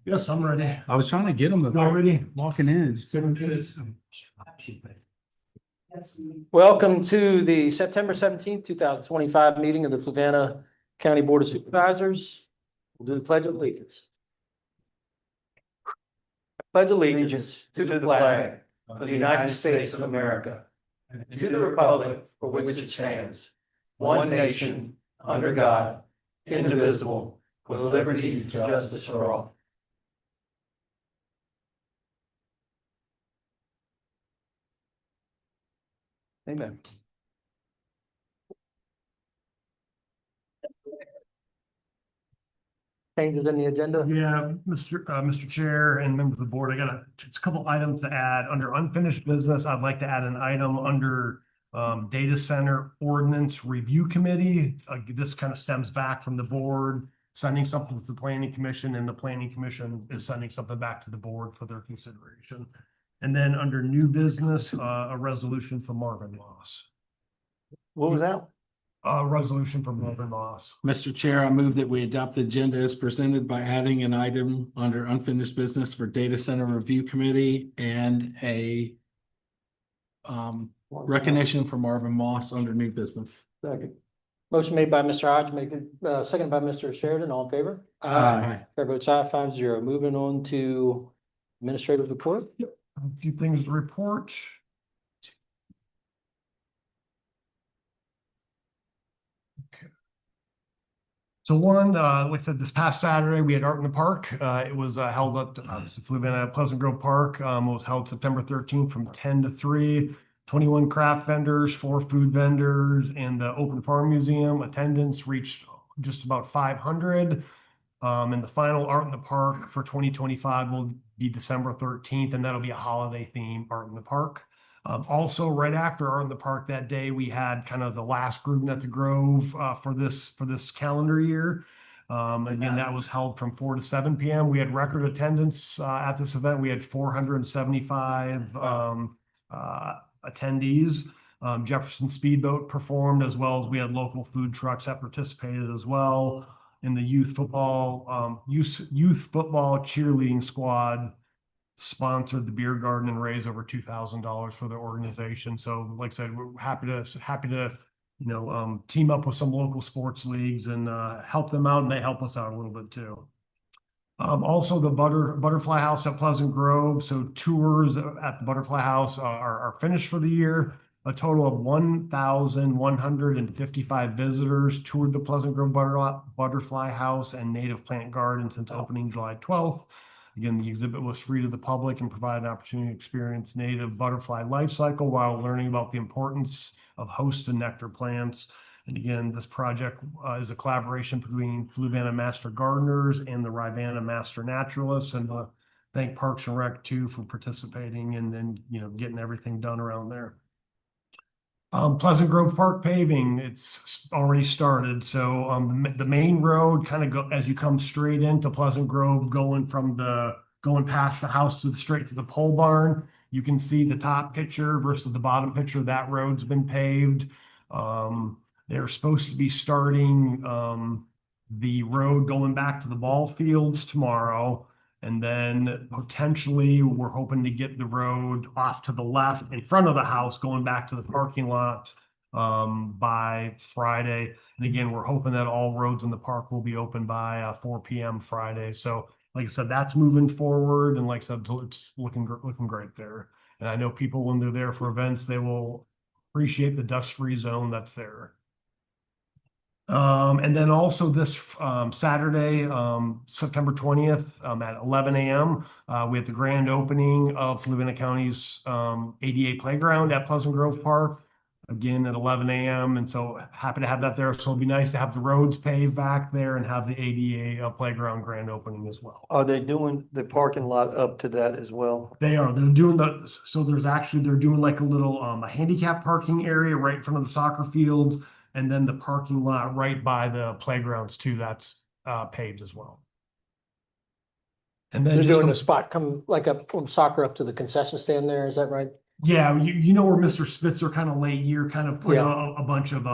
Yes, I'm ready. I was trying to get them to Already walking in. Welcome to the September 17th, 2025 meeting of the Fluvanna County Board of Supervisors. We'll do the Pledge of Allegiance. Pledge allegiance to the flag of the United States of America and to the republic for which it stands, one nation, under God, indivisible, with liberty and justice for all. Amen. Changes in the agenda? Yeah, Mr. Chair and members of the board, I got just a couple items to add. Under unfinished business, I'd like to add an item under Data Center Ordinance Review Committee. This kind of stems back from the board, sending something to the Planning Commission, and the Planning Commission is sending something back to the board for their consideration. And then under new business, a resolution from Marvin Moss. What was that? A resolution from Marvin Moss. Mr. Chair, I move that we adopt the agenda as presented by adding an item under unfinished business for Data Center Review Committee and a recognition for Marvin Moss under new business. Second. Motion made by Mr. Hodge, seconded by Mr. Sheridan. All in favor? Aye. Chair votes aye, 5-0. Moving on to administrative report. A few things to report. Okay. So one, like I said, this past Saturday, we had Art in the Park. It was held at Fluvanna Pleasant Grove Park. It was held September 13th from 10 to 3. 21 craft vendors, 4 food vendors, and the Open Farm Museum. Attendance reached just about 500. And the final Art in the Park for 2025 will be December 13th, and that'll be a holiday theme Art in the Park. Also, right after Art in the Park that day, we had kind of the last group at the Grove for this calendar year. Again, that was held from 4 to 7 p.m. We had record attendance at this event. We had 475 attendees. Jefferson Speedboat performed, as well as we had local food trucks that participated as well. In the youth football cheerleading squad sponsored the beer garden and raised over $2,000 for their organization. So, like I said, we're happy to team up with some local sports leagues and help them out, and they help us out a little bit too. Also, the Butterfly House at Pleasant Grove. So tours at the Butterfly House are finished for the year. A total of 1,155 visitors toured the Pleasant Grove Butterfly House and Native Plant Garden since opening July 12th. Again, the exhibit was free to the public and provided an opportunity to experience native butterfly life cycle while learning about the importance of host and nectar plants. And again, this project is a collaboration between Fluvanna Master Gardeners and the Rivanna Master Naturalists. And thank Parks and Rec too for participating and then getting everything done around there. Pleasant Grove Park paving, it's already started. So the main road kind of go as you come straight into Pleasant Grove, going past the house straight to the pole barn. You can see the top picture versus the bottom picture. That road's been paved. They're supposed to be starting the road going back to the ball fields tomorrow. And then potentially we're hoping to get the road off to the left in front of the house, going back to the parking lot by Friday. And again, we're hoping that all roads in the park will be open by 4 p.m. Friday. So like I said, that's moving forward. And like I said, it's looking great there. And I know people, when they're there for events, they will appreciate the dust-free zone that's there. And then also this Saturday, September 20th at 11 a.m. We have the grand opening of Fluvanna County's ADA playground at Pleasant Grove Park, again at 11 a.m. And so happy to have that there. So it'll be nice to have the roads paved back there and have the ADA playground grand opening as well. Are they doing the parking lot up to that as well? They are. They're doing they're doing like a little a handicap parking area right in front of the soccer fields. And then the parking lot right by the playgrounds too, that's paved as well. And then they're doing a spot come like up from soccer up to the concession stand there, is that right? Yeah, you know where Mr. Spitzer kind of late year kind of put a bunch of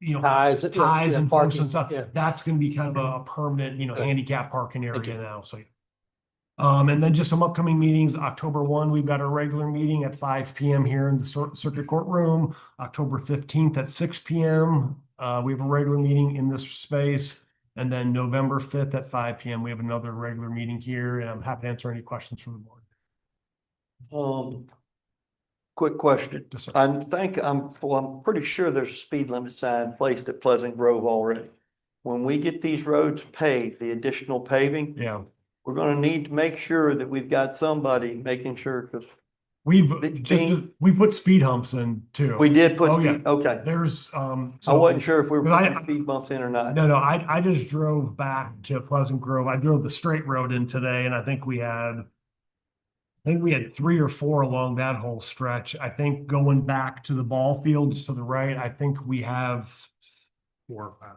you know, Ties, ties yeah, and posts parking, and stuff. yeah. That's gonna be kind of a permanent, you know, Good. handicap parking Thank area you. now, so. And then just some upcoming meetings, October 1, we've got a regular meeting at 5 PM here in the circuit courtroom. October 15th at 6 PM, we have a regular meeting in this space. And then November 5th at 5 PM, we have another regular meeting here, and I'm happy to answer any questions from the board. Quick question. Yes, sir. I'm pretty sure there's a speed limit sign placed at Pleasant Grove already. When we get these roads paved, the additional paving, Yeah, we're gonna need to make sure that we've got somebody making sure, because we've, Being- we put speed humps in too. we did put, Oh, yeah. okay. There's, I so. wasn't sure if we were Because putting speed bumps in or not. No, I just drove back to Pleasant Grove. I drove the straight road in today and I think we had 3 or 4 along that whole stretch. I think going back to the ball fields to the right, I think we have 4 or 5.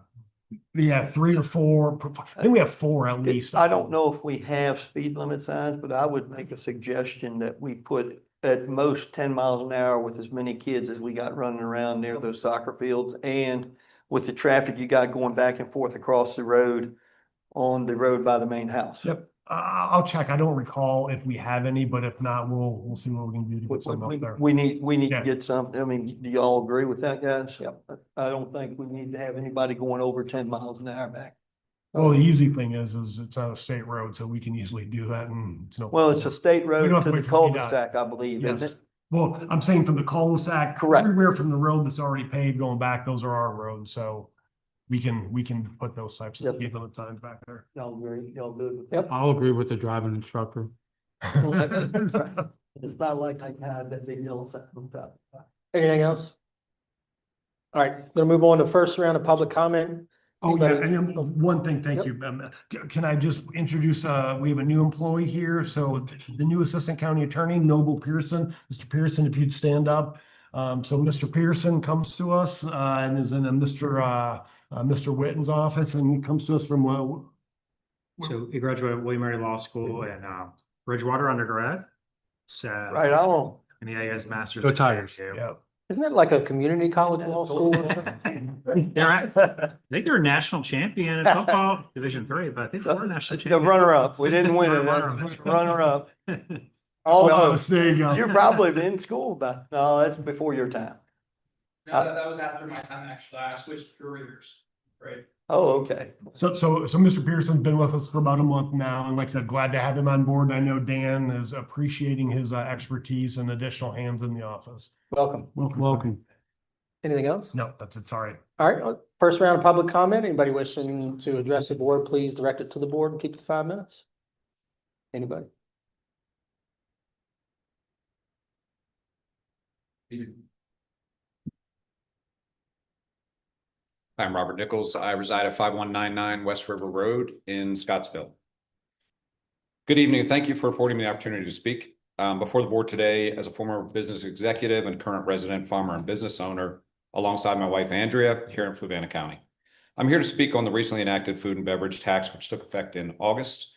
Yeah, 3 or 4. I think we have 4 at least. I don't know if we have speed limit signs, but I would make a suggestion that we put at most 10 miles an hour with as many kids as we got running around near those soccer fields, and with the traffic you got going back and forth across the road on the road by the main house. Yep. I'll check. I don't recall if we have any, but if not, we'll see what we can do to get some up there. We need Yeah. to get some, I mean, do y'all agree with that, guys? Yeah. I don't think we need to have anybody going over 10 miles an hour back. Well, the easy thing is it's on a state road, so we can easily do that and it's no. Well, it's a state road don't have to to the wait for VDOT. cul-de-sac, I believe, isn't Yes. it? Well, I'm saying from the cul-de-sac. Correct. Everywhere from the road that's already paved going back, those are our roads, so we can put those types of Yep. speed limit signs back there. Y'all agree, y'all good with Yep. I'll agree with the driving instructor. that? It's not like I had that big yellow sign on top. Anything else? All right, gonna move on to first round of public comment. Oh, yeah, Anybody- and then one thing, thank you. Can I just introduce, we have a new employee here, so the new Assistant County Attorney, Noble Pearson. Mr. Pearson, if you'd stand up. So Mr. Pearson comes to us, and is in Mr. Witten's office, and he comes to us from, So he graduated William Mary Law School and Bridgewater undergrad. So Right on. and he has master's. Go in Tigers. too. yeah. Isn't that like a community college law school? I think they're a national champion in football, Division III, but I think we're a national The champion. runner-up, we didn't win it, Runner-up. runner-up. Almost, there you go. You're probably in school about, no, that's before your time. No, that was after my time, actually. I switched careers, right? Oh, okay. So Mr. Pearson's been with us for about a month now, and like I said, glad to have him on board. I know Dan is appreciating his expertise and additional hands in the office. Welcome. Welcome. Anything else? No, that's it, sorry. All right, first round of public comment. Anybody wishing to address the board, please direct it to the board and keep it to 5 minutes. Anybody? I'm Robert Nichols. I reside at 5199 West River Road in Scottsville. Good evening, and thank you for affording me the opportunity to speak before the board today as a former business executive and current resident farmer and business owner, alongside my wife Andrea here in Fluvanna County. I'm here to speak on the recently enacted food and beverage tax, which took effect in August.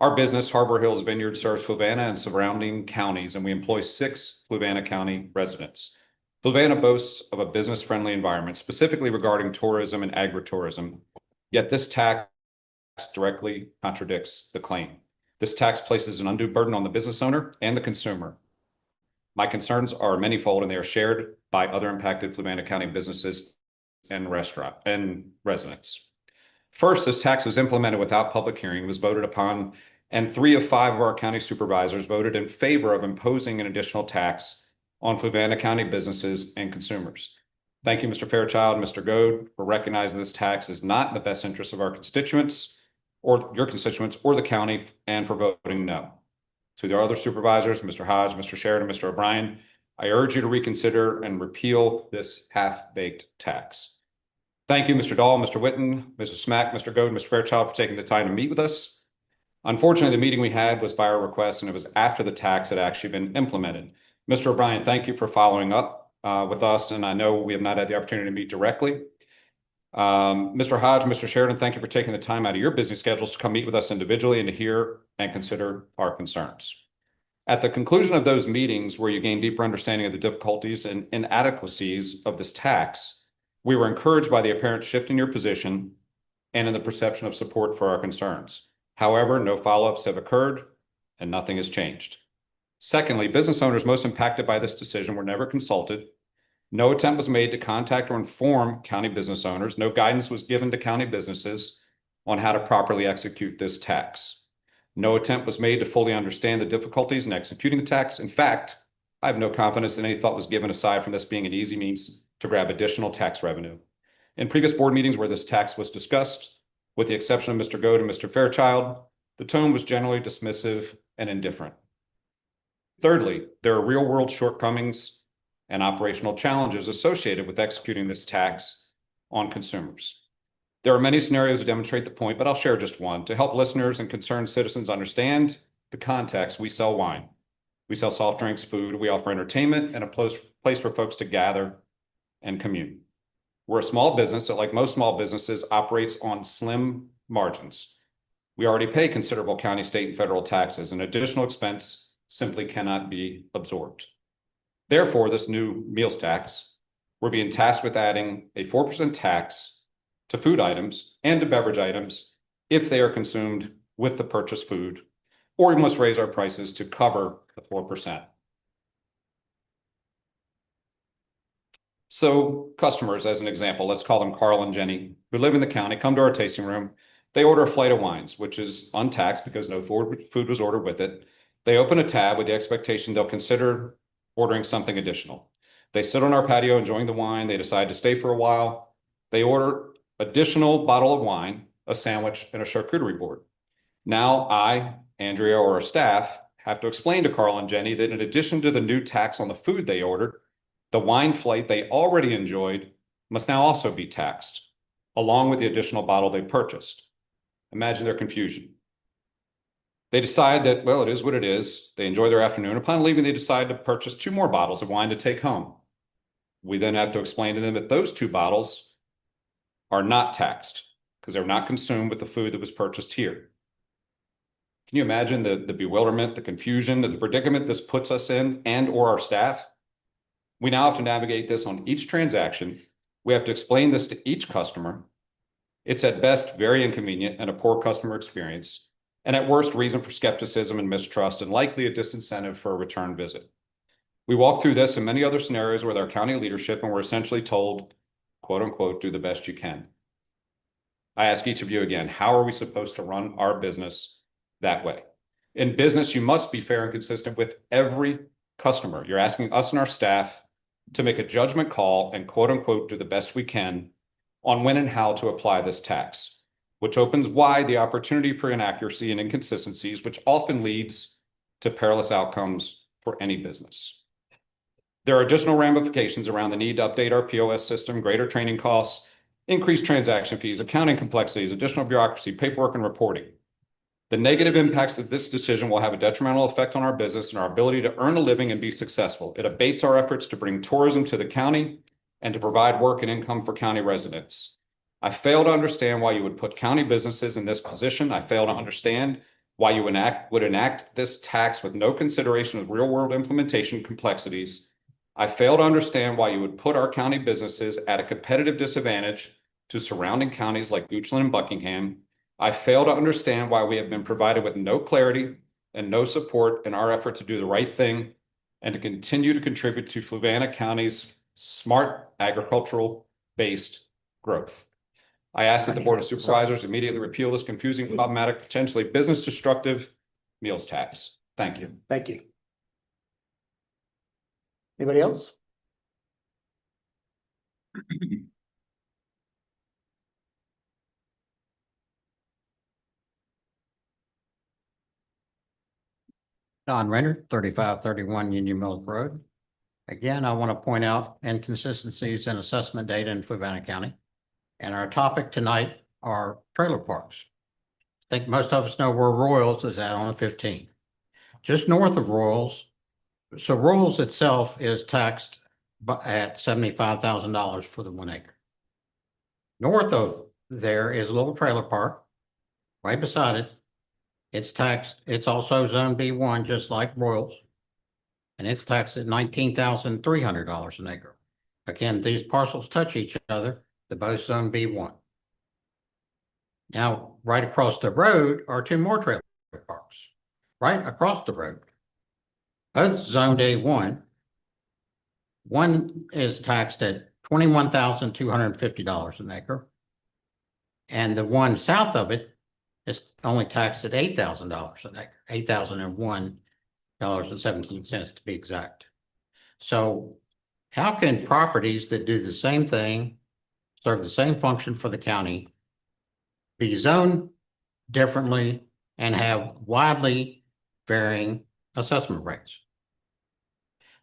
Our business, Harbor Hills Vineyard, serves Fluvanna and surrounding counties, and we employ 6 Fluvanna County residents. Fluvanna boasts of a business-friendly environment, specifically regarding tourism and agritourism, yet this tax directly contradicts the claim. This tax places an undue burden on the business owner and the consumer. My concerns are manyfold, and they are shared by other impacted Fluvanna County businesses and residents. First, this tax was implemented without public hearing, was voted upon, and 3 of 5 of our county supervisors voted in favor of imposing an additional tax on Fluvanna County businesses and consumers. Thank you, Mr. Fairchild, Mr. Goode, for recognizing this tax is not in the best interest of our constituents or your constituents or the county, and for voting no. To the other supervisors, Mr. Hodge, Mr. Sheridan, Mr. O'Brien, I urge you to reconsider and repeal this half-baked tax. Thank you, Mr. Dahl, Mr. Witten, Mrs. Smack, Mr. Goode, Mr. Fairchild, for taking the time to meet with us. Unfortunately, the meeting we had was by our request, and it was after the tax had actually been implemented. Mr. O'Brien, thank you for following up with us, and I know we have not had the opportunity to meet directly. Mr. Hodge, Mr. Sheridan, thank you for taking the time out of your busy schedules to come meet with us individually and to hear and consider our concerns. At the conclusion of those meetings, where you gain deeper understanding of the difficulties and inadequacies of this tax, We were encouraged by the apparent shift in your position and in the perception of support for our concerns. However, no follow-ups have occurred and nothing has changed. Secondly, business owners most impacted by this decision were never consulted. No attempt was made to contact or inform county business owners. No guidance was given to county businesses on how to properly execute this tax. No attempt was made to fully understand the difficulties in executing the tax. In fact, I have no confidence that any thought was given aside from this being an easy means to grab additional tax revenue. In previous board meetings where this tax was discussed, with the exception of Mr. Goad and Mr. Fairchild, the tone was generally dismissive and indifferent. Thirdly, there are real-world shortcomings and operational challenges associated with executing this tax on consumers. There are many scenarios to demonstrate the point, but I'll share just one. To help listeners and concerned citizens understand the context, we sell wine. We sell soft drinks, food, we offer entertainment, and a place for folks to gather and commune. We're a small business that, like most small businesses, operates on slim margins. We already pay considerable county, state, and federal taxes, and additional expense simply cannot be absorbed. Therefore, this new meals tax, we're being tasked with adding a 4% tax to food items and to beverage items if they are consumed with the purchased food, or we must raise our prices to cover the 4%. So customers, as an example, let's call them Carl and Jenny, who live in the county, come to our tasting room. They order a flight of wines, which is untaxed because no food was ordered with it. They open a tab with the expectation they'll consider ordering something additional. They sit on our patio enjoying the wine. They decide to stay for a while. They order additional bottle of wine, a sandwich, and a charcuterie board. Now I, Andrea, or our staff have to explain to Carl and Jenny that in addition to the new tax on the food they ordered, the wine flight they already enjoyed must now also be taxed, along with the additional bottle they purchased. Imagine their confusion. They decide that, well, it is what it is. They enjoy their afternoon. Upon leaving, they decide to purchase 2 more bottles of wine to take home. We then have to explain to them that those 2 bottles are not taxed because they're not consumed with the food that was purchased here. Can you imagine the bewilderment, the confusion, the predicament this puts us in and or our staff? We now have to navigate this on each transaction. We have to explain this to each customer. It's at best very inconvenient and a poor customer experience, and at worst reason for skepticism and mistrust and likely a disincentive for a return visit. We walk through this and many other scenarios with our county leadership, and we're essentially told, quote unquote, do the best you can. I ask each of you again, how are we supposed to run our business that way? In business, you must be fair and consistent with every customer. You're asking us and our staff to make a judgment call and quote unquote, do the best we can on when and how to apply this tax, which opens wide the opportunity for inaccuracy and inconsistencies, which often leads to perilous outcomes for any business. There are additional ramifications around the need to update our POS system, greater training costs, increased transaction fees, accounting complexities, additional bureaucracy, paperwork, and reporting. The negative impacts of this decision will have a detrimental effect on our business and our ability to earn a living and be successful. It abates our efforts to bring tourism to the county and to provide work and income for county residents. I fail to understand why you would put county businesses in this position. I fail to understand why you would enact this tax with no consideration of real-world implementation complexities. I fail to understand why you would put our county businesses at a competitive disadvantage to surrounding counties like Goochland and Buckingham. I fail to understand why we have been provided with no clarity and no support in our effort to do the right thing and to continue to contribute to Fluvanna County's smart agricultural-based growth. I ask that the Board of Supervisors immediately repeal this confusing, problematic, potentially business-destructive meals tax. Thank you. Thank you. Anybody else? Don Renner, 3531 Union Mills Road. Again, I want to point out inconsistencies in assessment data in Fluvanna County. And our topic tonight are trailer parks. I think most of us know where Royals is at on 15. Just north of Royals. So Royals itself is taxed at $75,000 for the 1 acre. North of there is a little trailer park right beside it. It's taxed. It's also zone B1, just like Royals. And it's taxed at $19,300 an acre. Again, these parcels touch each other, they're both zone B1. Now, right across the road are two more trailer parks, right across the road. Both zoned A1. One is taxed at $21,250 an acre. And the one south of it is only taxed at $8,000 an acre, $8,001.17 to be exact. So how can properties that do the same thing, serve the same function for the county, be zoned differently and have widely varying assessment rates?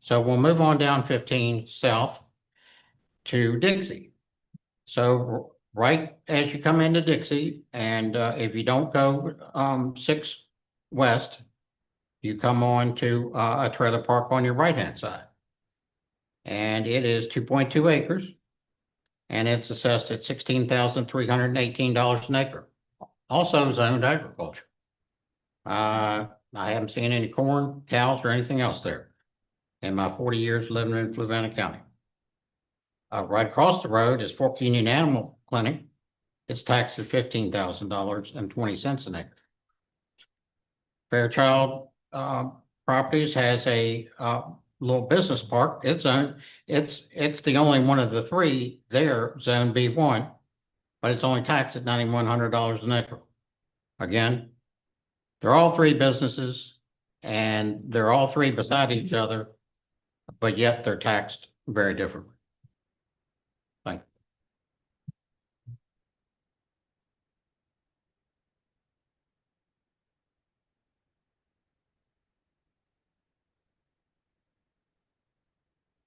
So we'll move on down 15 south to Dixie. So right as you come into Dixie, and if you don't go 6 west, you come on to a trailer park on your right-hand side. And it is 2.2 acres. And it's assessed at $16,318 an acre. Also zoned agriculture. I haven't seen any corn, cows, or anything else there in my 40 years living in Fluvanna County. Right across the road is Fork Union Animal Clinic. It's taxed at $15,000.20 an acre. Fairchild Properties has a little business park. It's the only one of the three there, zone B1, but it's only taxed at $9,100 an acre. Again, they're all three businesses and they're all three beside each other, but yet they're taxed very differently. Thank you.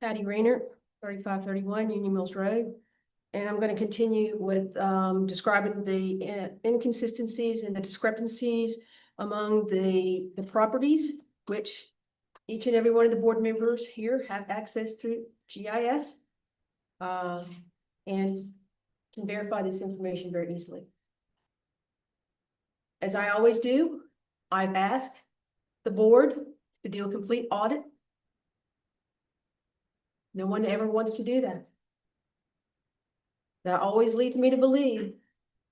Patty Rayner, 3531 Union Mills Road. And I'm going to continue with describing the inconsistencies and the discrepancies among the properties, which each and every one of the board members here have access through GIS and can verify this information very easily. As I always do, I've asked the board to do a complete audit. No one ever wants to do that. That always leads me to believe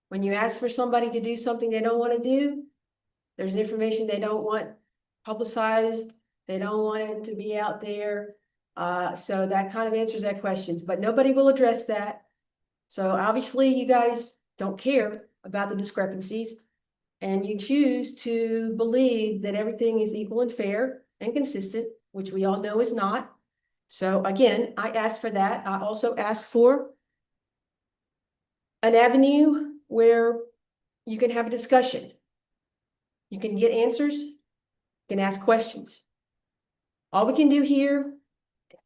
when you ask for somebody to do something they don't want to do, there's information they don't want publicized. They don't want it to be out there. So that kind of answers that question, but nobody will address that. So obviously you guys don't care about the discrepancies and you choose to believe that everything is equal and fair and consistent, which we all know is not. So again, I asked for that. I also asked for an avenue where you can have a discussion. You can get answers, you can ask questions. All we can do here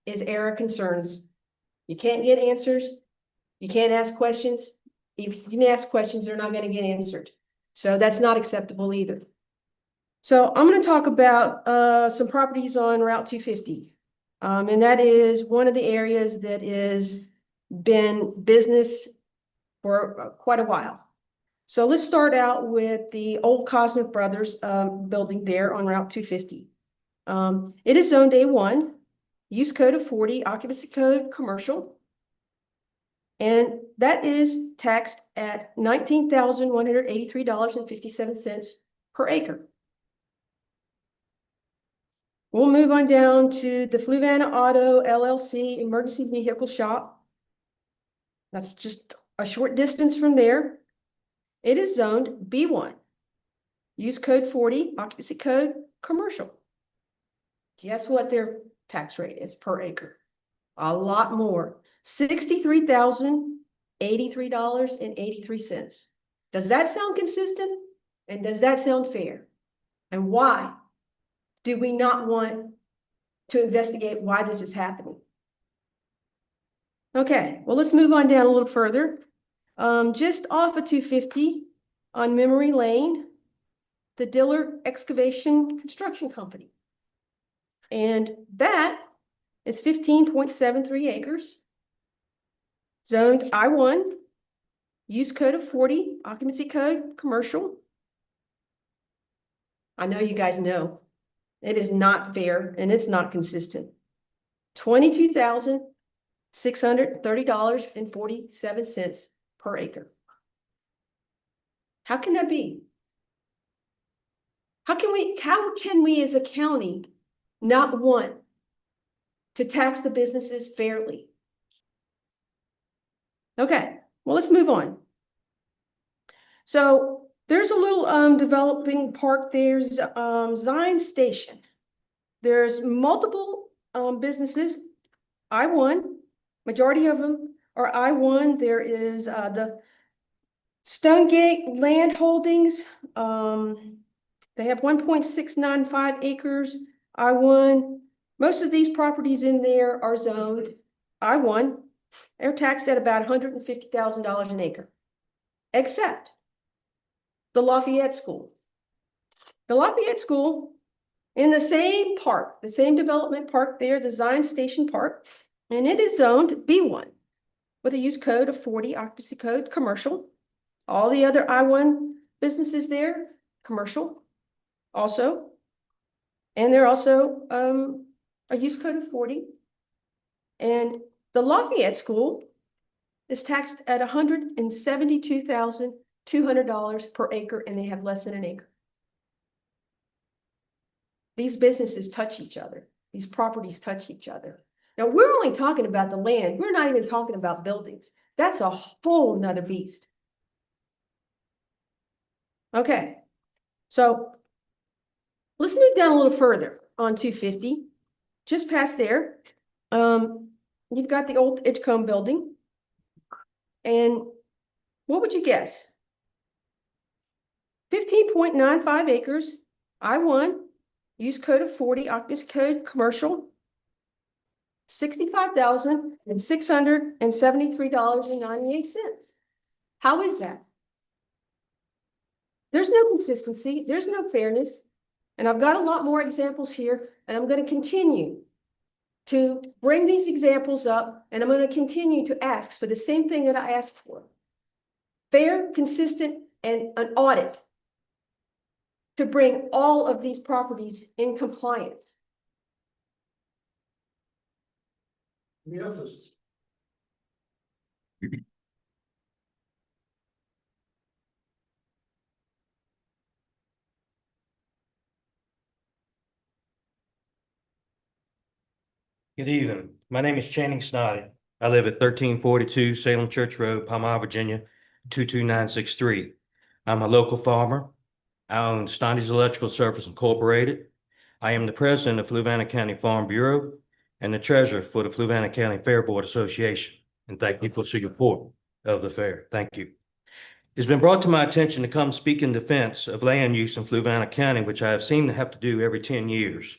is air our concerns. You can't get answers. You can't ask questions. If you can ask questions, they're not going to get answered. So that's not acceptable either. So I'm going to talk about some properties on Route 250. And that is one of the areas that is been business for quite a while. So let's start out with the old Cosmic Brothers building there on Route 250. It is zoned A1, use code of 40, occupancy code commercial. And that is taxed at $19,183.57 per acre. We'll move on down to the Fluvanna Auto LLC Emergency Vehicle Shop. That's just a short distance from there. It is zoned B1. Use code 40, occupancy code commercial. Guess what their tax rate is per acre? A lot more. $63,083.83. Does that sound consistent? And does that sound fair? And why do we not want to investigate why this is happening? Okay, well, let's move on down a little further. Just off of 250 on Memory Lane, the Diller Excavation Construction Company. And that is 15.73 acres. Zoned I1, use code of 40, occupancy code commercial. I know you guys know it is not fair and it's not consistent. 22,000 $630.47 per acre. How can that be? How can we as a county not want to tax the businesses fairly? Okay, well, let's move on. So there's a little developing park. There's Zion Station. There's multiple businesses. I-1, majority of them are I-1. There is the Stonegate Land Holdings. They have 1.695 acres. I-1. Most of these properties in there are zoned I-1. They're taxed at about $150,000 an acre, except the Lafayette School. The Lafayette School in the same park, the same development park there, the Zion Station Park, and it is zoned B1 with a use code of 40, occupancy code, commercial. All the other I-1 businesses there, commercial also. And they're also a use code of 40. And the Lafayette School is taxed at $172,200 per acre, and they have less than an acre. These businesses touch each other. These properties touch each other. Now, we're only talking about the land. We're not even talking about buildings. That's a whole nother beast. Okay, so let's move down a little further on 250. Just past there, you've got the old Edgecombe building. And what would you guess? 15.95 acres, I-1, use code of 40, occupancy code, commercial. $65,673.98. How is that? There's no consistency, there's no fairness. And I've got a lot more examples here, and I'm going to continue to bring these examples up, and I'm going to continue to ask for the same thing that I asked for. Fair, consistent, and an audit to bring all of these properties in compliance. Good evening. My name is Channing Snoddy. I live at 1342 Salem Church Road, Palmyra, Virginia, 22963. I'm a local farmer. I own Snoddy's Electrical Service Incorporated. I am the president of Fluvanna County Farm Bureau and the treasurer for the Fluvanna County Fair Board Association. And thank you for your support of the fair. Thank you. It's been brought to my attention to come speak in defense of land use in Fluvanna County, which I have seemed to have to do every 10 years.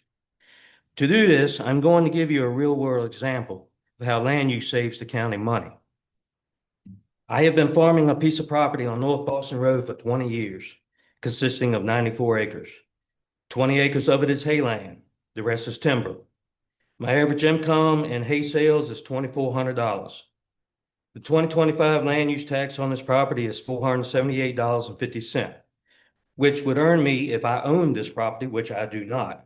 To do this, I'm going to give you a real-world example of how land use saves the county money. I have been farming a piece of property on North Boston Road for 20 years, consisting of 94 acres. 20 acres of it is hayland. The rest is timber. My average income in hay sales is $2,400. The 2025 land use tax on this property is $478.50, which would earn me, if I owned this property, which I do not,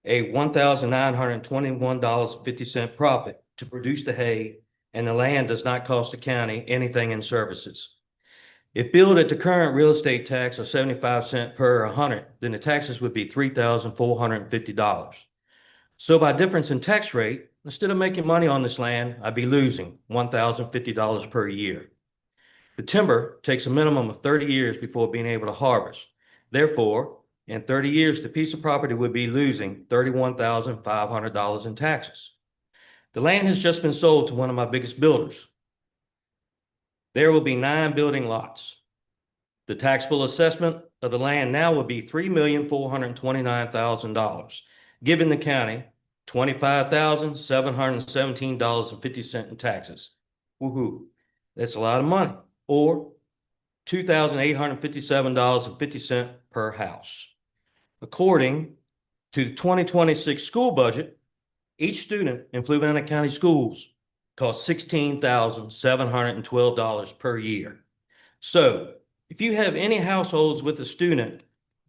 a $1,921.50 profit to produce the hay, and the land does not cost the county anything in services. If billed at the current real estate tax of 75 cents per 100, then the taxes would be $3,450. So by difference in tax rate, instead of making money on this land, I'd be losing $1,050 per year. The timber takes a minimum of 30 years before being able to harvest. Therefore, in 30 years, the piece of property would be losing $31,500 in taxes. The land has just been sold to one of my biggest builders. There will be 9 building lots. The taxable assessment of the land now will be $3,429,000, giving the county $25,717.50 in taxes. Woohoo! That's a lot of money. Or $2,857.50 per house. According to the 2026 school budget, each student in Fluvanna County schools costs $16,712 per year. So if you have any households with a student,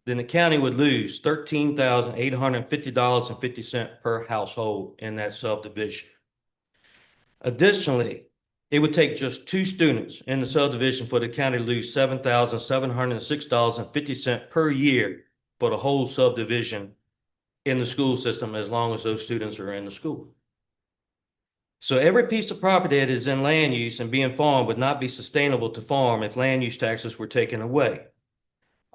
then the county would lose $13,850.50 per household in that subdivision. Additionally, it would take just 2 students in the subdivision for the county to lose $7,706.50 per year for the whole subdivision in the school system, as long as those students are in the school. So every piece of property that is in land use and being farmed would not be sustainable to farm if land use taxes were taken away.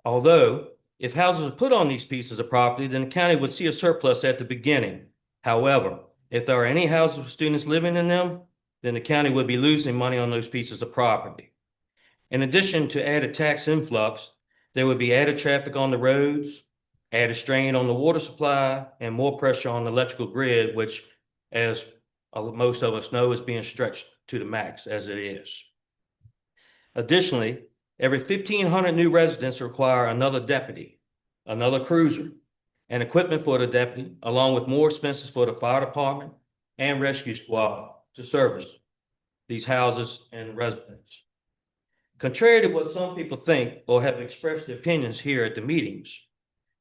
Although, if houses are put on these pieces of property, then the county would see a surplus at the beginning. However, if there are any houses with students living in them, then the county would be losing money on those pieces of property. In addition to added tax influx, there would be added traffic on the roads, added strain on the water supply, and more pressure on the electrical grid, which, as most of us know, is being stretched to the max as it is. Additionally, every 1,500 new residents require another deputy, another cruiser, and equipment for the deputy, along with more expenses for the fire department and rescue squad to service these houses and residents. Contrary to what some people think or have expressed their opinions here at the meetings,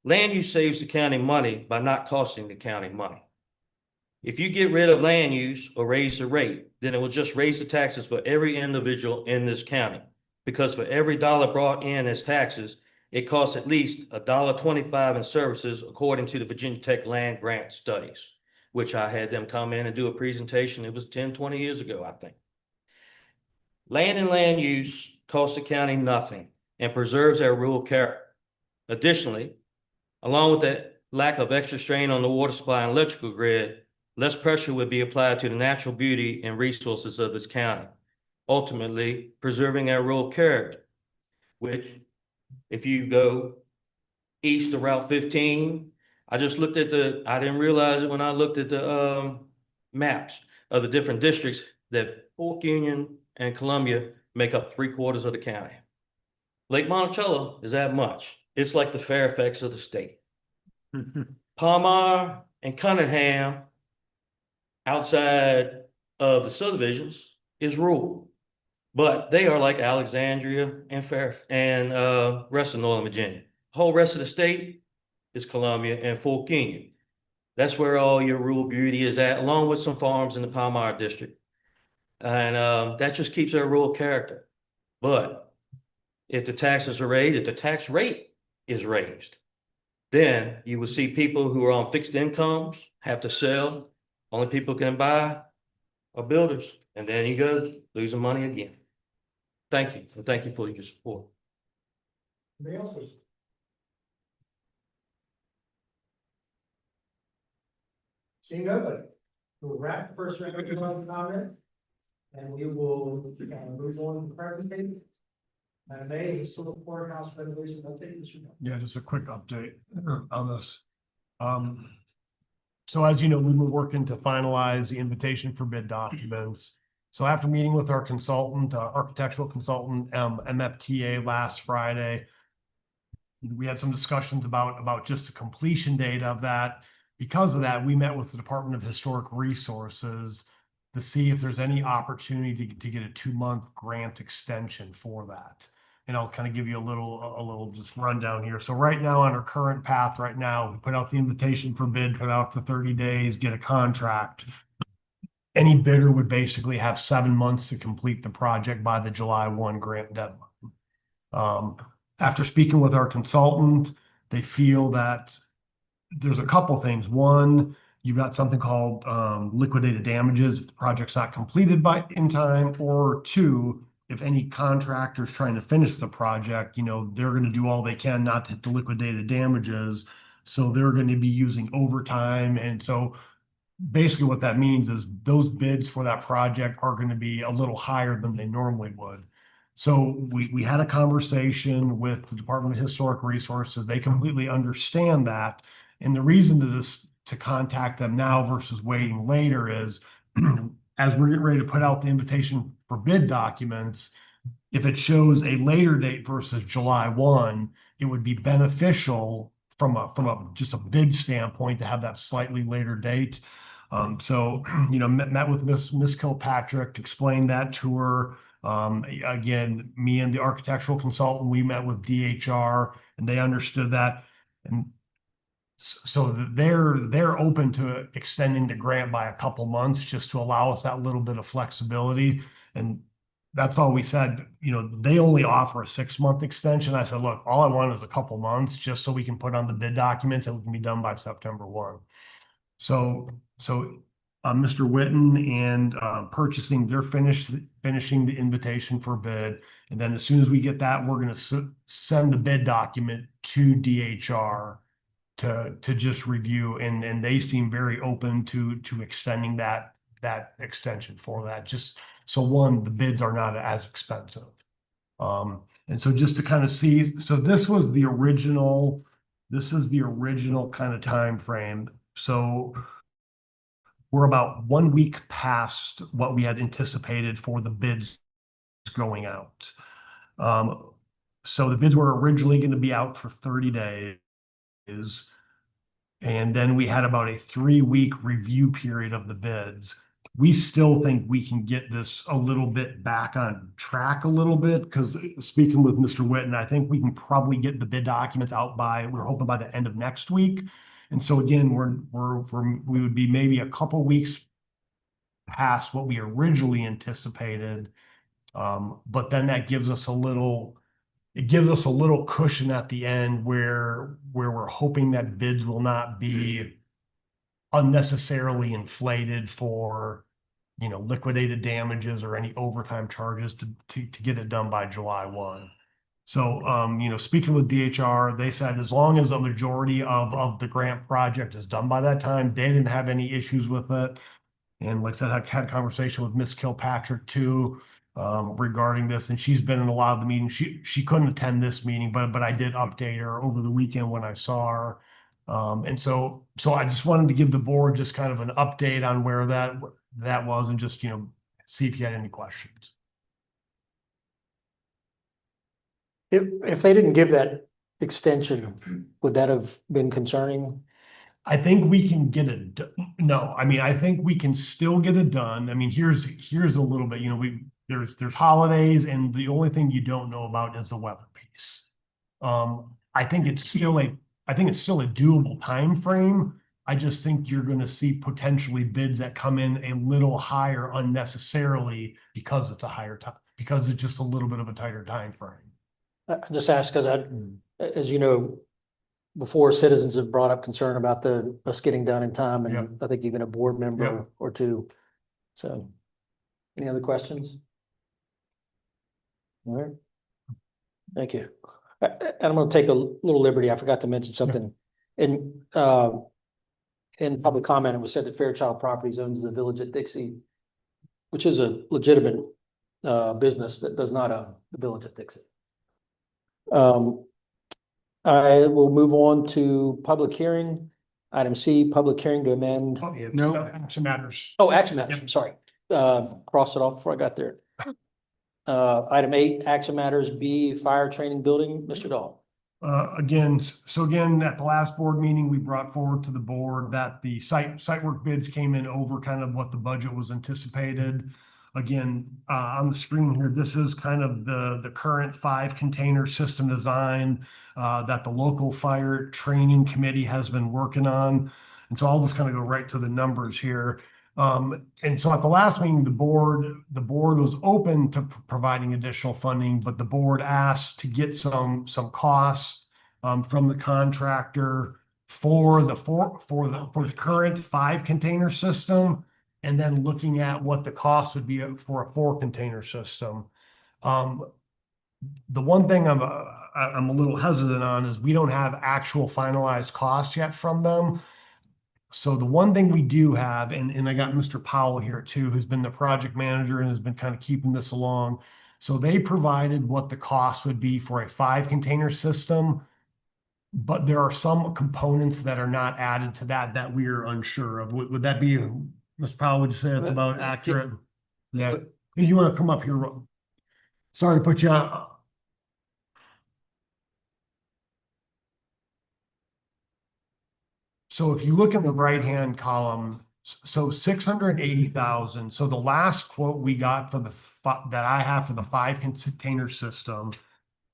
land use saves the county money by not costing the county money. If you get rid of land use or raise the rate, then it will just raise the taxes for every individual in this county. Because for every dollar brought in as taxes, it costs at least $1.25 in services, according to the Virginia Tech Land Grant Studies, which I had them come in and do a presentation. It was 10, 20 years ago, I think. Land and land use costs the county nothing and preserves our rural character. Additionally, along with that lack of extra strain on the water supply and electrical grid, less pressure would be applied to the natural beauty and resources of this county, ultimately preserving our rural character, which, if you go east of Route 15, I didn't realize it when I looked at the maps of the different districts, that Fork Union and Columbia make up 3/4 of the county. Lake Monticello is that much. It's like the Fairfax of the state. Palmyra and Cunningham, outside of the subdivisions, is rural, but they are like Alexandria and rest of Northern Virginia. The whole rest of the state is Columbia and Fork Union. That's where all your rural beauty is at, along with some farms in the Palmyra district. And that just keeps our rural character. But if the taxes are raised, if the tax rate is raised, then you will see people who are on fixed incomes have to sell. Only people who can buy are builders. And then you go losing money again. Thank you. And thank you for your support. Anybody else? Seeing nobody, we'll wrap the first round of public comment. And we will move on to the presentation. And May, historical courthouse renovation update. Yeah, just a quick update on this. So as you know, we were working to finalize the invitation for bid documents. So after meeting with our consultant, architectural consultant, MFTA last Friday, we had some discussions about just the completion date of that. Because of that, we met with the Department of Historic Resources to see if there's any opportunity to get a 2-month grant extension for that. And I'll kind of give you a little just rundown here. So right now on our current path right now, we put out the invitation for bid, put out the 30 days, get a contract. Any bidder would basically have 7 months to complete the project by the July 1 grant deadline. After speaking with our consultant, they feel that there's a couple things. One, you've got something called liquidated damages if the project's not completed in time, or two, if any contractor's trying to finish the project, they're going to do all they can not to hit the liquidated damages. So they're going to be using overtime. And so basically what that means is those bids for that project are going to be a little higher than they normally would. So we had a conversation with the Department of Historic Resources. They completely understand that. And the reason to contact them now versus waiting later is as we're getting ready to put out the invitation for bid documents, if it shows a later date versus July 1, it would be beneficial from just a bid standpoint to have that slightly later date. So, met with Miss Kilpatrick, explained that to her. Again, me and the architectural consultant, we met with DHR and they understood that. And So they're open to extending the grant by a couple months just to allow us that little bit of flexibility. And that's all we said. You know, they only offer a 6-month extension. I said, look, all I want is a couple months just so we can put on the bid documents and we can be done by September 1. So Mr. Witten and purchasing, they're finishing the invitation for bid. And then as soon as we get that, we're going to send the bid document to DHR to just review, and they seem very open to extending that extension for that. Just so one, the bids are not as expensive. And so just to kind of see, so this is the original kind of time frame. So we're about 1 week past what we had anticipated for the bids going out. So the bids were originally going to be out for 30 days. And then we had about a 3-week review period of the bids. We still think we can get this a little bit back on track a little bit, because speaking with Mr. Witten, I think we can probably get the bid documents out we're hoping by the end of next week. And so again, we would be maybe a couple weeks past what we originally anticipated. But then that gives us a little cushion at the end where we're hoping that bids will not be unnecessarily inflated for, you know, liquidated damages or any overtime charges to get it done by July 1. So, you know, speaking with DHR, they said as long as a majority of the grant project is done by that time, they didn't have any issues with it. And like I said, I had a conversation with Miss Kilpatrick too, regarding this, and she's been in a lot of the meetings. She couldn't attend this meeting, but I did update her over the weekend when I saw her. And so I just wanted to give the board just kind of an update on where that was, and just, you know, see if you had any questions. If they didn't give that extension, would that have been concerning? I think we can get it. No, I mean, I think we can still get it done. I mean, here's a little bit, you know, there's holidays, and the only thing you don't know about is the weather piece. I think it's still a doable time frame. I just think you're going to see potentially bids that come in a little higher unnecessarily because it's because it's just a little bit of a tighter time frame. I just asked because as you know, before, citizens have brought up concern about us getting done in time, and Yep. I think even a board member Yep. or two. So, any other questions? All right. Thank you. And I'm going to take a little liberty. I forgot to mention something. In public comment, it was said that Fairchild Properties owns the Village at Dixie, which is a legitimate business that does not own the Village at Dixie. I will move on to public hearing. Item C, public hearing to amend. Oh, yeah, No. action matters. Oh, action matters. I'm sorry. Cross it off before I got there. Item 8, action matters B, fire training building. Mr. Dahl. Again, at the last board meeting, we brought forward to the board that the site work bids came in over kind of what the budget was anticipated. Again, on the screen here, this is kind of the current 5 container system design that the local fire training committee has been working on. And so I'll just kind of go right to the numbers here. And so at the last meeting, the board was open to providing additional funding, but the board asked to get some costs from the contractor for the current 5 container system, and then looking at what the cost would be for a 4 container system. The one thing I'm a little hesitant on is we don't have actual finalized costs yet from them. So the one thing we do have, and I got Mr. Powell here too, who's been the project manager and has been kind of keeping this along. So they provided what the cost would be for a 5 container system, but there are some components that are not added to that we are unsure of. Would that be, Mr. Powell, would you say that's about accurate? Yeah, you want to come up here? Sorry to put you on. So if you look in the right-hand column, so 680,000. So the last quote we got for that I have for the 5 container system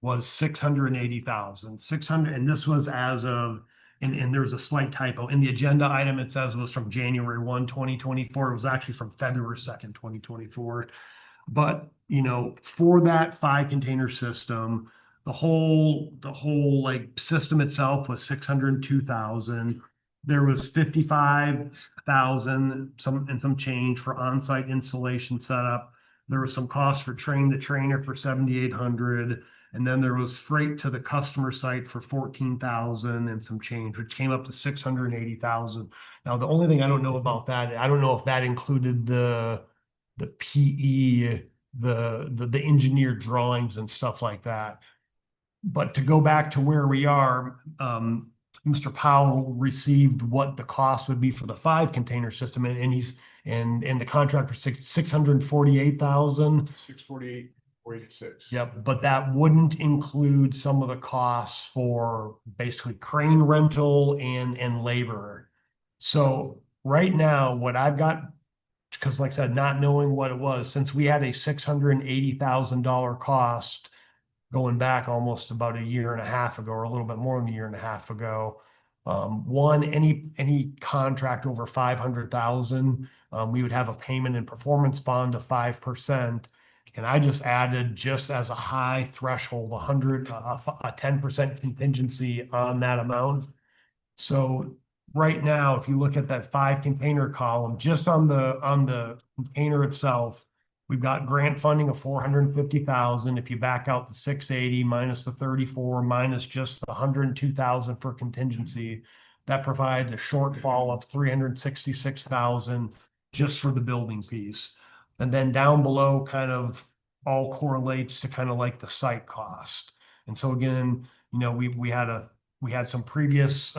was 680,000. 600, and this was as of and there's a slight typo. In the agenda item, it says it was from January 1, 2024. It was actually from February 2nd, 2024. But, you know, for that 5 container system, the whole like system itself was 602,000. There was 55,000, some change for on-site installation setup. There was some cost for train the trainer for 7,800. And then there was freight to the customer site for 14,000 and some change, which came up to 680,000. Now, the only thing I don't know about that, I don't know if that included the PE, the engineered drawings and stuff like that. But to go back to where we are, Mr. Powell received what the cost would be for the 5 container system, and he's and the contract for 648,000. 648. 46. Yep, but that wouldn't include some of the costs for basically crane rental and labor. So right now, what I've got, because like I said, not knowing what it was, since we had a $680,000 cost going back almost about a year and a half ago, or a little bit more than a year and a half ago. Any contract over 500,000, we would have a payment and performance bond of 5%. And I just added, just as a high threshold, a 10% contingency on that amount. So right now, if you look at that 5 container column, just on the container itself, we've got grant funding of 450,000. If you back out the 680 minus the 34 minus just the 102,000 for contingency, that provides a shortfall of 366,000 just for the building piece. And then down below kind of all correlates to kind of like the site cost. And so again, you know, we had some previous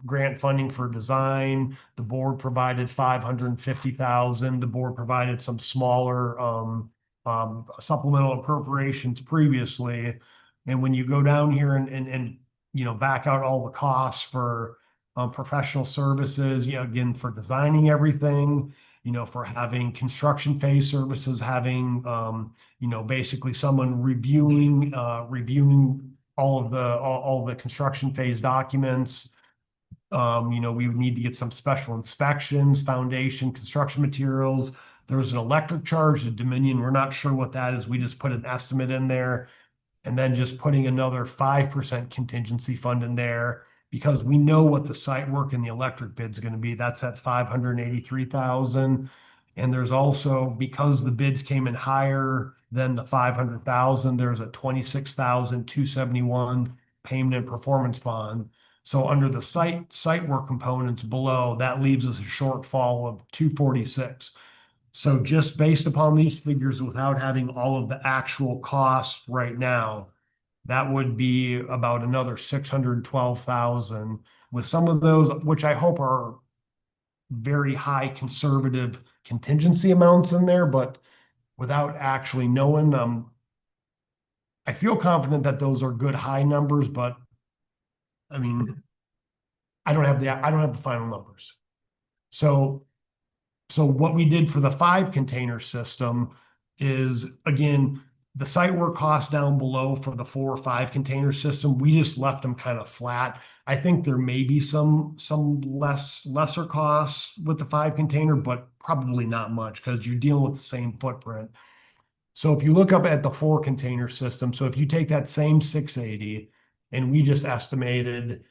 grant funding for design. The board provided 550,000. The board provided some smaller supplemental appropriations previously. And when you go down here and you know, back out all the costs for professional services, you know, again, for designing everything, you know, for having construction phase services, having, you know, basically someone reviewing all of the construction phase documents. You know, we would need to get some special inspections, foundation, construction materials. There was an electric charge to Dominion. We're not sure what that is. We just put an estimate in there, and then just putting another 5% contingency fund in there, because we know what the site work and the electric bid's going to be. That's at 583,000. And there's also, because the bids came in higher than the 500,000, there's a 26,271 payment and performance bond. So under the site work components below, that leaves us a shortfall of 246. So just based upon these figures, without having all of the actual costs right now, that would be about another 612,000, with some of those, which I hope are very high conservative contingency amounts in there, but without actually knowing them, I feel confident that those are good high numbers, but I mean, I don't have the final numbers. So what we did for the 5 container system is, again, the site work costs down below for the 4 or 5 container system, we just left them kind of flat. I think there may be some lesser costs with the 5 container, but probably not much, because you're dealing with the same footprint. So if you look up at the 4 container system, so if you take that same 680 and we just estimated,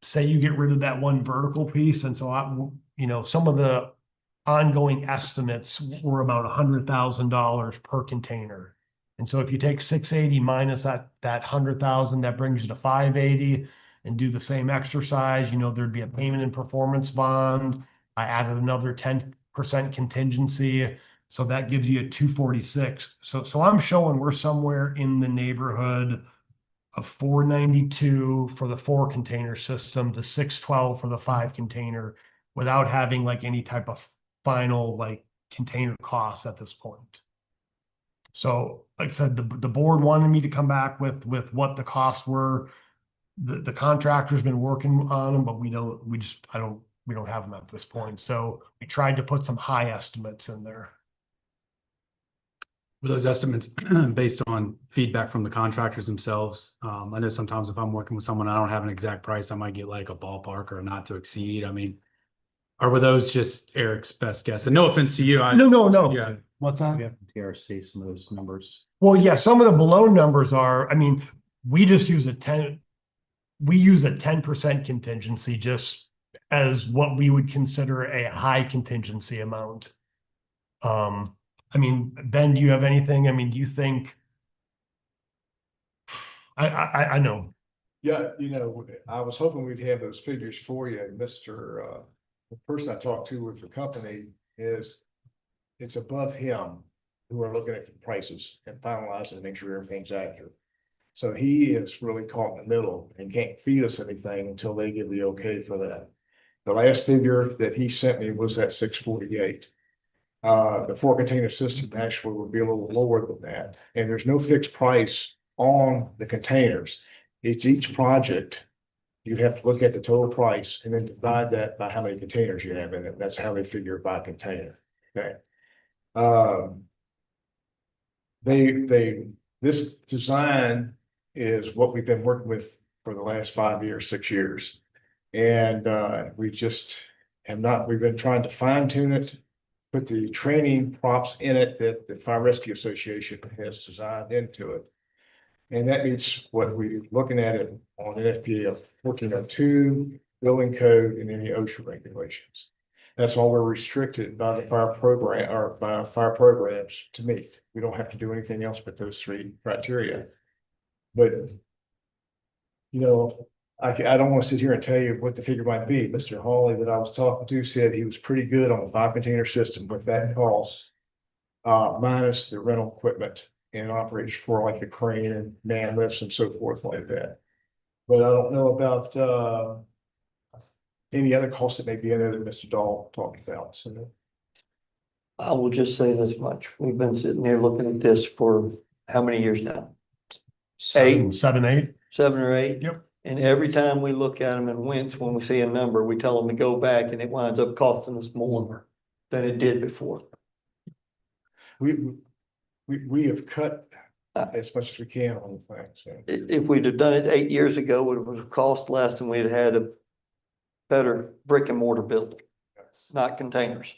say you get rid of that one vertical piece, and so you know, some of the ongoing estimates were about $100,000 per container. And so if you take 680 minus that 100,000, that brings you to 580, and do the same exercise, you know, there'd be a payment and performance bond. I added another 10% contingency. So that gives you a 246. So I'm showing we're somewhere in the neighborhood of 492 for the 4 container system to 612 for the 5 container, without having like any type of final like container costs at this point. So like I said, the board wanted me to come back with what the costs were. The contractor's been working on them, but we don't have them at this point. So we tried to put some high estimates in there. Were those estimates based on feedback from the contractors themselves? I know sometimes if I'm working with someone, I don't have an exact price, I might get like a ballpark or a not to exceed. I mean, or were those just Eric's best guess? And no offense to you, No. yeah. What's that? TRC, some of those numbers. Well, yeah, some of the below numbers are, I mean, we just use we use a 10% contingency just as what we would consider a high contingency amount. I mean, Ben, do you have anything? I mean, do you think? I know. Yeah, I was hoping we'd have those figures for you. And the person I talked to with the company is, it's above him who are looking at the prices and finalizing and make sure everything's accurate. So he is really caught in the middle and can't feed us anything until they give the okay for that. The last figure that he sent me was at 648. The 4-container system actually would be a little lower than that. And there's no fixed price on the containers. It's each project. You have to look at the total price and then divide that by how many containers you have in it. That's how they figure it by container. Okay. This design is what we've been working with for the last 5 years, 6 years. And we just have not, we've been trying to fine tune it, put the training props in it that the Fire Rescue Association has designed into it. And that meets what we're looking at it on NFPA of 1402, building code, and any OSHA regulations. That's all we're restricted by the fire program or by fire programs to meet. We don't have to do anything else but those 3 criteria. But, I don't want to sit here and tell you what the figure might be. Mr. Hawley that I was talking to said he was pretty good on the 5-container system, but that costs minus the rental equipment and operates for like the crane and man lifts and so forth like that. But I don't know about any other costs that may be in there that Mr. Dahl talked about. So I will just say this much. We've been sitting here looking at this for how many years now? 7, 8. 7 or 8? Yep. And every time we look at them and wince when we see a number, we tell them to go back and it winds up costing us more than it did before. we have cut as much as we can on the thing. So If we'd have done it 8 years ago, it would have cost less and we'd have had a better brick and mortar building, not containers.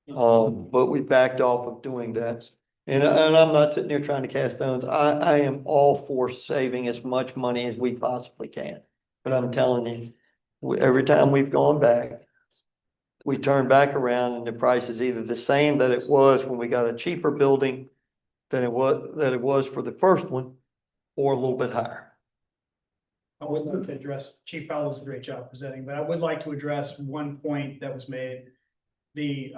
But we backed off of doing that. And I'm not sitting there trying to cast stones. I am all for saving as much money as we possibly can. But I'm telling you, every time we've gone back, we turn back around and the price is either the same that it was when we got a cheaper building than it was for the first one, or a little bit higher. I would like to address, Chief Powell does a great job presenting, but I would like to address one point that was made. The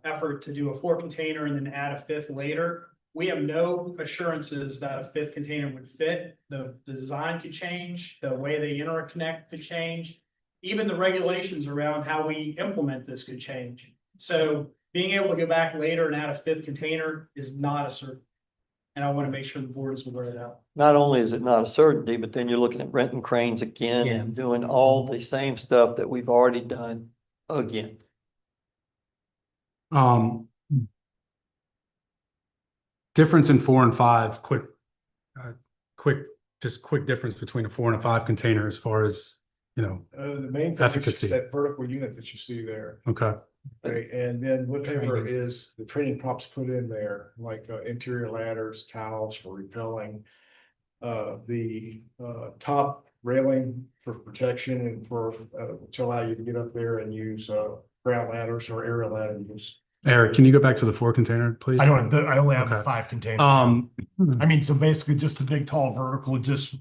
effort to do a 4-container and then add a 5th later. We have no assurances that a 5th container would fit. The design could change, the way they interconnect could change. Even the regulations around how we implement this could change. So being able to go back later and add a 5th container is not a certainty. And I want to make sure the board is aware of that. Not only is it not a certainty, but then you're looking at renting cranes again and doing all the same stuff that we've already done again. Difference in 4 and 5, quick difference between a 4 and a 5 container as far as, the main thing efficacy. is that vertical unit that you see there. Okay. Okay, and then whatever Training. is the training props put in there, like interior ladders, towels for repelling, the top railing for protection and for to allow you to get up there and use ground ladders or aerial ladders. Eric, can you go back to the 4-container, please? I only have the Okay. 5 containers. I mean, so basically just a big tall vertical, just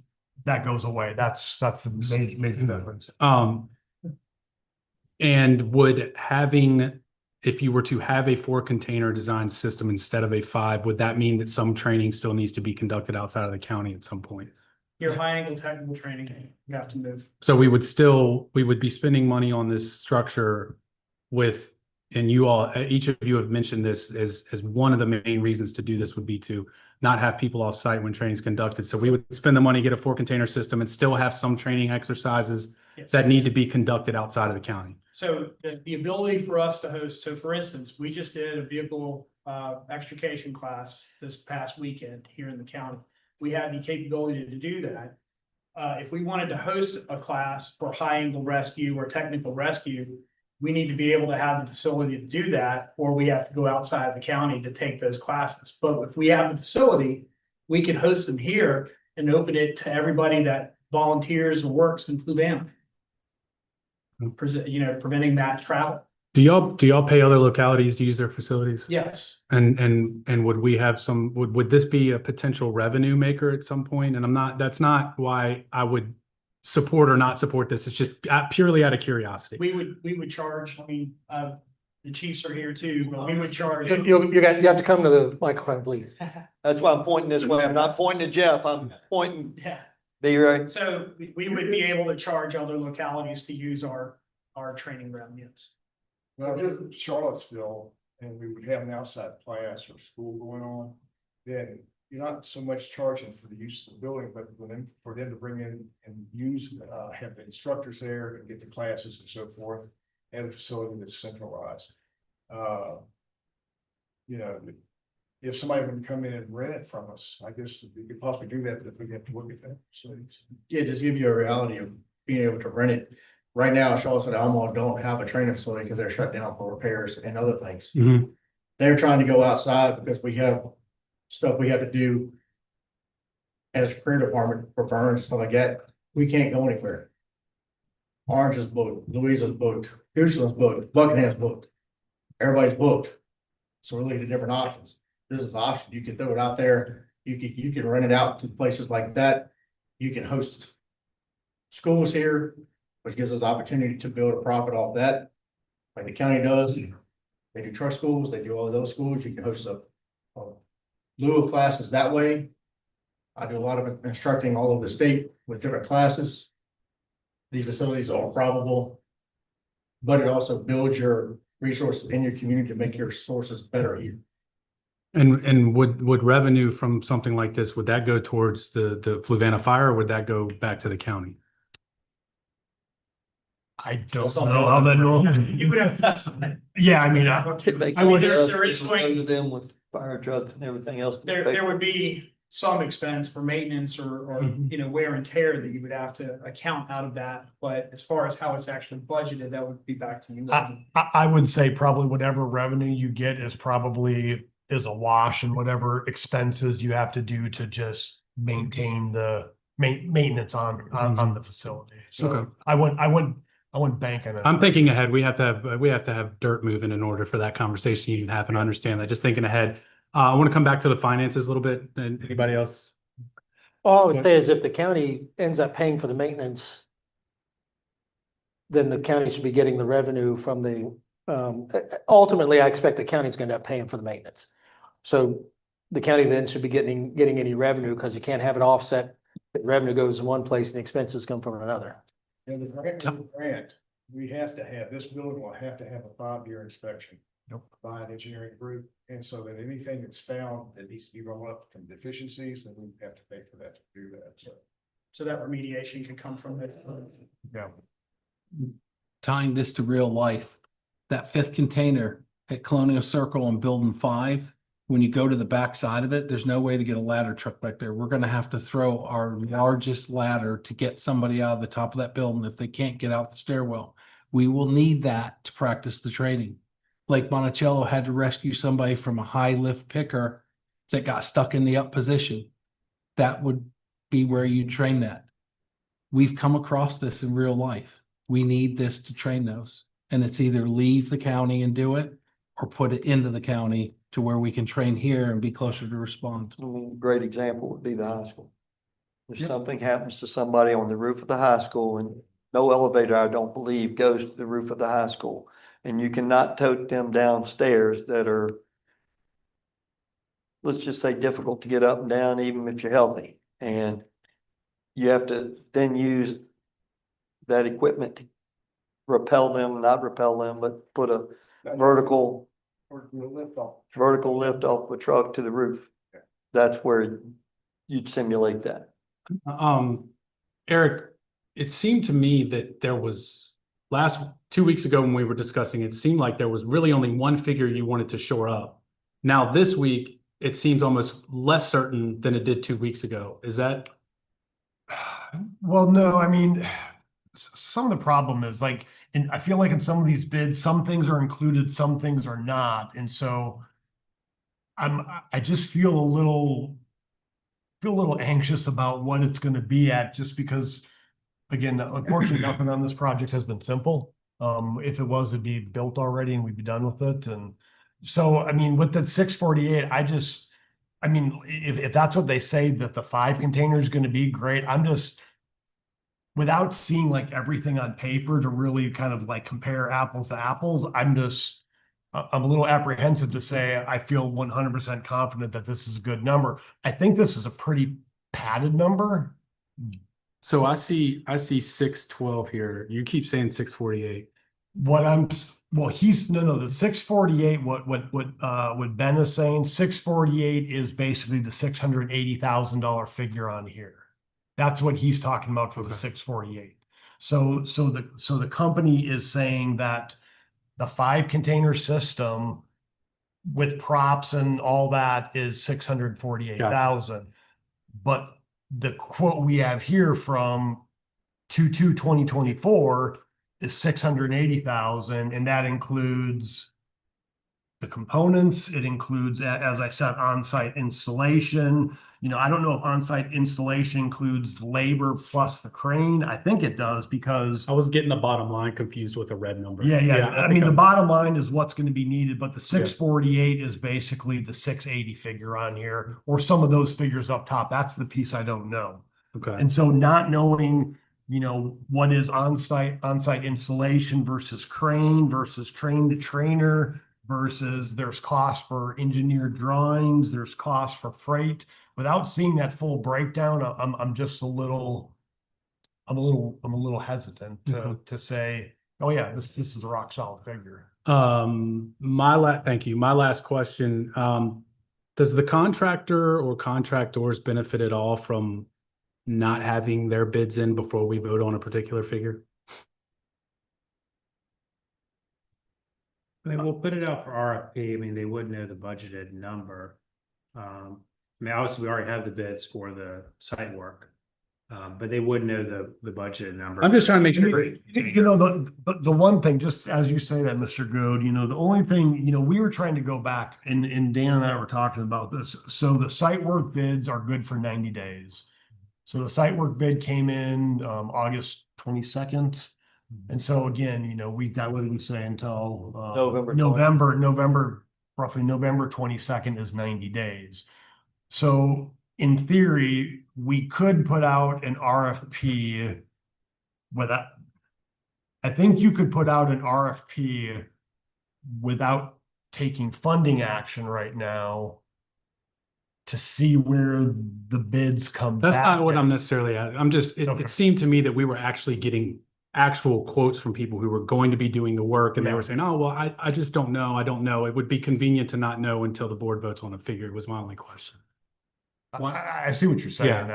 that goes away. That's the major difference. And if you were to have a 4-container design system instead of a 5, would that mean that some training still needs to be conducted outside of the county at some point? Your high angle technical training, you have to move. So we would be spending money on this structure and you all, each of you have mentioned this as one of the main reasons to do this would be to not have people off site when training is conducted. So we would spend the money, get a 4-container system and still have some training exercises Yes. that need to be conducted outside of the county. So the ability for us to host, so for instance, we just did a vehicle extrication class this past weekend here in the county. We had the capability to do that. If we wanted to host a class for high angle rescue or technical rescue, we need to be able to have the facility to do that, or we have to go outside of the county to take those classes. But if we have the facility, we can host them here and open it to everybody that volunteers or works in Fluvanna. Preventing that travel. Do y'all pay other localities to use their facilities? Yes. And would we have would this be a potential revenue maker at some point? And that's not why I would support or not support this. It's just purely out of curiosity. We would charge, I mean, the chiefs are here too, but we would charge. You have to come to the microphone, please. That's why I'm pointing this way. I'm not pointing to Jeff. I'm pointing, Yeah, be right. so we would be able to charge other localities to use our training revenues. Well, if Charlottesville, and we would have an outside class or school going on, then you're not so much charging for the use of the building, but for them to bring in and use, have the instructors there and get the classes and so forth, and a facility that's centralized. You know, if somebody would come in and rent it from us, I guess we could possibly do that, but we have to look at that facilities. Yeah, just give you a reality of being able to rent it. Right now, Charlottesville and Alamo don't have a training facility because they're shut down for repairs and other things. Mhm. They're trying to go outside because we have stuff we have to do as a career department for burns and stuff like that. We can't go anywhere. Orange is booked, Louisa's booked, Houston's booked, Buckingham's booked. Everybody's booked. So we're looking at different options. This is an option. You can throw it out there. You can rent it out to places like that. You can host schools here, which gives us opportunity to build a profit off that. Like the county does. They do trust schools, they do all of those schools. You can host a lieu of classes that way. I do a lot of instructing all over the state with different classes. These facilities are all probable, but it also builds your resources in your community to make your sources better here. And would revenue from something like this, would that go towards the Fluvanna fire, or would that go back to the county? I don't know how that normally. You would have to test on it. Yeah, I mean, I would- there is going- Go to them with fire trucks and everything else. There would be some expense for maintenance or wear and tear that you would have to account out of that. But as far as how it's actually budgeted, that would be back to you. I would say probably whatever revenue you get is a wash, and whatever expenses you have to do to just maintain the maintenance on the facility. So Okay. I wouldn't bank on it. I'm thinking ahead. We have to have dirt moving in order for that conversation to even happen. I understand that. Just thinking ahead. I want to come back to the finances a little bit. And anybody else? All I would say is if the county ends up paying for the maintenance, then the county should be getting the revenue from the, ultimately, I expect the county's gonna end up paying for the maintenance. So the county then should be getting any revenue, because you can't have it offset. The revenue goes in one place and the expenses come from another. And the grant, we have to have, this building will have to have a 5-year inspection. By an engineering group, and so that anything that's found that needs to be rolled up from deficiencies, then we have to pay for that to do that, So that remediation can come from it. Yeah. Tying this to real life, that 5th container at Colonial Circle on Building 5, when you go to the back side of it, there's no way to get a ladder truck back there. We're gonna have to throw our largest ladder to get somebody out of the top of that building if they can't get out the stairwell. We will need that to practice the training. Lake Monticello had to rescue somebody from a high lift picker that got stuck in the up position. That would be where you train that. We've come across this in real life. We need this to train those. And it's either leave the county and do it, or put it into the county to where we can train here and be closer to respond. Great example would be the high school. If something happens to somebody on the roof of the high school, and no elevator, I don't believe, goes to the roof of the high school, and you cannot tote them downstairs that are, let's just say, difficult to get up and down, even if you're healthy. And you have to then use that equipment to not repel them, but put a vertical lift off the truck to the roof. That's where you'd simulate that. Eric, it seemed to me that there was 2 weeks ago when we were discussing, it seemed like there was really only one figure you wanted to shore up. Now this week, it seems almost less certain than it did 2 weeks ago. Is that? Well, no, I mean, some of the problem is like, and I feel like in some of these bids, some things are included, some things are not, and so I just feel a little anxious about what it's going to be at, just because, again, unfortunately, nothing on this project has been simple. If it was, it'd be built already and we'd be done with it. And so, I mean, with that 648, I mean, if that's what they say that the 5 container is going to be, great. I'm just, without seeing like everything on paper to really kind of like compare apples to apples, I'm a little apprehensive to say I feel 100% confident that this is a good number. I think this is a pretty padded number. So I see 612 here. You keep saying 648. Well, no, the 648, what Ben is saying, 648 is basically the $680,000 figure on here. That's what he's talking about for the 648. So the company is saying that the 5 container system with props and all that is 648,000. But the quote we have here from 2/2/2024 is 680,000, and that includes the components. It includes, as I said, on-site installation. You know, I don't know if on-site installation includes labor plus the crane. I think it does, because I was getting the bottom line confused with a red number. yeah. I mean, think the bottom line is what's going to be needed, but the 648 is basically the 680 figure on here, or some of those figures up top. That's the piece I don't know. Okay. And so not knowing, you know, what is on-site installation versus train to trainer versus there's cost for engineered drawings, there's cost for freight. Without seeing that full breakdown, I'm just a little hesitant to say, oh yeah, this is a rock solid figure. Thank you. My last question, does the contractor or contractors benefit at all from not having their bids in before we vote on a particular figure? I mean, we'll put it out for RFP. I mean, they would know the budgeted number. I mean, obviously, we already have the bids for the site work, but they would know the budgeted number. I'm just trying to make sure. You know, the one thing, just as you say that, Mr. Goode, you know, the only thing, you know, we were trying to go back, and Dan and I were talking about this. So the site work bids are good for 90 days. So the site work bid came in August 22nd. And so again, you know, we got, what did we say, until roughly November 22nd is 90 days. So in theory, we could put out an RFP without, I think you could put out an RFP without taking funding action right now to see where the bids come back. That's not what I'm necessarily at. I'm just, Okay. it seemed to me that we were actually getting actual quotes from people who were going to be doing the work, and they were saying, oh, well, I just don't know. I don't know. It would be convenient to not know until the board votes on a figure, was my only question. Well, I see what you're saying.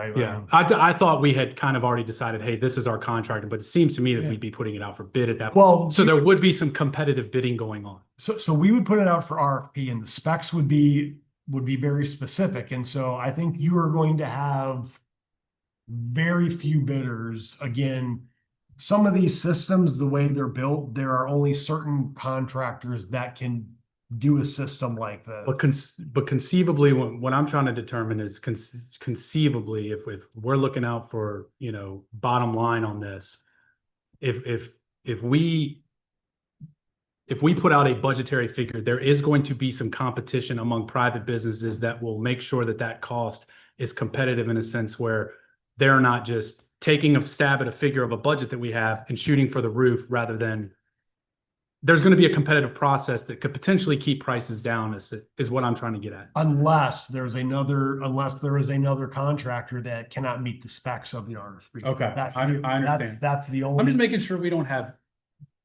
I thought we had kind of already decided, hey, this is our contractor, but it seems to me that we'd be putting it out for bid at that point. Well, So there would be some competitive bidding going on. So we would put it out for RFP, and the specs would be very specific. And so I think you are going to have very few bidders. Again, some of these systems, the way they're built, there are only certain contractors that can do a system like this. But conceivably, what I'm trying to determine is conceivably, if we're looking out for, you know, bottom line on this, if we put out a budgetary figure, there is going to be some competition among private businesses that will make sure that cost is competitive, in a sense where they're not just taking a stab at a figure of a budget that we have and shooting for the roof, rather than there's going to be a competitive process that could potentially keep prices down, is what I'm trying to get at. Unless there is another contractor that cannot meet the specs of the RFP. Okay, I understand. That's the only. I'm just making sure we don't have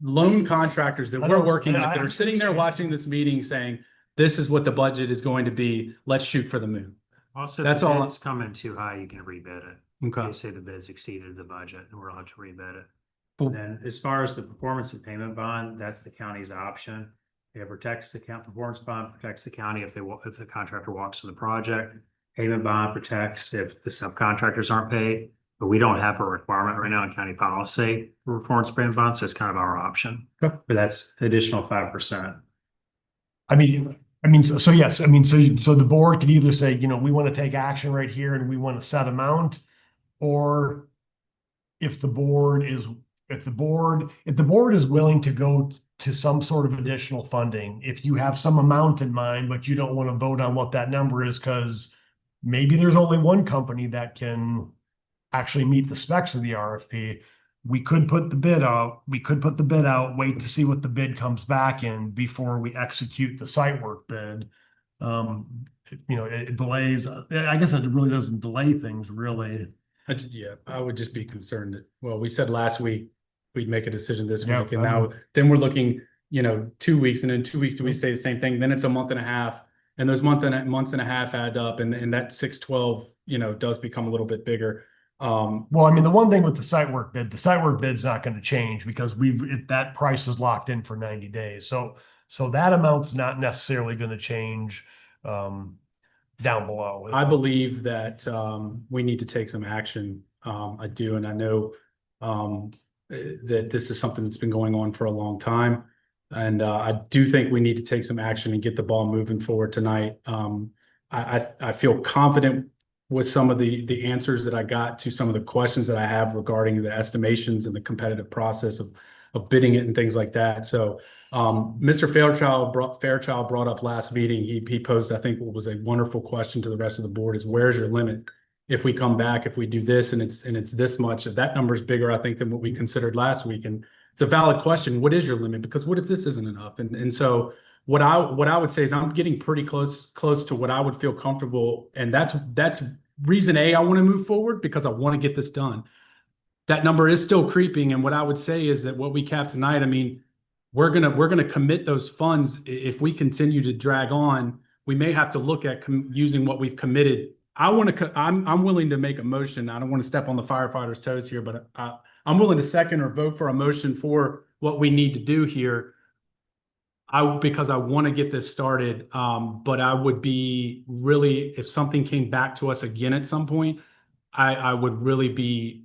lone contractors that we're working with that are sitting there watching this meeting saying, this is what the budget is going to be. Let's shoot for the moon. Also, That's if the all. bid's coming too high, you can rebid it. Okay. They say the bids exceeded the budget, and we're allowed to rebid it. Cool. And then as far as the performance and payment bond, that's the county's option. It protects the county, performance bond protects the county if if the contractor walks from the project. Payment bond protects if the subcontractors aren't paid, but we don't have a requirement right now in county policy for performance payment bonds, so it's kind of our option. Okay. But that's additional 5%. So yes, so the board could either say, we want to take action right here and we want to set amount, or if the board is willing to go to some sort of additional funding, if you have some amount in mind, but you don't want to vote on what that number is, because maybe there's only one company that can actually meet the specs of the RFP. We could put the bid out, wait to see what the bid comes back in before we execute the site work bid. It delays, I guess it really doesn't delay things really. I would just be concerned that, well, we said last week we'd make a decision this Yeah, week, and now then we're looking, 2 weeks, and in 2 weeks do we say the same thing? Then it's a month and a half, and those months and a half add up, and that 612, does become a little bit bigger. Well, the one thing with the site work bid's not going to change because that price is locked in for 90 days. So that amount's not necessarily going to change down below. I believe that we need to take some action. I do, and I know that this is something that's been going on for a long time. And I do think we need to take some action and get the ball moving forward tonight. I feel confident with some of the answers that I got to some of the questions that I have regarding the estimations and the competitive process of bidding it and things like that. So Mr. Fairchild brought up last meeting, he posed, I think, what was a wonderful question to the rest of the board is, where's your limit? If we come back, if we do this and it's this much, if that number is bigger, I think, than what we considered last week. And it's a valid question. What is your limit? Because what if this isn't enough? And so what I would say is I'm getting pretty close to what I would feel comfortable. And that's reason A, I want to move forward because I want to get this done. That number is still creeping. And what I would say is that what we cap tonight, we're gonna commit those funds. If we continue to drag on, we may have to look at using what we've committed. I'm willing to make a motion. I don't want to step on the firefighters' toes here, but I'm willing to second or vote for a motion for what we need to do here. Because I want to get this started. But I would be really, if something came back to us again at some point, I would really be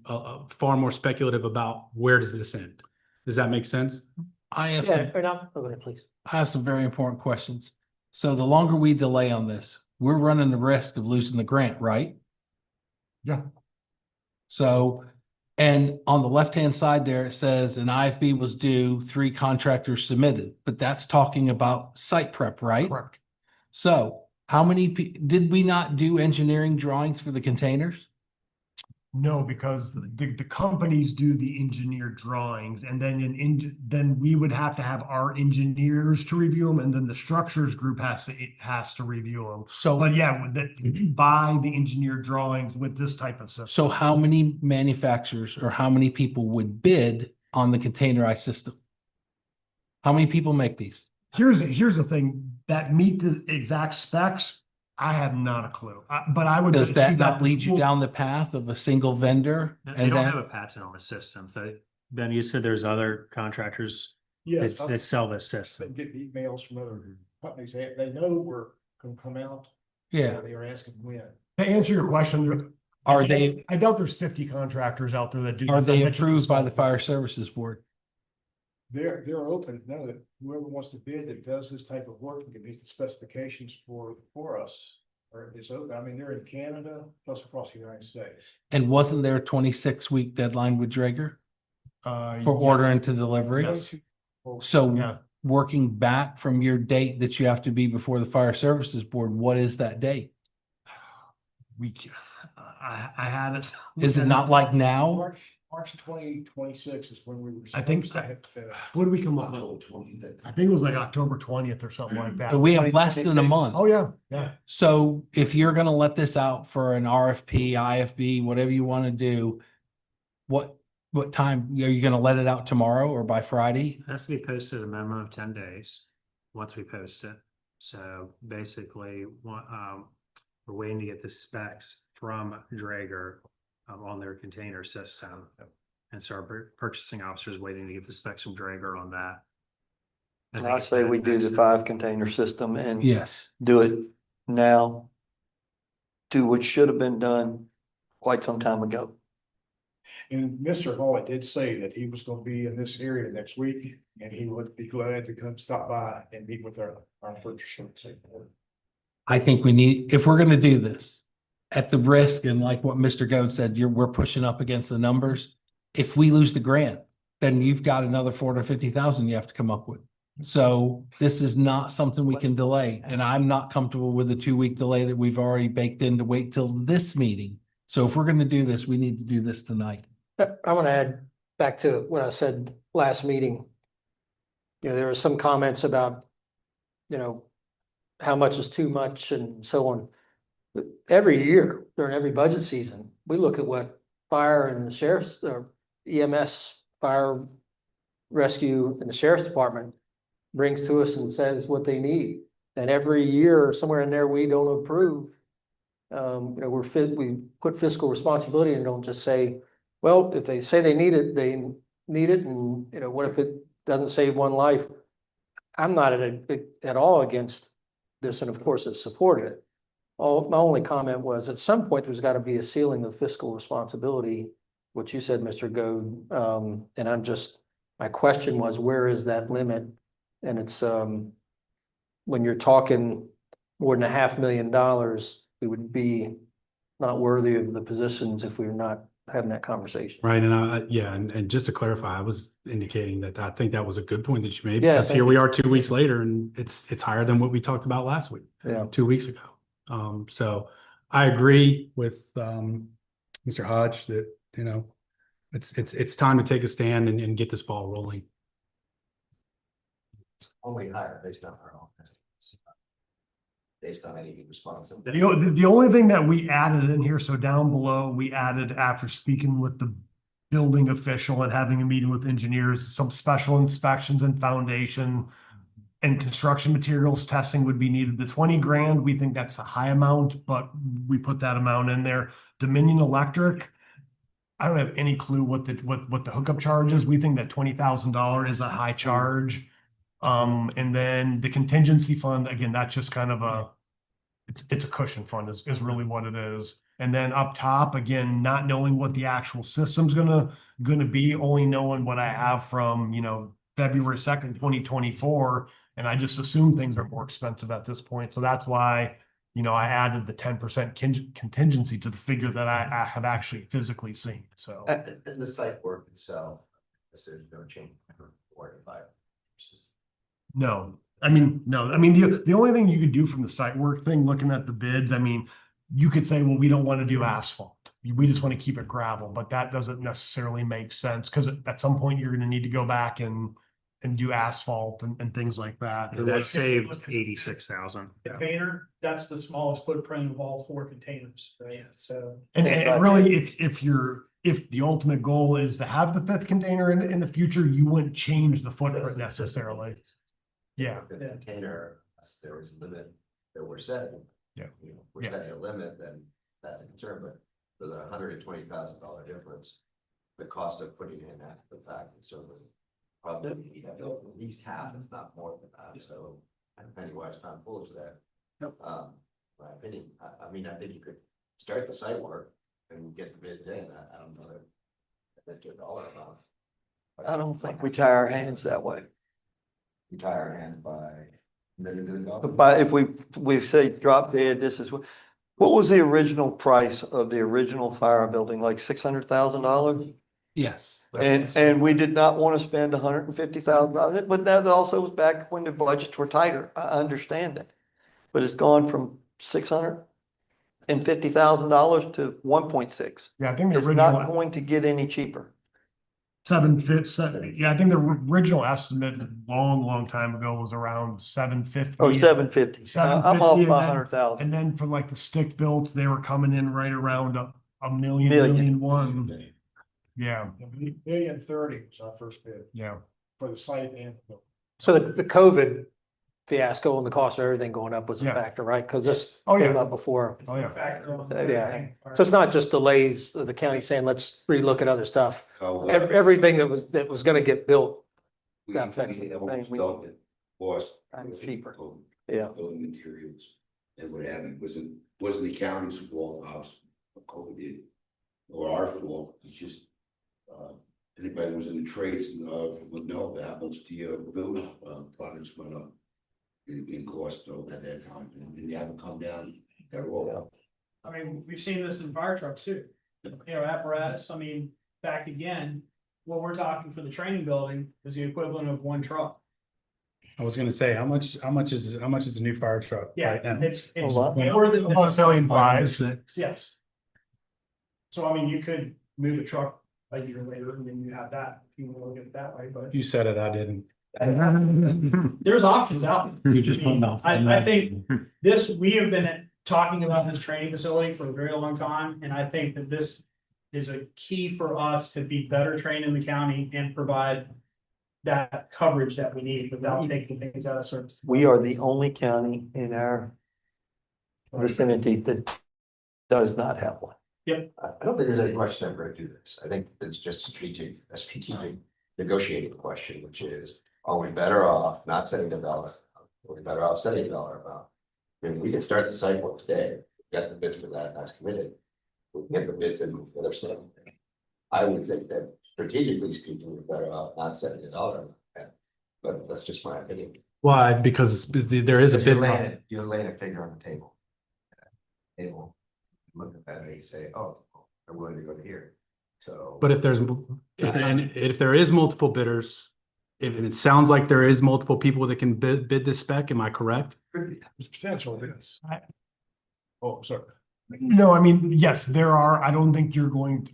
far more speculative about where does this end. Does that make sense? I have, Yeah, or not, go ahead, please. I have some very important questions. So the longer we delay on this, we're running the risk of losing the grant, right? Yeah. So, and on the left-hand side there, it says an IFB was due, 3 contractors submitted, but that's talking about site prep, right? Correct. So how many, did we not do engineering drawings for the containers? No, because the companies do the engineered drawings, and then then we would have to have our engineers to review them, and then the structures group has to review them. So, But yeah, you buy the engineered drawings with this type of system. so how many manufacturers or how many people would bid on the containerized system? How many people make these? Here's the thing that meet the exact specs. I have not a clue, but I would. Does that not lead you down the path of a single vendor? They don't have a patent on the system. So Ben, you said there's other contractors Yes, that sell this they system. get emails from other companies. They know we're gonna come out. Yeah. They are asking when. To answer your question, Are they, I doubt there's 50 contractors out there that do. are this. they I bet you it's a approved by small the Fire Services Board? They're open, know that whoever wants to bid that does this type of work and can meet the specifications for us. Or is open. They're in Canada plus across the United States. And wasn't there a 26-week deadline with Draeger for yes. ordering to delivery? Yes. So Yeah. working back from your date that you have to be before the Fire Services Board, what is that date? I had it. Is it not like now? March 2026 is when we were. I think- supposed to have finished. What do we come up with? I think it was like October 20th or something like that. We have less than a month. Oh, yeah, yeah. So if you're gonna let this out for an RFP, IFB, whatever you want to do, what time, are you gonna let it out tomorrow or by Friday? It has to be posted a minimum of 10 days once we post it. So basically, we're waiting to get the specs from Draeger on their container system. And so our purchasing officer is waiting to get the specs from Draeger on that. And I say we do the 5 container system and Yes. do it now. Do what should have been done quite some time ago. And Mr. Hawley did say that he was gonna be in this area next week, and he would be glad to come stop by and meet with our purchaser. I think we need, if we're gonna do this, at the risk and like what Mr. Goad said, we're pushing up against the numbers. If we lose the grant, then you've got another 450,000 you have to come up with. So this is not something we can delay, and I'm not comfortable with a 2-week delay that we've already baked in to wait till this meeting. So if we're gonna do this, we need to do this tonight. I want to add back to what I said last meeting. You know, there were some comments about, you know, how much is too much and so on. But every year during every budget season, we look at what fire and the sheriff's or EMS, fire rescue and the sheriff's department brings to us and says what they need. And every year, somewhere in there, we don't approve. You know, we put fiscal responsibility and don't just say, well, if they say they need it, and, you know, what if it doesn't save one life? I'm not at all against this, and of course, have supported it. My only comment was, at some point, there's got to be a ceiling of fiscal responsibility, what you said, Mr. Goad. And my question was, where is that limit? And it's, when you're talking more than $500,000, we would be not worthy of the positions if we were not having that conversation. Right, and yeah, and just to clarify, I was indicating that I think that was a good point that you made, Yeah, because thank here we you. are 2 weeks later and it's higher than what we talked about last week, Yeah. 2 weeks ago. So I agree with Mr. Hodge that, you know, it's time to take a stand and get this ball rolling. Only higher based on our own estimates. Based on any response. The only thing that we added in here, so down below, we added, after speaking with the building official and having a meeting with engineers, some special inspections and foundation and construction materials testing would be needed. The 20 grand, we think that's a high amount, but we put that amount in there. Dominion Electric, I don't have any clue what the hookup charge is. We think that $20,000 is a high charge. And then the contingency fund, again, that's just kind of it's a cushion fund is really what it is. And then up top, again, not knowing what the actual system's gonna be, only knowing what I have from, you know, February 2nd, 2024. And I just assume things are more expensive at this point. So that's why, you know, I added the 10% contingency to the figure that I have actually physically seen. So And the site work itself, there's no change. Worry about it. no, I mean, the only thing you could do from the site work thing, looking at the bids, I mean, you could say, well, we don't want to do asphalt. We just want to keep it gravel, but that doesn't necessarily make sense, because at some point you're going to need to go back and do asphalt and things like that. That saved 86,000. Container, that's the smallest footprint of all 4 containers, right? So. And really, if the ultimate goal is to have the 5th container in the future, you wouldn't change the footprint necessarily. Yeah. The container, there was a limit that we're setting. Yeah. You know, we're setting a limit, then that's a concern, but for the $120,000 difference, the cost of putting in after the fact, and so was probably at least half, if not more than that. So penny wise, pound foolish there. My opinion, I mean, I think you could start the site work and get the bids in. I don't know that $50 amount. I don't think we tie our hands that way. We tie our hands by if we say drop dead, this is what was the original price of the original fire building, like $600,000? Yes. And we did not want to spend $150,000, but that also was back when the budgets were tighter. I understand that. But it's gone from $650,000 to 1.6. Yeah, I think the It's original not going to get any cheaper. 750. Yeah, I think the original estimate long time ago was around 750. Oh, 750. I'm off 750, by 100,000. And then for like the stick builds, they were coming in right around a million, Million. million one. Yeah, $1,030,000 was our first bid yeah. for the site and. So the COVID fiasco and the cost of everything going up was a Yeah. factor, right? Because this Oh, yeah. came up before. Oh, yeah. Yeah. So it's not just delays of the county saying, let's relook at other stuff. Everything that was gonna get built got affected. cost. Times cheaper. of Yeah. Building materials. And what happened wasn't the county's fault, obviously, what COVID did, or our fault, it's just, anybody who was in the trades, would know that how much the, building, products went up in cost though at that time, and they haven't come down at all. I mean, we've seen this in fire trucks too. You know, apparatus, I mean, back again, what we're talking for the training building is the equivalent of one truck. I was gonna say, how much is a new fire truck Yeah, right now? it's lot. more than. About $1.5 million. Yes. So I mean, you could move the truck a year later and then you have that, if you want to look at it that way, but You said it, I didn't. there's options out. there. You just put mouth. I think this, we have been talking about this training facility for a very long time, and I think that this is a key for us to be better trained in the county and provide that coverage that we need without taking things out of service. We are the only county in our vicinity that does not have one. I don't think there's any question that we're gonna do this. I think it's just a strategic negotiating question, which is, are we better off not setting the dollar? Are we better off setting a dollar amount? I mean, we can start the sidewalk today, get the bids for that, that's committed. We can get the bids in for other stuff. I would think that strategically speaking, we're better off not setting a dollar amount. But that's just my opinion. Why? Because there is a bid. You're laying a figure on the table. Table. Look at that and you say, oh, I'm willing to go to here. So. But if there is multiple bidders, if it sounds like there is multiple people that can bid this spec, am I correct? There's potential of this. Oh, sorry. No, I mean, yes, there are. I don't think you're going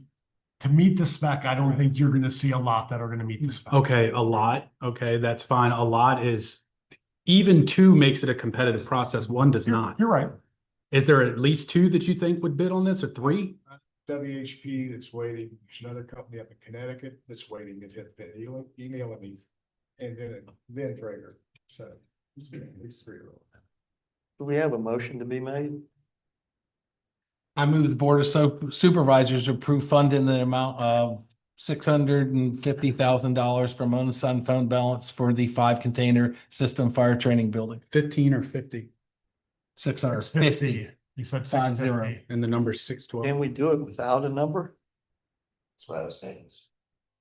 to meet the spec. I don't think you're gonna see a lot that are gonna meet the spec. Okay, a lot. Okay, that's fine. A lot is, even two makes it a competitive process. One does not. You're right. Is there at least two that you think would bid on this, or three? WHP that's waiting, there's another company up in Connecticut that's waiting to hit, emailing me. And then Traeger, so. These three are. Do we have a motion to be made? I move the Board of Supervisors approve funding the amount of $650,000 from unassigned fund balance for the 5-container system fire training building. 15 or 50? 650. You said 650. And the number 612. Can we do it without a number? That's what I was saying.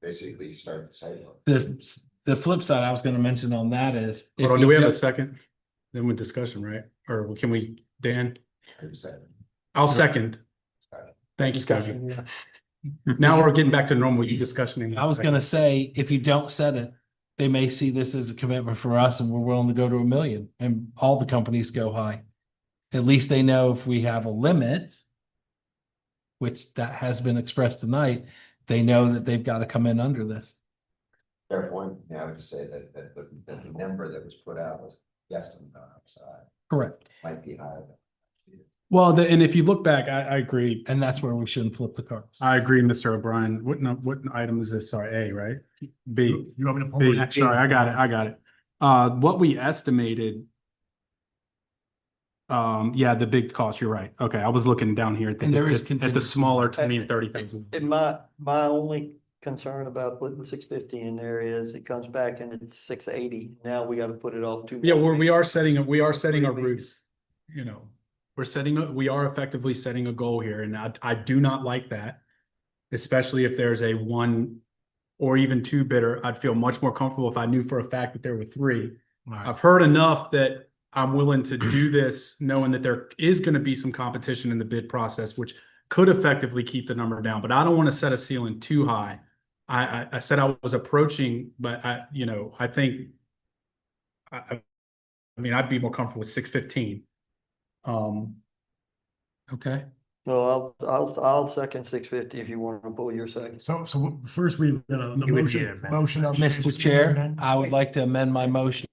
Basically, you start the sidewalk. The flip side I was going to mention on that is. Hold on, do we have a second? Then with discussion, right? Or can we, Dan? I'll second. Thank you, Tony. Now we're getting back to normal discussion. I was gonna say, if you don't set it, they may see this as a commitment for us and we're willing to go to $1 million and all the companies go high. At least they know if we have a limit, which that has been expressed tonight, they know that they've got to come in under this. Fair point. Yeah, I would just say that the number that was put out was guesstimate on our side. Correct. Might be higher. Well, and if you look back, I agree. And that's where we shouldn't flip the cards. I agree, Mr. O'Brien. What item is this? Sorry, A, right? B. You want me to pull B. it? Sorry, I got it. What we estimated. Yeah, the big cost, you're right. Okay, I was looking down here at And there is the contingency. smaller 20 and 30,000. And my only concern about putting 650 in there is it comes back and it's 680. Now we got to put it off 2. Yeah, we are setting a roof, you know, we are effectively setting a goal here, and I do not like that. Especially if there's a 1 or even 2 bidder, I'd feel much more comfortable if I knew for a fact that there were 3. Right. I've heard enough that I'm willing to do this, knowing that there is going to be some competition in the bid process, which could effectively keep the number down, but I don't want to set a ceiling too high. I said I was approaching, but I think, I mean, I'd be more comfortable with 615. Okay. No, I'll second 650 if you want to pull your second. So first we've got a You would motion, get it, man. motion of. Mr. Chair, I would like to amend my motion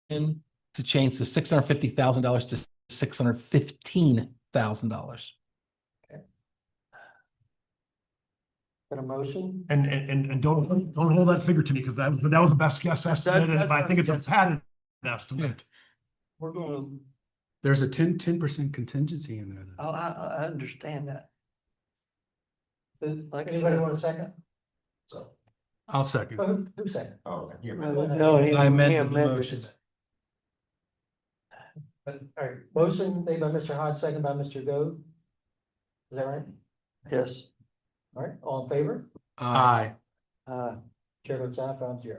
to change the $650,000 to $615,000. Got a motion? And don't hold that figure to me, because that was the best guess estimate, but I think it's a padded estimate. We're going There's a 10% contingency in there. to, I understand that. Like, anybody want a second? So, I'll second. Who second? oh, you're. No, I amended the motion. All right, motion made by Mr. Hodge, second by Mr. Goode. Is that right? Yes. All right, all in favor? Aye. Chair votes aye, 5-0. Do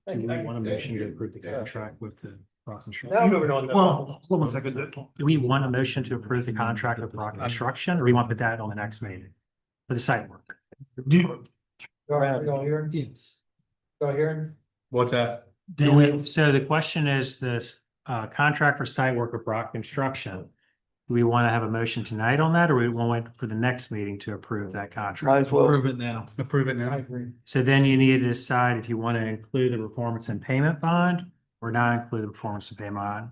Thank we you. want a motion to approve the contract with the Rock Construction? Now moving on. Well, hold on 1 second. Do we want a motion to approve the contract with Rock Construction, or we want to put that on the next meeting? For the site work? Do you, Go ahead, go here, Yes. go here. What's that? Do we, so the question is this, contract for site work with Rock Construction. Do we want to have a motion tonight on that, or we want to wait for the next meeting to approve that contract? Might as well. Approve it now. Approve it now. agree. So then you need to decide if you want to include the performance and payment bond or not include the performance and payment bond.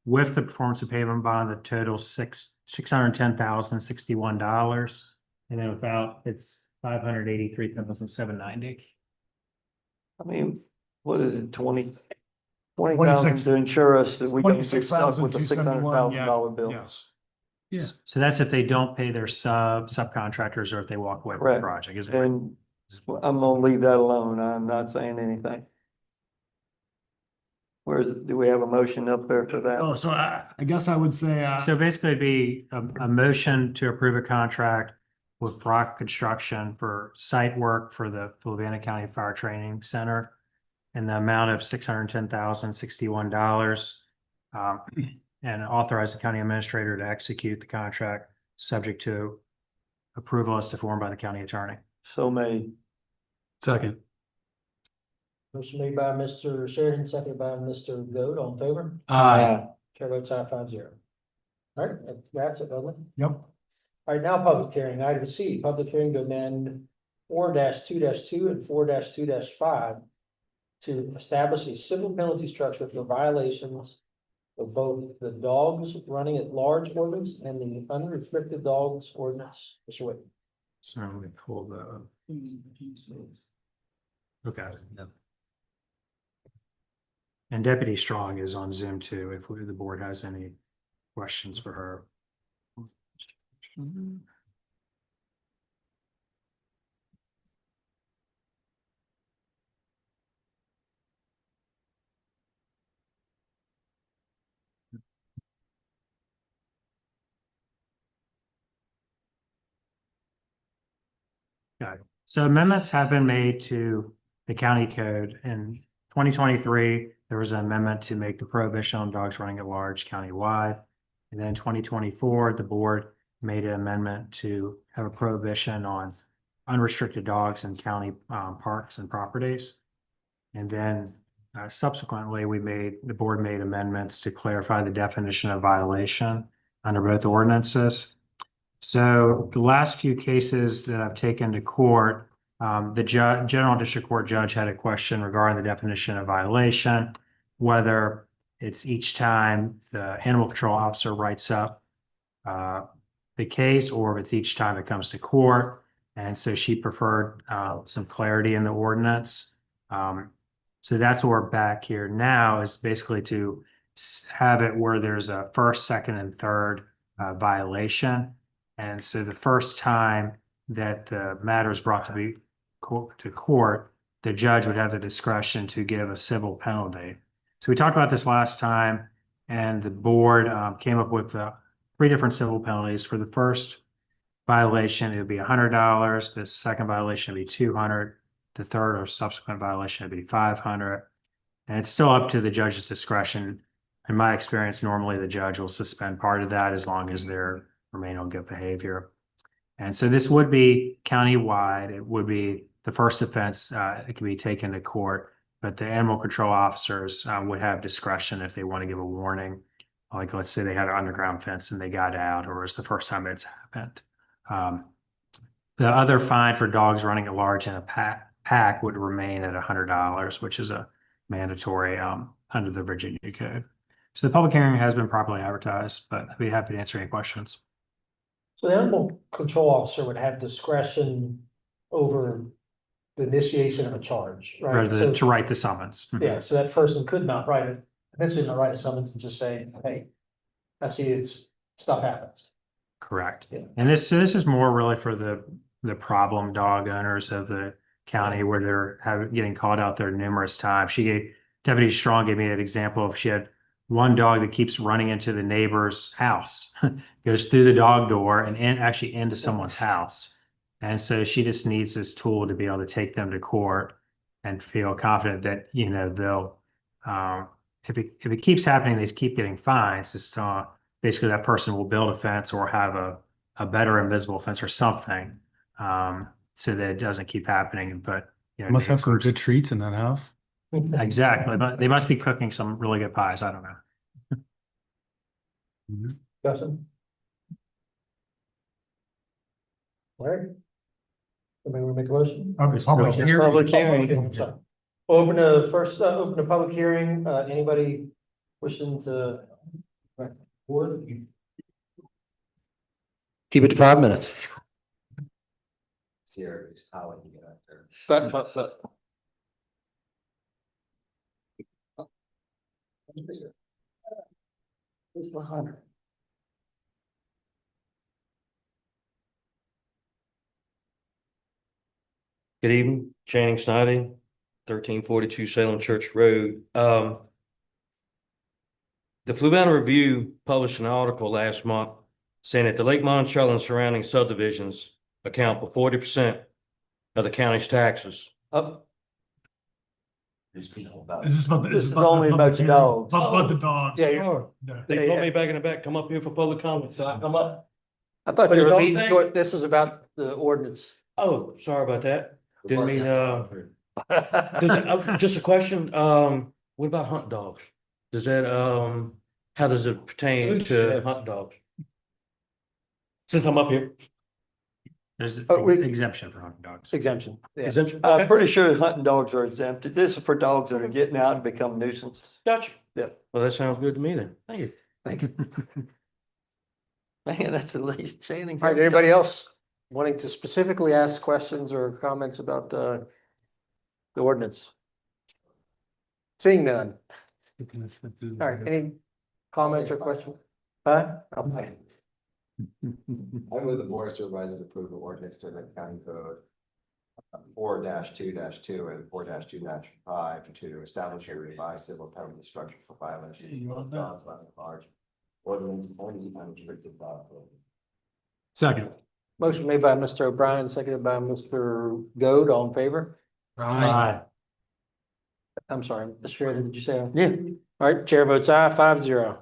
With the performance and payment bond, the total $610,061. And then without, it's $583,790. I mean, what is it, 20,000 to insure us that we don't get stuck with a $600,000 bill. Yes. Yeah. So that's if they don't pay their subcontractors or if they walk away from the Correct. project, is it? And I'm gonna leave that alone. I'm not saying anything. Do we have a motion up there for that? Oh, so I guess I would say, So basically it'd be a motion to approve a contract with Brock Construction for site work for the Fluvanna County Fire Training Center in the amount of $610,061. And authorize the county administrator to execute the contract subject to approval as to form by the county attorney. So made. Second. Motion made by Mr. Sheridan, seconded by Mr. Goode, all in favor? Aye. Chair votes aye, 5-0. All right, that wraps it, doesn't it? yep. All right, now public hearing, item C, public hearing to amend 4-2-2 and 4-2-5 to establish a civil penalty structure for violations of both the dogs running at large ordinance and the unrestricted dogs ordinance. Mr. Whitten. So let me pull the. Okay. And Deputy Strong is on Zoom too, if the board has any questions for her. Got it. So amendments have been made to the county code. In 2023, there was an amendment to make the prohibition on dogs running at large countywide. And then in 2024, the board made an amendment to have a prohibition on unrestricted dogs in county parks and properties. And then subsequently, the board made amendments to clarify the definition of violation under both ordinances. So the last few cases that I've taken to court, the general district court judge had a question regarding the definition of violation, whether it's each time the animal control officer writes up the case or if it's each time it comes to court. And so she preferred some clarity in the ordinance. So that's where we're back here now, is basically to have it where there's a first, second, and third violation. And so the first time that the matter is brought to court, the judge would have the discretion to give a civil penalty. So we talked about this last time, and the board came up with 3 different civil penalties. For the first violation, it would be $100. The second violation would be $200. The third or subsequent violation would be $500. And it's still up to the judge's discretion. In my experience, normally the judge will suspend part of that as long as they're remain on good behavior. And so this would be countywide. It would be the first offense. It can be taken to court, but the animal control officers would have discretion if they want to give a warning. Like, let's say they had an underground fence and they got out, or it's the first time it's happened. The other fine for dogs running at large in a pack would remain at $100, which is a mandatory under the Virginia code. So the public hearing has been properly advertised, but I'd be happy to answer any questions. So the animal control officer would have discretion over the initiation of a charge, right? So- To write the summons. Mhm. Yeah, so that person could not eventually not write a summons and just say, hey, I see it's, stuff happens. Correct. Yeah. And this is more really for the problem dog owners of the county where they're getting called out there numerous times. Deputy Strong gave me an example of she had one dog that keeps running into the neighbor's house, goes through the dog door and actually into someone's house. And so she just needs this tool to be able to take them to court and feel confident that, you know, they'll, if it keeps happening, they keep getting fines, just, basically that person will build a fence or have a better invisible fence or something, so that it doesn't keep happening. But, you know, Must have some neighbors- good treats in that house. Exactly. But they must be cooking some really good pies. I don't know. Discussion? All right. Somebody want to make a motion? Public hearing. Public hearing. Okay, sorry. Open the first, open the public hearing. Anybody wishing to? Board? Keep it to 5 minutes. Sierra is how you get out there. But. It's the hunter. Good evening, Channing Snoddy, 1342 Salem Church Road. The Fluvanna Review published an article last month saying that the Lake Monticello and surrounding subdivisions account for 40% of the county's taxes. Up. There's people about. Is this about? This is only about the dogs. About the dogs. Yeah, Oh, No. they put me back in the back, come up here for public comment, so I come up. I thought But you the were dog leading thing? to it. This is about the ordinance. Oh, sorry about that. Didn't mean, just a question, what about hunt dogs? Does that, how does it pertain to hunt dogs? Since I'm up here. There's an we- exemption for hunting dogs. Exemption. Yeah. Exemption? I'm Okay. pretty sure hunting dogs are exempted. This is for dogs that are getting out and become nuisance. Gotcha. Yeah. Well, that sounds good to me then. Thank you. Thank you. Man, that's the least Channing. All right, anybody else wanting to specifically ask questions or comments about the ordinance? Seeing none. All right, any comments or questions? Huh? Okay. I move the board of supervisors approve the ordinance to the county code 4-2-2 and 4-2-5 to establish a revised civil penalty structure for violation of dogs by the large ordinance only unrestricted dog. Second. Motion made by Mr. O'Brien, seconded by Mr. Goode, all in favor? Aye. I'm sorry, Mr. Chair, did you say? Aye? Yeah. All right, chair votes aye, 5-0.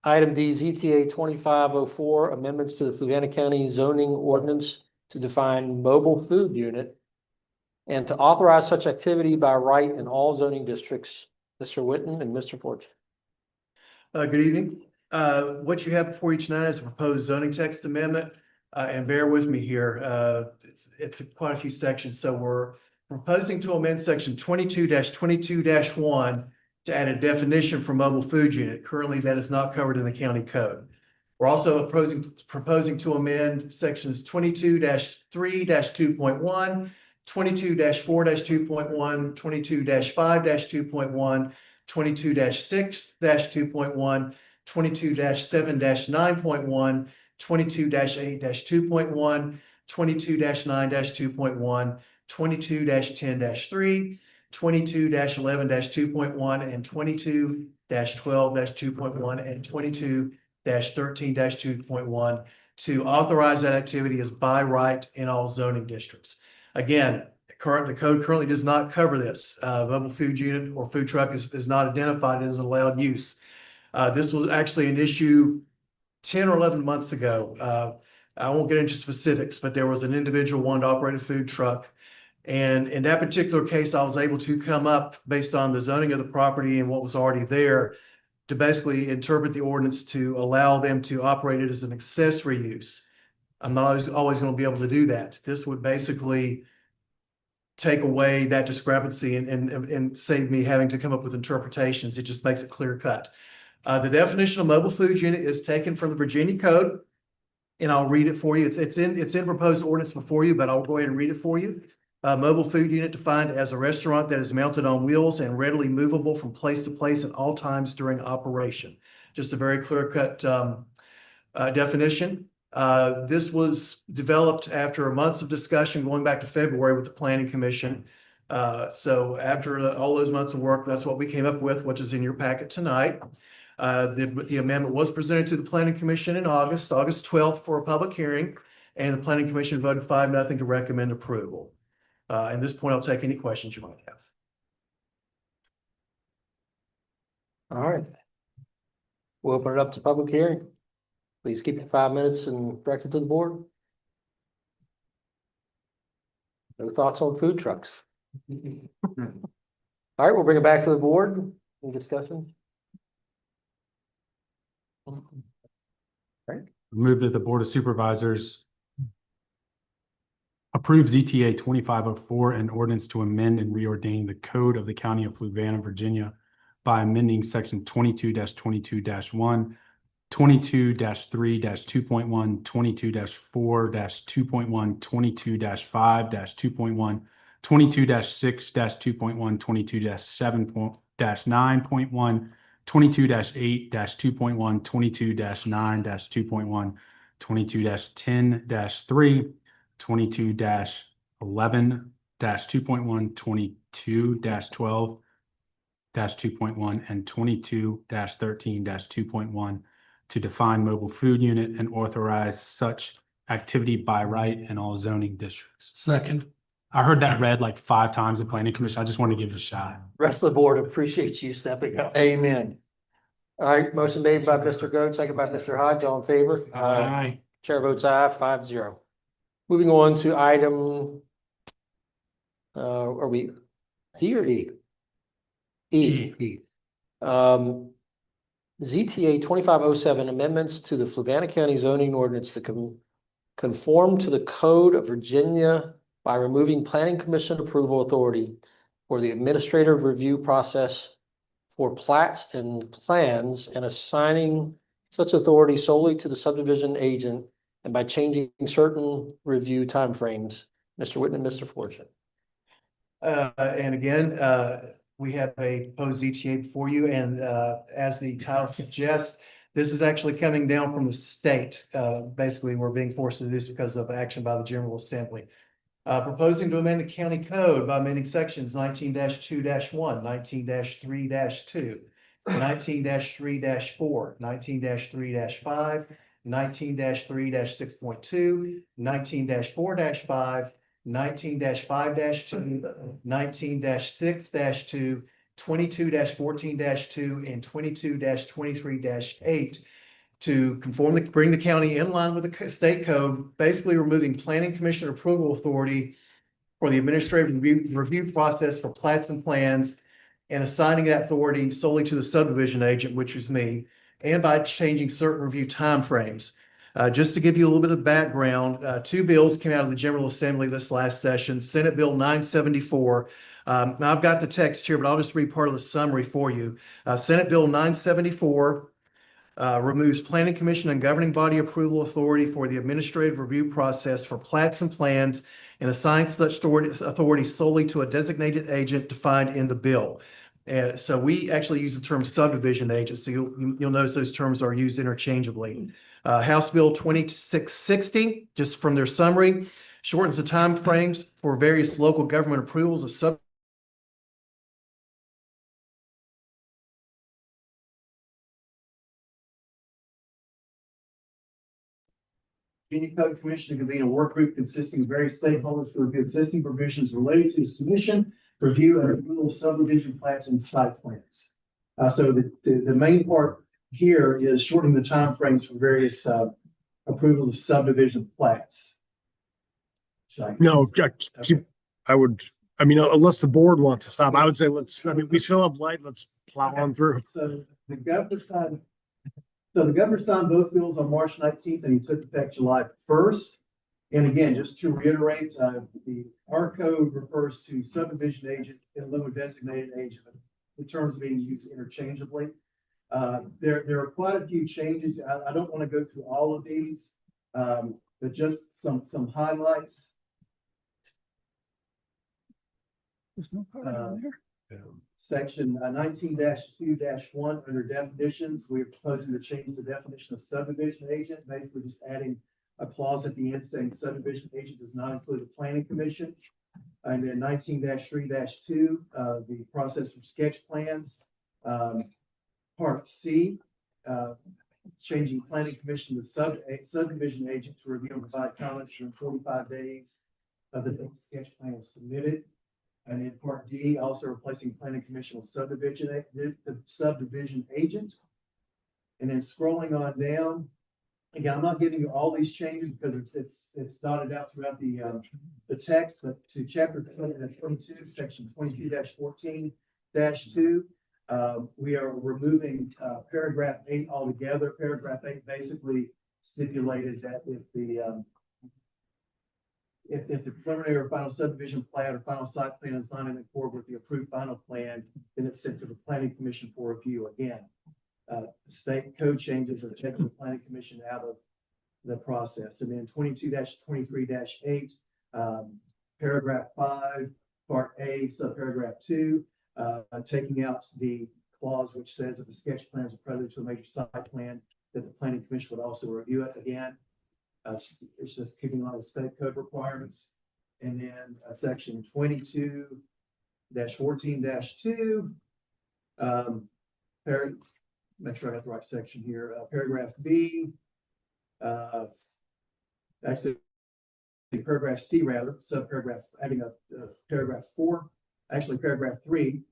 Item D, ZTA 2504, amendments to the Fluvanna County zoning ordinance to define mobile food unit and to authorize such activity by right in all zoning districts. Mr. Witten and Mr. Fortune. Good evening. What you have before you tonight is a proposed zoning text amendment. And bear with me here. It's quite a few sections. So we're proposing to amend section 22-22-1 to add a definition for mobile food unit. Currently, that is not covered in the county code. We're also proposing to amend sections 22-3-2.1, 22-4-2.1, 22-5-2.1, 22-6-2.1, 22-7-9.1, 22-8-2.1, 22-9-2.1, 22-10-3, 22-11-2.1, and 22-12-2.1, and 22-13-2.1 to authorize that activity as by right in all zoning districts. Again, the code currently does not cover this. Mobile food unit or food truck is not identified as allowed use. This was actually an issue 10 or 11 months ago. I won't get into specifics, but there was an individual wanted to operate a food truck. And in that particular case, I was able to come up based on the zoning of the property and what was already there to basically interpret the ordinance to allow them to operate it as an accessory use. I'm not always going to be able to do that. This would basically take away that discrepancy and save me having to come up with interpretations. It just makes it clear cut. The definition of mobile food unit is taken from the Virginia Code, and I'll read it for you. It's in proposed ordinance before you, but I'll go ahead and read it for you. Mobile food unit defined as a restaurant that is mounted on wheels and readily movable from place to place at all times during operation. Just a very clear-cut definition. This was developed after months of discussion going back to February with the Planning Commission. So after all those months of work, that's what we came up with, which is in your packet tonight. The amendment was presented to the planning commission in August 12th for a public hearing. And the planning commission voted 5-0 to recommend approval. At this point, I'll take any questions you might have. All right. We'll open it up to public hearing. Please keep it 5 minutes and direct it to the board. No thoughts on food trucks? All right, we'll bring it back to the board. Any discussion? Move that the Board of Supervisors approve ZTA 2504, an ordinance to amend and reordain the code of the County of Fluvanna, Virginia by amending section 22-22-1, 22-3-2.1, 22-4-2.1, 22-5-2.1, 22-6-2.1, 22-7-9.1, 22-8-2.1, 22-9-2.1, 22-10-3, 22-11-2.1, 22-12-2.1, and 22-13-2.1 to define mobile food unit and authorize such activity by right in all zoning districts. Second. I heard that read like 5 times at planning commission. I just want to give it a shot. Rest of the board appreciates you stepping up. Amen. All right, motion made by Mr. Goode, second by Mr. Hodge, all in favor? Aye. Chair votes aye, 5-0. Moving on to item, are we D or E? E. ZTA 2507 amendments to the Fluvanna County zoning ordinance to conform to the Code of Virginia by removing planning commission approval authority for the administrative review process for plats and plans and assigning such authority solely to the subdivision agent and by changing certain review timeframes. Mr. Whitman, Mr. Fortune. And again, we have a proposed ETA before you, and as the title suggests, this is actually coming down from the state. Basically, we're being forced to do this because of action by the General Assembly. Proposing to amend the county code by amending sections 19-2-1, 19-3-2, 19-3-4, 19-3-5, 19-3-6.2, 19-4-5, 19-5-2, 19-6-2, 22-14-2, and 22-23-8 to bring the county in line with the state code, basically removing planning commission approval authority for the administrative review process for plats and plans and assigning that authority solely to the subdivision agent, which is me, and by changing certain review timeframes. Just to give you a little bit of background, 2 bills came out of the General Assembly this last session. Senate Bill 974. Now I've got the text here, but I'll just read part of the summary for you. Senate Bill 974 removes planning commission and governing body approval authority for the administrative review process for plats and plans and assigns such authority solely to a designated agent defined in the bill. So we actually use the term subdivision agent. So you'll notice those terms are used interchangeably. House Bill 2660, just from their summary, shortens the time frames for various local government approvals of Virginia Code Commission to convene a work group consisting of various stakeholders to review existing provisions related to the submission, review, and approval of subdivision plans and site plans. So the main part here is shortening the timeframes for various approvals of subdivision plats. No, unless the board wants to stop, I would say we still have light, let's plow on through. So the governor signed both bills on March 19th and he took effect July 1st. And again, just to reiterate, our code refers to subdivision agent in lieu of designated agent. The terms being used interchangeably. There are quite a few changes. I don't want to go through all of these, but just some highlights. There's no part on there. Section 19-2-1 under definitions, we're proposing to change the definition of subdivision agent, basically just adding a clause at the end saying subdivision agent does not include a planning commission. And then 19-3-2, the process for sketch plans. Part C, changing planning commission to subdivision agent to review and provide comments within 45 days of the sketch plan is submitted. And in part D, also replacing planning commission with the subdivision agent. And then scrolling on down, again, I'm not giving you all these changes because it's dotted out throughout the text, but to chapter 22, section 22-14-2, we are removing paragraph 8 altogether. Paragraph 8 basically stipulated that if the preliminary or final subdivision plan or final site plan is not in accord with the approved final plan, then it's sent to the planning commission for review again. State code changes are taking the planning commission out of the process. And then 22-23-8, paragraph 5, part A, subparagraph 2, taking out the clause which says that the sketch plans are prelude to a major site plan, that the planning commission would also review it again. It's just kicking on the state code requirements. And then section 22-14-2, make sure I got the right section here. Paragraph B, actually paragraph C rather, subparagraph, adding a paragraph 4, actually paragraph 3.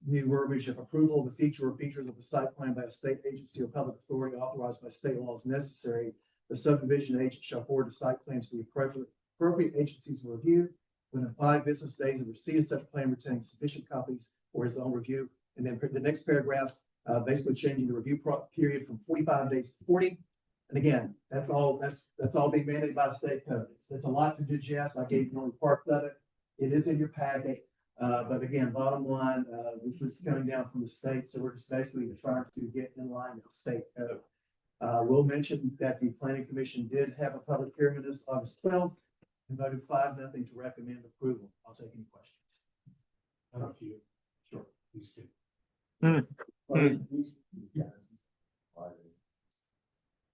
New verbiage: if approval of the feature or features of the site plan by a state agency or public authority authorized by state law is necessary, the subdivision agent shall forward the site plan to the appropriate agencies for review within 5 business days of receipt of such plan, retaining sufficient copies for his own review. And then the next paragraph, basically changing the review period from 45 days to 40. And again, that's all being mandated by the state code. It's a lot to digest. I gave you only parts of it. It is in your packet. But again, bottom line, this is coming down from the state. So we're just basically trying to get in line with the state code. We'll mention that the planning commission did have a public hearing on this August 12th and voted 5-0 to recommend approval. I'll take any questions. I don't know if you. Sure. Please do.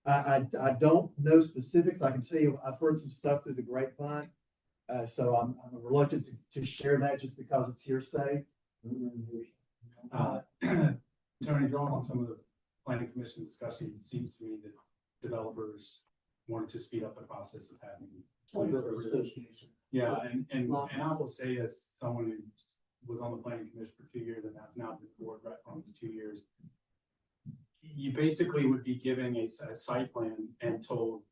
I don't know specifics. I can tell you I've heard some stuff through the grapevine. So I'm reluctant to share that just because it's hearsay. Tony, drawing on some of the planning commission discussions, it seems to me that developers wanted to speed up the process of having. Yeah, and I will say, as someone who was on the planning commission for 2 years and that's now been board right for almost 2 years, you basically would be giving a site plan and told,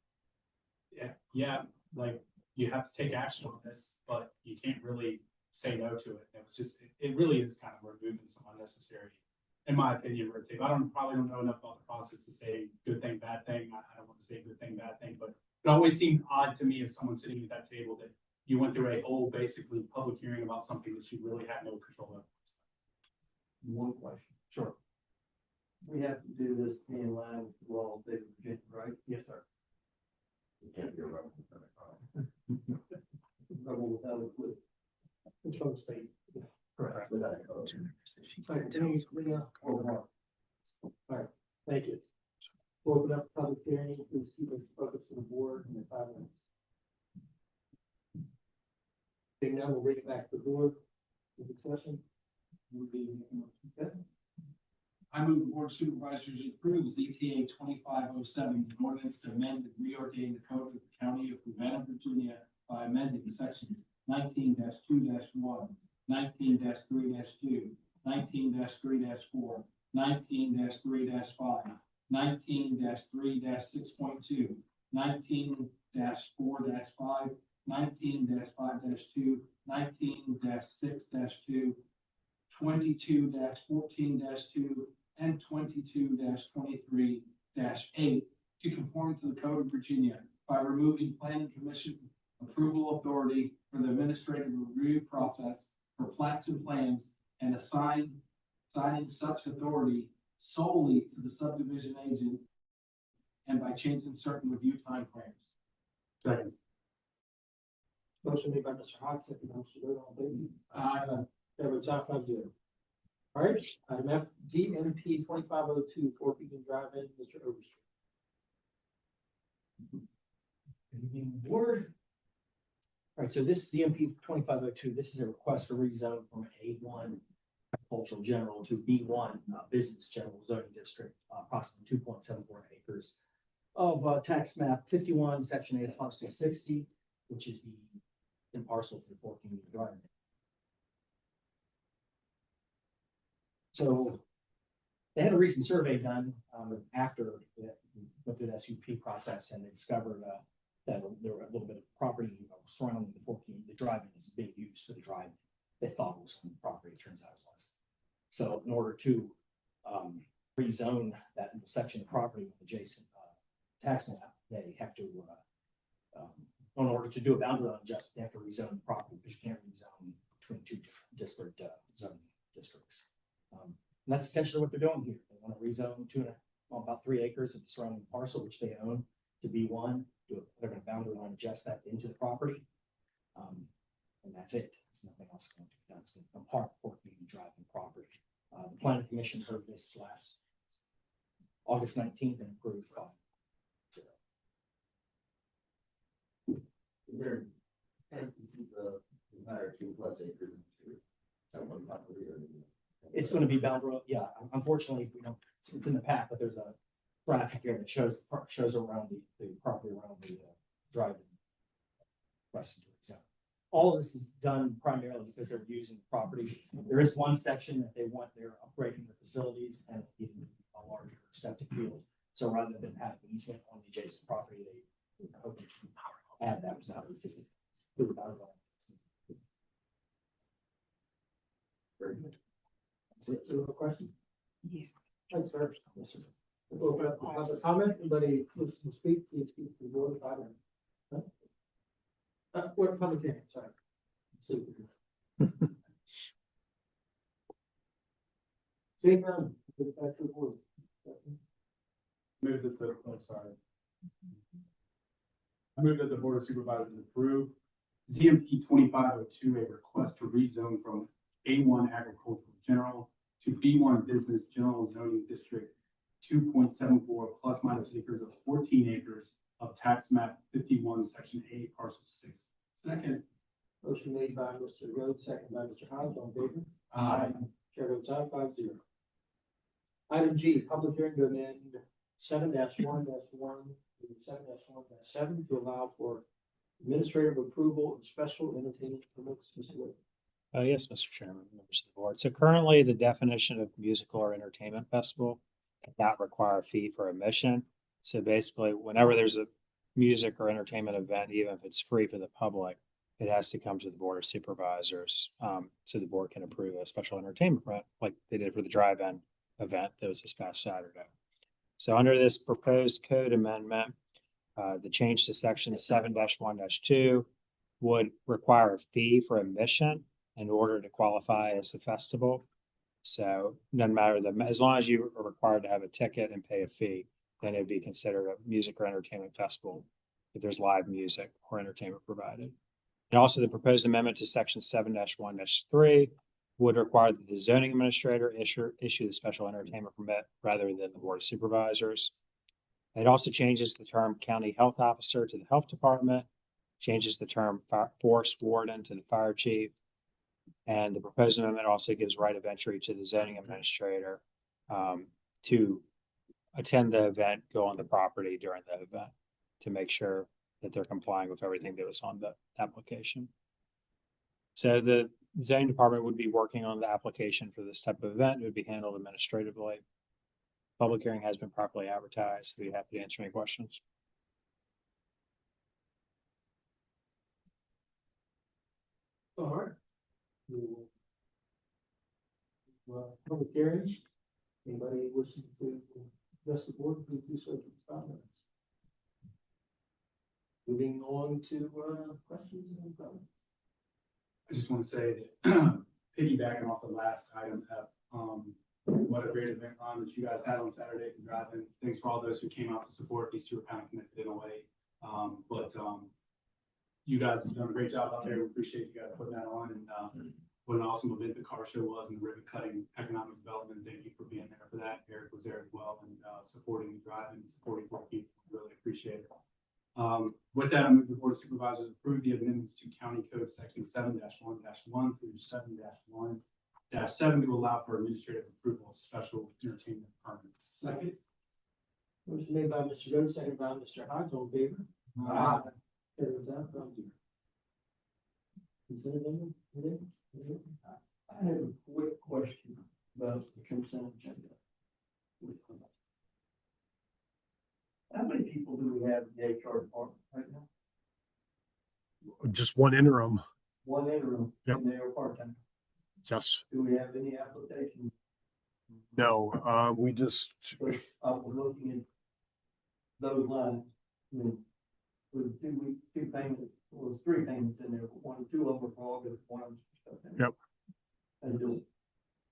yeah, like, you have to take action on this, but you can't really say no to it. It was just, it really is kind of removing some unnecessary, in my opinion, red tape. I probably don't know enough about the process to say good thing, bad thing. I don't want to say good thing, bad thing, but it always seemed odd to me as someone sitting at that table that you went through a whole basically public hearing about something that you really had no control over. One question. Sure. We have to do this in line with the law of Virginia, right? Yes, sir. You can't be a rebel. Rebel without a clue. Control state. Correct. Without a code. All right, thank you. We'll open up public hearing, please keep us focused on the board and the 5 minutes. Okay, now we'll bring it back to the board. The discussion. Okay. I move the board of supervisors approves ZTA 2507, an ordinance to amend and reordain the code of the county of Fluvanna, Virginia by amending section 19-2-1, 19-3-2, 19-3-4, 19-3-5, 19-3-6.2, 19-4-5, 19-5-2, 19-6-2, 22-14-2, and 22-23-8 to conform to the Code of Virginia by removing planning commission approval authority for the administrative review process for plats and plans and assigning such authority solely to the subdivision agent and by changing certain review timeframes. Second. Motion made by Mr. Hawks, second by Mr. Rhodes, all in favor? That was 5-0. All right, item F, DMP 2502, Fort Beacon Drive-In, Mr. Overstreet. Good evening, board. All right, so this CMP 2502, this is a request to rezone from A1 agricultural general to B1 business general zoning district, approximately 2.74 acres of tax map 51, section 8, parcel 60, which is the parcel for 14 Drive. So they had a recent survey done after they went through the SUP process, and they discovered that there were a little bit of property surrounding the 14, the driving is being used for the drive. They thought was from the property, it turns out it was. So in order to rezone that section of property with adjacent tax map, they have to, in order to do a boundary line adjustment, they have to rezone the property, because you can't rezone between two different disparate zoning districts. And that's essentially what they're doing here. They want to rezone about 3 acres of the surrounding parcel, which they own, to B1. They're going to boundary line adjust that into the property. And that's it. There's nothing else going to be done. It's going to become part of Fort Union Drive and property. The planning commission heard this last August 19th and approved 5-0. It's going to be boundary. Yeah, unfortunately, we don't. It's in the pack, but there's a graphic here that shows around the property around the drive. So all of this is done primarily because they're using the property. There is one section that they want, they're upgrading the facilities and even a larger septic field. So rather than have an easement on the adjacent property, they hope to add that was out of the very good. That's it. Do you have a question? Yeah. Thanks, sir. Yes, sir. Open up public comment. Anybody who wants to speak, please speak to the board. What public hearing? Sorry. Seeing none. Back to the board. Move that the, I move that the Board of Supervisors approve ZMP 2502, a request to rezone from A1 agricultural general to B1 business general zoning district 2.74 plus minus acres of 14 acres of tax map 51, section 8, parcel 6. Second. Motion made by Mr. Rhodes, second by Mr. Howard, all in favor? Aye. Chair votes aye, 5-0. Item G, public hearing to amend 7-1-1 to 7-1-7 to allow for administrative approval of special entertainment permits. Mr. Wood. Yes, Mr. Chairman, members of the board. So currently the definition of musical or entertainment festival cannot require a fee for admission. So basically, whenever there's a music or entertainment event, even if it's free for the public, it has to come to the Board of Supervisors. So the board can approve a special entertainment permit like they did for the drive-in event that was this past Saturday. So under this proposed code amendment, the change to section 7-1-2 would require a fee for admission in order to qualify as a festival. So it doesn't matter as long as you are required to have a ticket and pay a fee, then it'd be considered a music or entertainment festival if there's live music or entertainment provided. And also the proposed amendment to section 7-1-3 would require that the zoning administrator issue the special entertainment permit rather than the Board of Supervisors. It also changes the term county health officer to the health department, changes the term forest warden to the fire chief. And the proposed amendment also gives right of entry to the zoning administrator to attend the event, go on the property during the event to make sure that they're complying with everything that was on the application. So the zoning department would be working on the application for this type of event. It would be handled administratively. Public hearing has been properly advertised. We'd be happy to answer any questions. All right. Public hearing. Anybody wishing to address the board, please do so at this time. Moving on to questions and comments. I just want to say that piggybacking off the last item, what a great event that you guys had on Saturday. Thanks for all those who came out to support. These two are kind of connected in a way. But you guys have done a great job out there. We appreciate you guys putting that on, and what an awesome event the car show was, and the ribbon cutting economic development. Thank you for being there for that. Eric was there as well, and supporting the drive and supporting more people. Really appreciate it. With that, I move the Board of Supervisors approve the amendments to County Code Section 7-1-1 through 7-1-7 to allow for administrative approval of special entertainment permits. Second. Motion made by Mr. Rhodes, second by Mr. Hodge, all in favor? Aye. Everyone's out, thank you. Consent agenda? I have a quick question about the consent agenda. How many people do we have in the HR department right now? Just one interim. One interim, Yep. and they are part-time. Yes. Do we have any applications? No, we just, But I was looking at those lines, I mean, with two payments, well, three payments in there, but two of them were for August, one of them was for September. Yep. And just,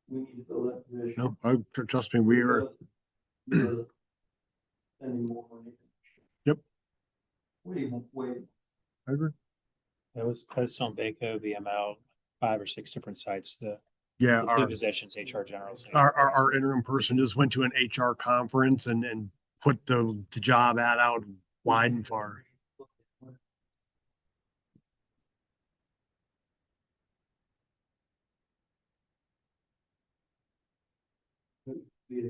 we need to fill that position. no, trust me, we are, Any more money. Yep. Wait. I agree. It was posted on Baco, VML, 5 or 6 different sites, the Yeah, two positions, HR generals. our interim person just went to an HR conference and put the job ad out wide and far. Be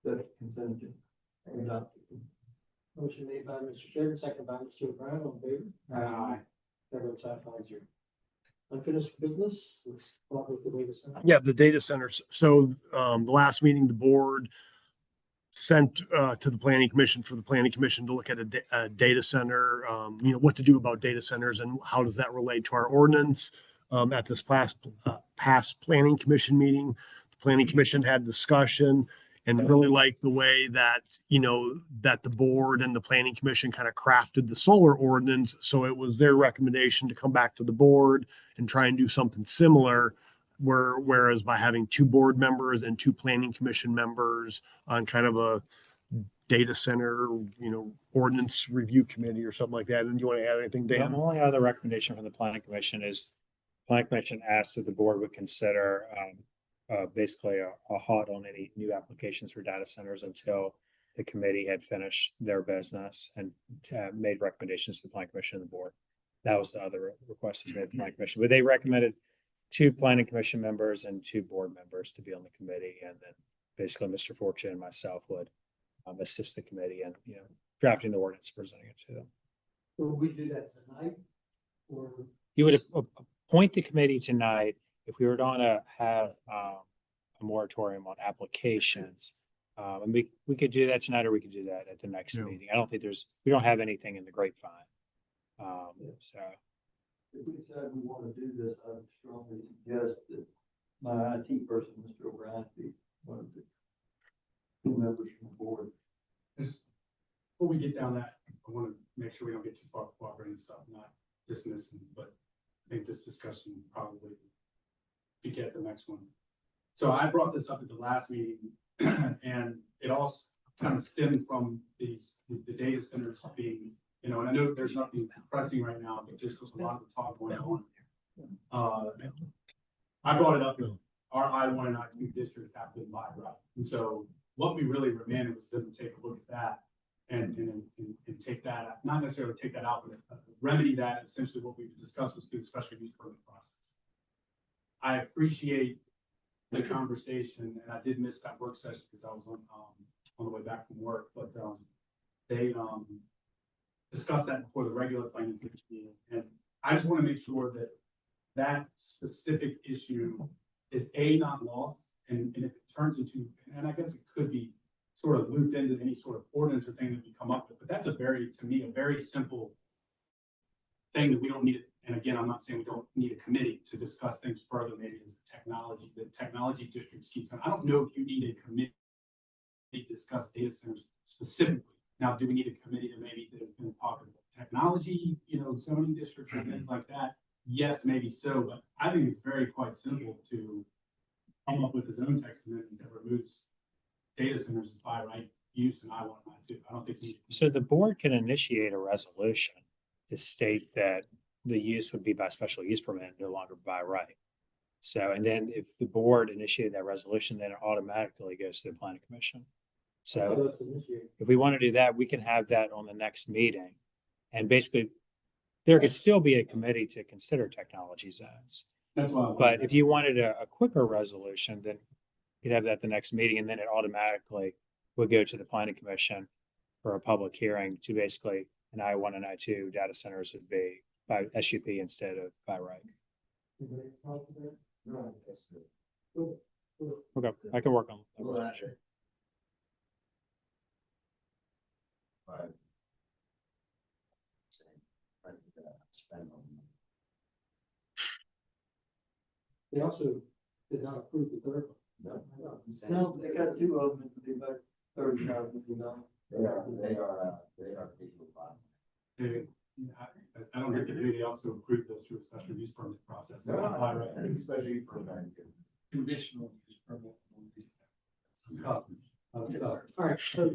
the consent agenda. Motion made by Mr. Chairman, second by Mr. O'Brien, on favor? Aye. Everyone's out, 5-0. Unfinished business, let's start with the latest. Yeah, the data centers. So the last meeting, the board sent to the planning commission for the planning commission to look at a data center, what to do about data centers and how does that relate to our ordinance. At this past planning commission meeting, the planning commission had discussion and really liked the way that, that the board and the planning commission kind of crafted the solar ordinance. So it was their recommendation to come back to the board and try and do something similar. Whereas by having 2 board members and 2 planning commission members on kind of a data center, ordinance review committee or something like that. And you want to add anything, The Dan? only other recommendation from the planning commission is, planning commission asked if the board would consider basically a halt on any new applications for data centers until the committee had finished their business and made recommendations to the planning commission and the board. That was the other request made to the planning commission, but they recommended 2 planning commission members and 2 board members to be on the committee, and then basically Mr. Fortune and myself would assist the committee in drafting the ordinance, presenting it to them. Will we do that tonight? Or You would appoint the committee tonight if we were going to have a moratorium on applications. And we could do that tonight, or we could do that at the next Yeah. meeting. I don't think we don't have anything in the grapevine. So if we decide we want to do this, I would strongly suggest that my IT person, Mr. O'Brien, be one of the 2 members from the board. Just before we get down that, I want to make sure we don't get too far cooperating and stuff, not dismissing, but I think this discussion probably beget the next one. So I brought this up at the last meeting and it all kind of stemmed from the data centers being, and I know there's nothing pressing right now, but just a lot of the talk going on. I brought it up, our I-1 and I-2 districts have been by right. And so what we really remanded was them to take a look at that and take that out, not necessarily take that out, but remedy that. Essentially what we discussed was through the special use permit process. I appreciate the conversation, and I did miss that work session because I was on the way back from work, but they discussed that before the regular planning commission meeting. And I just want to make sure that that specific issue is not lost, and if it turns into, and I guess it could be sort of looped into any sort of ordinance or thing that we come up with, but that's to me, a very simple thing that we don't need it. And again, I'm not saying we don't need a committee to discuss things further, maybe as the technology districts keeps on. I don't know if you need a committee to discuss data centers specifically. Now, do we need a committee to maybe talk about technology, zoning districts and things like that? Yes, maybe so, but I think it's quite simple to come up with a zone text amendment that removes data centers as by right use and I-1 and I-2. I don't think you need. So the board can initiate a resolution to state that the use would be by special use permit, no longer by right. So, and then if the board initiated that resolution, then it automatically goes to the planning commission. So if we want to do that, we can have that on the next meeting. And basically, there could still be a committee to consider technology zones. That's why. But if you wanted a quicker resolution, then you'd have that at the next meeting, and then it automatically would go to the planning commission for a public hearing to basically an I1 and I2 data centers would be by SUP instead of by right. Okay, I can work on that. Sure. They also did not approve the third one. No, they got two of them, they about 30,000, you know. They are people. I don't think the committee also approved those through a special use permit process. I think especially for Conditional use permit. All right, so,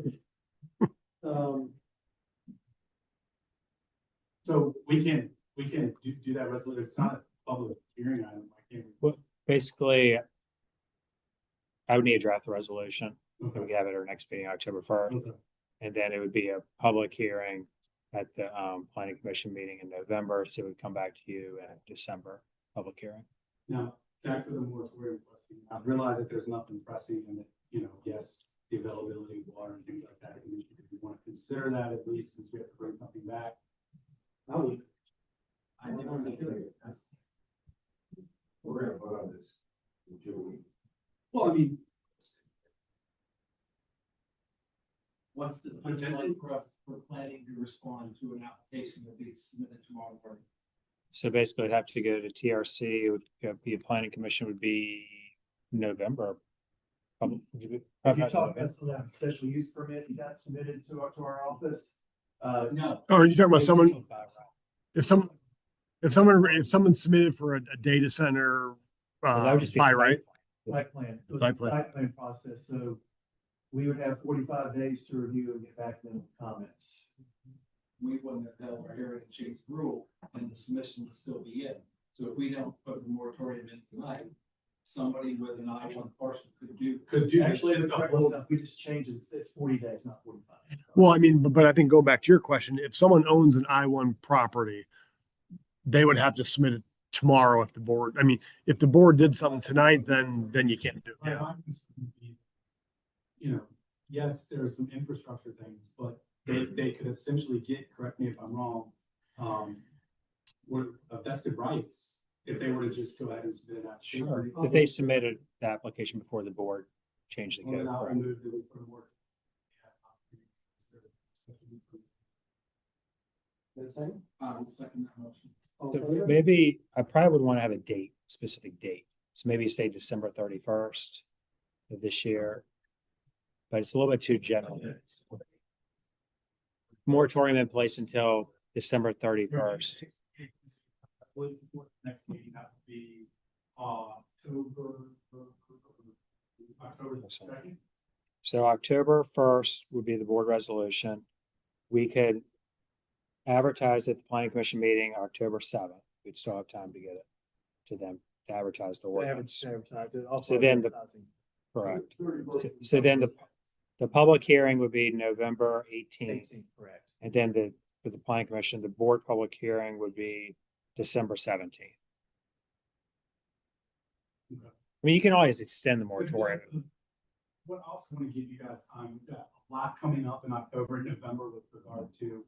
So we can do that resolution. It's not a public hearing item. I can't. Well, basically, I would need to draft the resolution. And Okay. we can have it at our next meeting, October 1st. Okay. And then it would be a public hearing at the planning commission meeting in November. So it would come back to you in December, public hearing. Now, back to the moratorium question. I realize that there's nothing pressing and that, yes, the availability of water and things like that. If you want to consider that at least, since we have to bring something back. I would. I never really do it. We're gonna vote on this in 2 weeks. Well, I mean, What's the potential for planning to respond to an application that be submitted tomorrow morning? So basically it'd have to go to TRC. It would be a planning commission would be November. Probably. If you talk about that special use permit you got submitted to our office, No. Oh, are you talking about someone, if someone submitted for a data center, Well, that would just be by right? site plan, it was Site a plan. site plan process, so we would have 45 days to review and get back to them with comments. We wouldn't have held our hearing and changed the rule, and the submission would still be in. So if we don't put the moratorium in tonight, somebody with an I-1 parcel could do. Actually, it's correct. We just changed it, it's 40 days, not 45. Well, I mean, but I think go back to your question, if someone owns an I1 property, they would have to submit it tomorrow if the board, I mean, if the board did something tonight, then you can't do it. my Yeah. concern would be, yes, there are some infrastructure things, but they could essentially get, correct me if I'm wrong, vested rights if they were to just go ahead and submit that. Sure. If they submitted the application before the board changed the Well, code. now I correct? move that we put a more. Second that motion. So maybe I probably would want to have a date, specific date. So maybe say December 31st of this year. But it's a little bit too general. Moratorium in place until December 31st. Next meeting have to be October 2nd. So October 1st would be the board resolution. We could advertise at the planning commission meeting October 7th. We'd still have time to get it to them to advertise the ordinance. So then correct. So then the public hearing would be November 18th. Correct. And then for the planning commission, the board public hearing would be December 17th. Okay. I mean, you can always extend the moratorium. What else want to give you guys time? We've got a lot coming up in October and November with regard to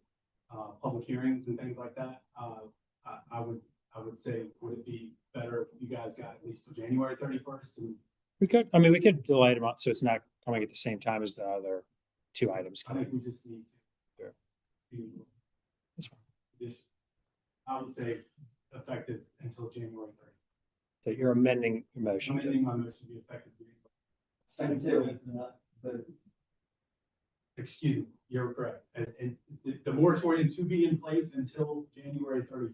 public hearings and things like that. I would say, would it be better if you guys got at least till January 31st? We could delay them up so it's not coming at the same time as the other two items. I think we just need to. Sure. That's fine. I would say effective until January 30th. So you're amending your motion. Amending my motion to be effective. Excuse me, you're correct. And the moratorium to be in place until January 31st.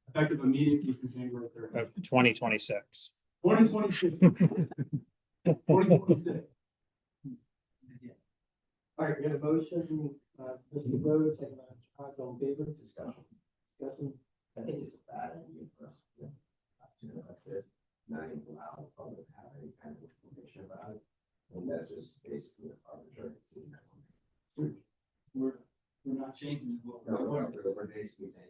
Effective immediately through January 31st. 2026. 2026. 2026. All right, we had a motion, Mr. Rhodes, second by Mr. Cox, all in favor? Discussion. I think it's a bad idea for us. Not even allow the public to have any kind of information about it. And that's just changes. We're basically saying.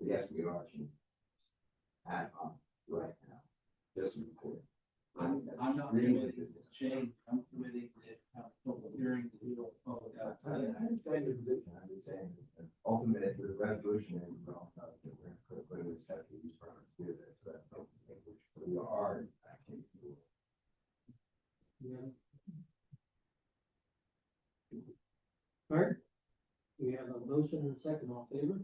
Yes, we are. At, right now, just to be clear. I'm not committing to this change, I'm committing to have public hearing to do a public. I understand your position, I'm just saying, ultimately, with the resolution, and we're all about it, we're putting this stuff to these firms, do this, but we are actually. All right. We have a motion and a second, all in favor?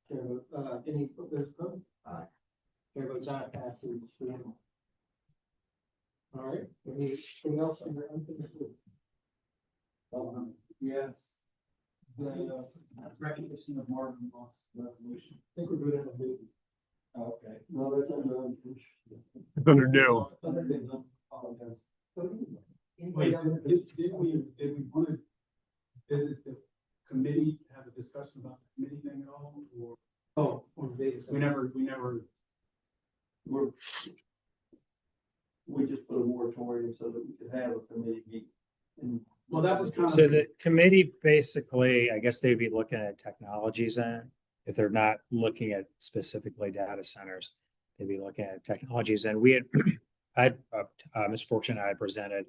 Chair vote, any, there's vote? Aye. Chair votes aye, passes unanimously. All right, anything else under unfinished business? Yes. The recognition of Marvin Moss resolution. I think we're good on the meeting. Okay. No, that's under unfinished. Under new. Other than apologize. Anybody else? Did we want to visit the committee, have a discussion about the committee thing at all, or? Oh, on the data center. We just put a moratorium so that we could have a committee meeting. And Well, that was kind of. So the committee basically, I guess they'd be looking at technology zone. If they're not looking at specifically data centers, they'd be looking at technologies. And we had, Mr. Fortune and I presented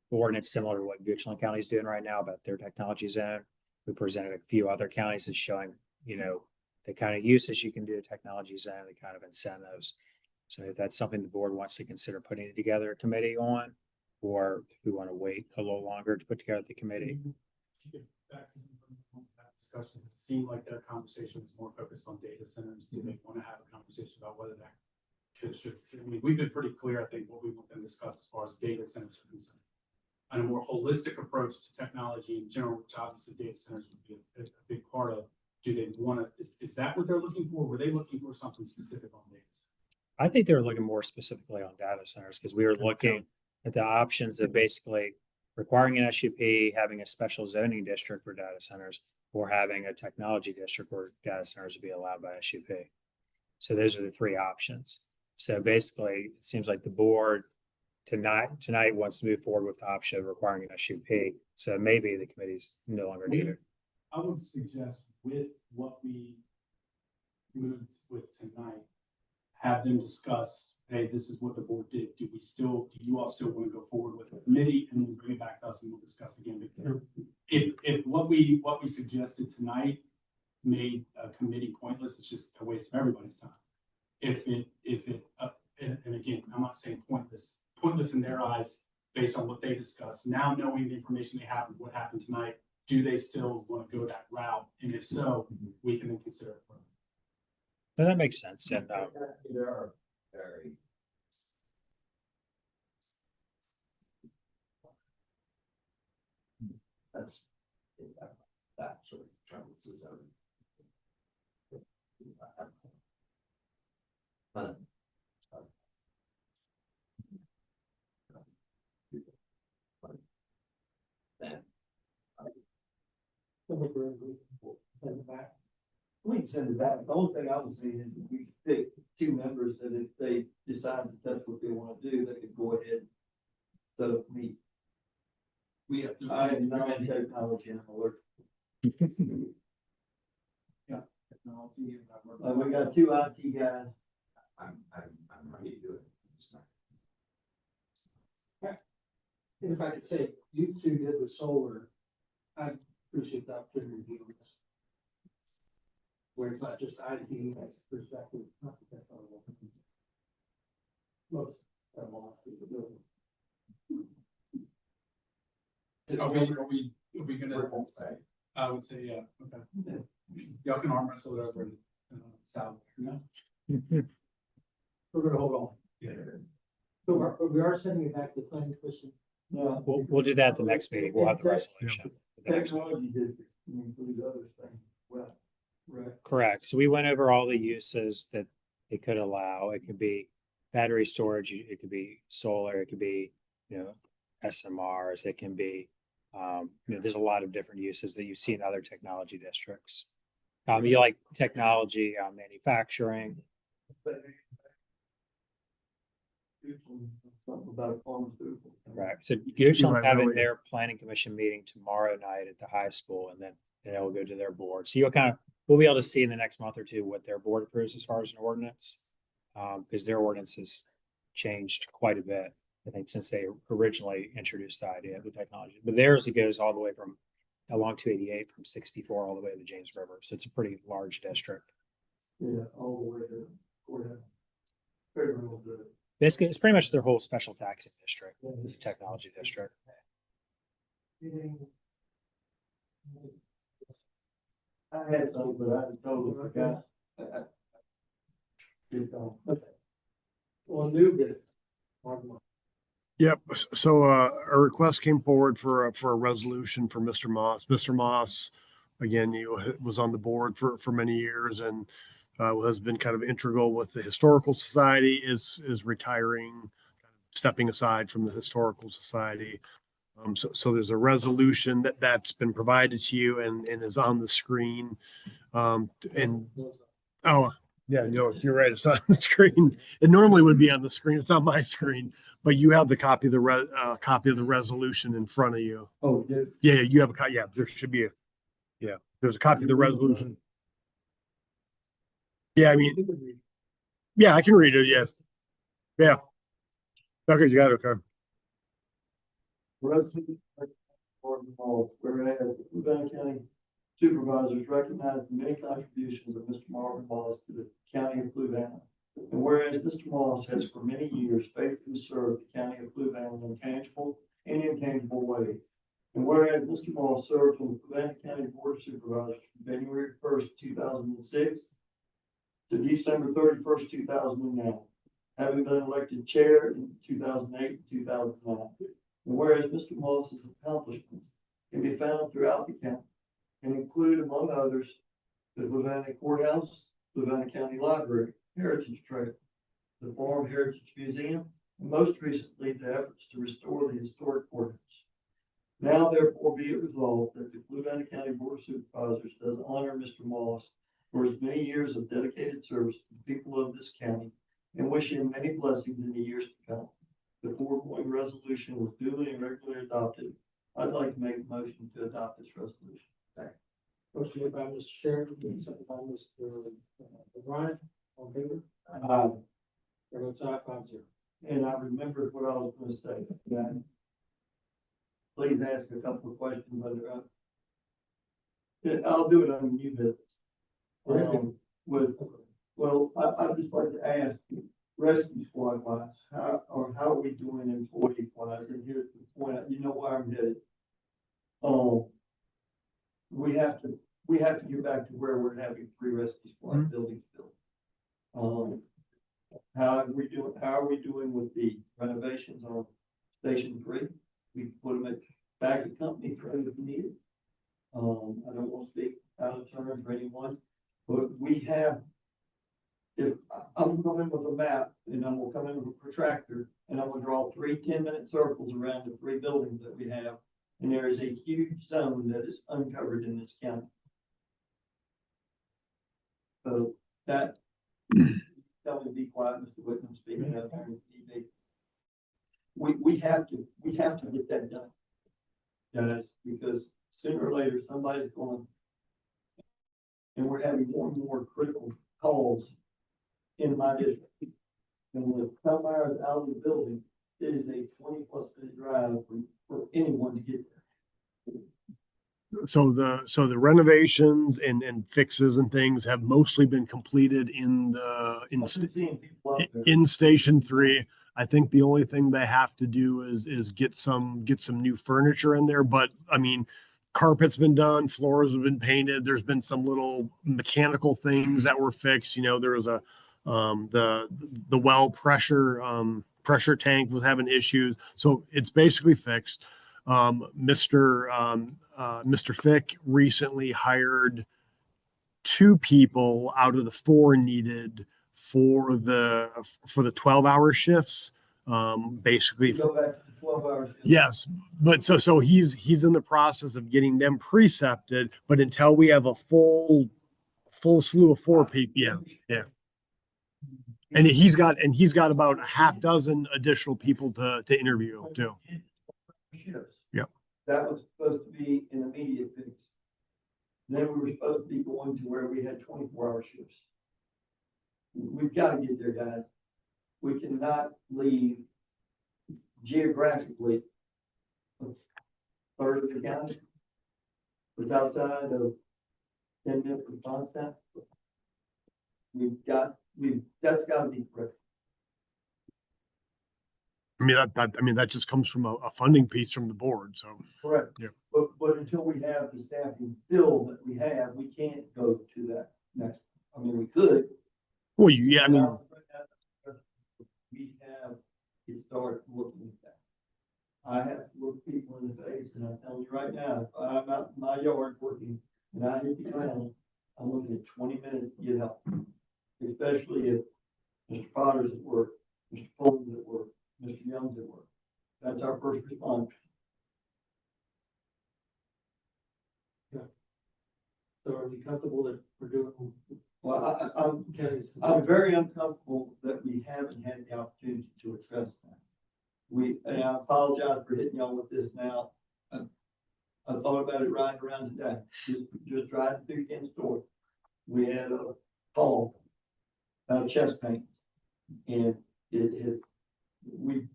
ordinance similar to what Goochland County is doing right now about their technology zone. We presented a few other counties as showing, the kind of uses you can do a technology zone, the kind of incentives. So if that's something the board wants to consider putting together a committee on, or if we want to wait a little longer to put together the committee. Back to that discussion, it seemed like their conversation was more focused on data centers. Do they want to have a conversation about whether that should, we've been pretty clear, I think, what we want them to discuss as far as data centers are concerned. And a more holistic approach to technology in general, which obviously data centers would be a big part of. Do they want to, is that what they're looking for? Were they looking for something specific on data centers? I think they were looking more specifically on data centers because we were looking at the options of basically requiring an SUP, having a special zoning district for data centers, or having a technology district where data centers would be allowed by SUP. So those are the three options. So basically, it seems like the board tonight wants to move forward with the option of requiring an SUP. So maybe the committee's no longer needed. I would suggest with what we moved with tonight, have them discuss, hey, this is what the board did. Do you all still want to go forward with the committee, and then bring it back to us and we'll discuss again? Because if what we suggested tonight made a committee pointless, it's just a waste of everybody's time. And again, I'm not saying pointless in their eyes based on what they discussed. Now knowing the information they have of what happened tonight, do they still want to go that route? And if so, we can then consider it further. And that makes sense. And There are very. That's. That sort of determines the zone. we can send it back. The only thing I was saying is we could pick two members that if they decide that that's what they want to do, they could go ahead. So we have to. I am not in technology and I'm alert. Yeah. Technology. We got two IT guys. I'm ready to do it. It's not- And if I could say, you two did the solar, I appreciate the opportunity to do this. Where it's not just IT as a perspective, not that that's all. Most of all, the building. Are we gonna? I would say, yeah, okay. Y'all can arm wrestle it over in South, no? We're gonna hold on. Yeah. So we are sending it back to the planning commission. Yeah. we'll do that at the next meeting. We'll have the resolution. Technology district, I mean, for these other things, well, right. Correct. So we went over all the uses that it could allow. It could be battery storage, it could be solar, it could be, SMRs, it can be, there's a lot of different uses that you see in other technology districts. You like technology, manufacturing. Something about pharmaceutical. Right, so Goochland's Right, having really. their planning commission meeting tomorrow night at the high school, and then it'll go to their board. So you'll kind of, we'll be able to see in the next month or two what their board approves as far as an ordinance. Because their ordinance has changed quite a bit, I think, since they originally introduced the idea of the technology. But theirs, it goes all the way from along 288 from 64 all the way to the James River. So it's a pretty large district. Yeah, all the way to courthouse. Very real good. Basically, it's pretty much their whole special taxing district. It's a technology district. I had some, but I totally forgot. Well, new bit. Yep. So a request came forward for a resolution for Mr. Moss. Mr. Moss, again, was on the board for many years and has been kind of integral with the Historical Society, is retiring, stepping aside from the Historical Society. So there's a resolution that's been provided to you and is on the screen. Oh, yeah, you're right. It's on the screen. It normally would be on the screen. It's on my screen, but you have the copy of the resolution in front of you. Oh, yes. Yeah, you have a copy. Yeah, there should be there's a copy of the resolution. Yeah, I mean, yeah, I can read it. Yeah. Yeah. Okay, you got it. Okay. Resolution whereas the Fluvanna County Supervisors recognize the many contributions of Mr. Marvin Moss to the county of Fluvanna. And whereas Mr. Moss has for many years faithfully served the county of Fluvanna in tangible and intangible ways. And whereas Mr. Moss served on the Fluvanna County Board of Supervisors from January 1st, 2006 to December 31st, 2009, having been elected chair in 2008 and 2009. And whereas Mr. Moss's accomplishments can be found throughout the county and include, among others, the Fluvanna Courthouse, Fluvanna County Library, Heritage Trail, the Farm Heritage Museum, and most recently, the efforts to restore the historic courthouse. Now therefore be it resolved that the Fluvanna County Board of Supervisors does honor Mr. Moss for his many years of dedicated service to the people of this county and wish him many blessings in the years to come. The foregoing resolution was duly and regularly adopted. I'd like to make a motion to adopt this resolution. Motion made by Mr. Sheridan, second by Mr. O'Brien, on favor? Chair votes aye, 5-0. And I remembered what I was going to say. Yeah. Please ask a couple of questions later on. I'll do it on new business. I'd just like to ask rescue squad wise, how are we doing employee wise? And here's the point, you know where I'm headed. We have to get back to where we're having 3 rescue squad buildings built. How are we doing with the renovations on Station 3? We put them back at company for if needed. I don't want to speak out of turn for anyone, but we have. If I'm coming with a map and I'm gonna come in with a protractor and I'm gonna draw 3 10-minute circles around the 3 buildings that we have, and there is a huge zone that is uncovered in this county. So that, tell me to be quiet, Mr. Whitman, speaking out there. We have to get that done, guys, because sooner or later somebody's going, and we're having more and more critical calls in my district. And with some hours out of the building, it is a 20+ minute drive for anyone to get there. So the renovations and fixes and things have mostly been completed in Station 3. I think the only thing they have to do is get some new furniture in there. But I mean, carpet's been done, floors have been painted. There's been some little mechanical things that were fixed. There was the well pressure tank was having issues, so it's basically fixed. Mr. Fick recently hired 2 people out of the 4 needed for the 12-hour shifts. Basically, Go back to the 12 hours. yes, but so he's in the process of getting them precepted, but until we have a full slew of 4 people, yeah. And he's got about a half dozen additional people to interview too. Yep. That was supposed to be an immediate fix. Then we were supposed to be going to where we had 24-hour shifts. We've got to get there, guys. We cannot leave geographically a third of the county was outside of 10-minute response time. That's got to be correct. I mean, that just comes from a funding piece from the board, so. Correct. Yeah. But until we have the staffing bill that we have, we can't go to that next, I mean, we could. Well, yeah, I mean, We have to start looking at that. I have to look people in the face, and I'm telling you right now, if I'm out in my yard working and I hit the ground, I'm looking at 20 minutes to get help. Especially if Mr. Potter's at work, Mr. Pullman's at work, Mr. Young's at work. That's our first response. So are you comfortable that we're doing? Well, I'm very uncomfortable that we haven't had the opportunity to address that. And I apologize for hitting y'all with this now. I thought about it right around today, just driving through Ken's store. We had a call about chest pain. And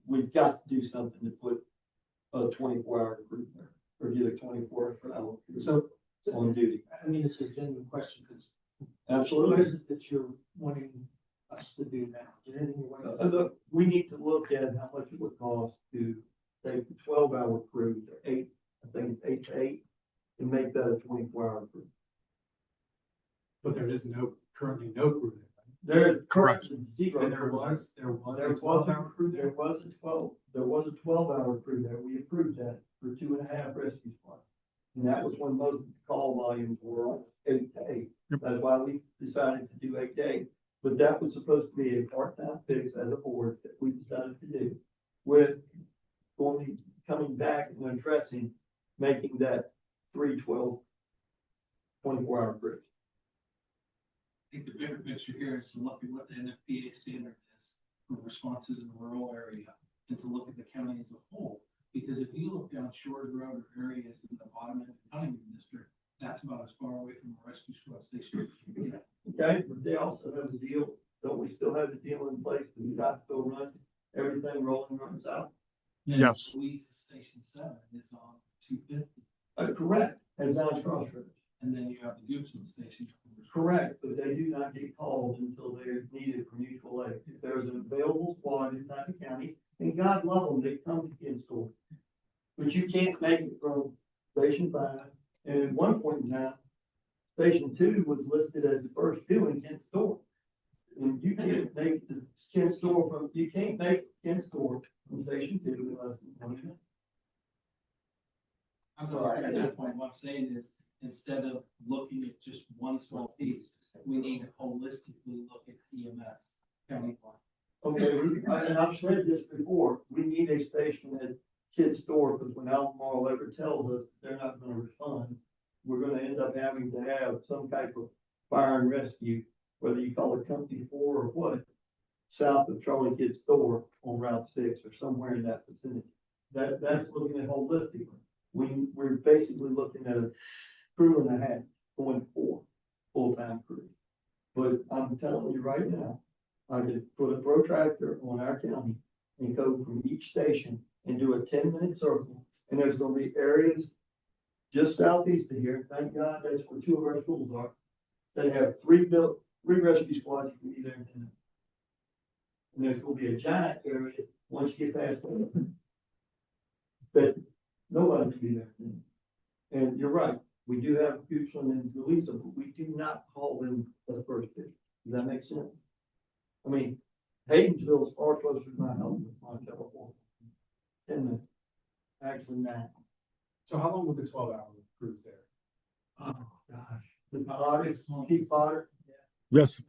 we've got to do something to put a 24-hour crew there, or get a 24-hour crew on duty. I mean, it's a genuine question, because Absolutely. what is it that you're wanting us to do now? Is there anything you're wanting? Look, we need to look at how much it would cost to take the 12-hour crew to 8, I think it's 8 to 8, and make that a 24-hour crew. But there is currently no crew there. There's Correct. zero. And there was There was a 12-hour crew there. We approved that for 2.5 rescue squads. And that was when most of the call volumes were on 8 to 8. That's why we decided to do 8 to 8. But that was supposed to be a part-time fix as a board that we decided to do, with only coming back and addressing, making that 312 24-hour crews. I think the bigger picture here is to look at what the NFPA standard is for responses in the rural area, and to look at the county as a whole. Because if you look down Shores Road or areas in the bottom end of the county district, that's about as far away from a rescue squad station as you can get. Okay, but they also have a deal, don't we still have the deal in place? Do we not still run everything rolling runs out? Yes. Louise Station 7 is on 250. Correct, and John's Crossroads. And then you have the Goochland Station. Correct, but they do not get called until they're needed for mutual aid. If there's an available squad inside the county, and God love them, they come to Ken's store. But you can't make it from Station 5, and at one point in time, Station 2 was listed as the first two in Ken's store. And you can't make the Ken's store you can't make Ken's store from Station 2 in less than 20 minutes. I'm not at that point. What I'm saying is, instead of looking at just one small piece, we need to holistically look at EMS countywide. Okay, and I've said this before, we need a station at Kid's store, because when Albemarle ever tells us they're not gonna respond, we're gonna end up having to have some type of fire and rescue, whether you call it Company 4 or what, south of Charlie Kid's store on Route 6 or somewhere in that vicinity. That's looking at holistically. We're basically looking at a crew and a half, going 4 full-time crews. But I'm telling you right now, I could put a protractor on our county and go from each station and do a 10-minute circle. And there's gonna be areas just southeast of here, thank God that's where 2 of our schools are, that have 3 rescue squads you can be there in 10 minutes. And there's gonna be a giant area once you get past that, but nobody can be there. And you're right, we do have Goochland and Louisa, but we do not call them the first two. Does that make sense? I mean, Haydensville is far closer to my house than my California. 10 minutes. Actually, 9. So how long were the 12-hour crews there? Oh, gosh. The Potter, Chief Potter. Yes.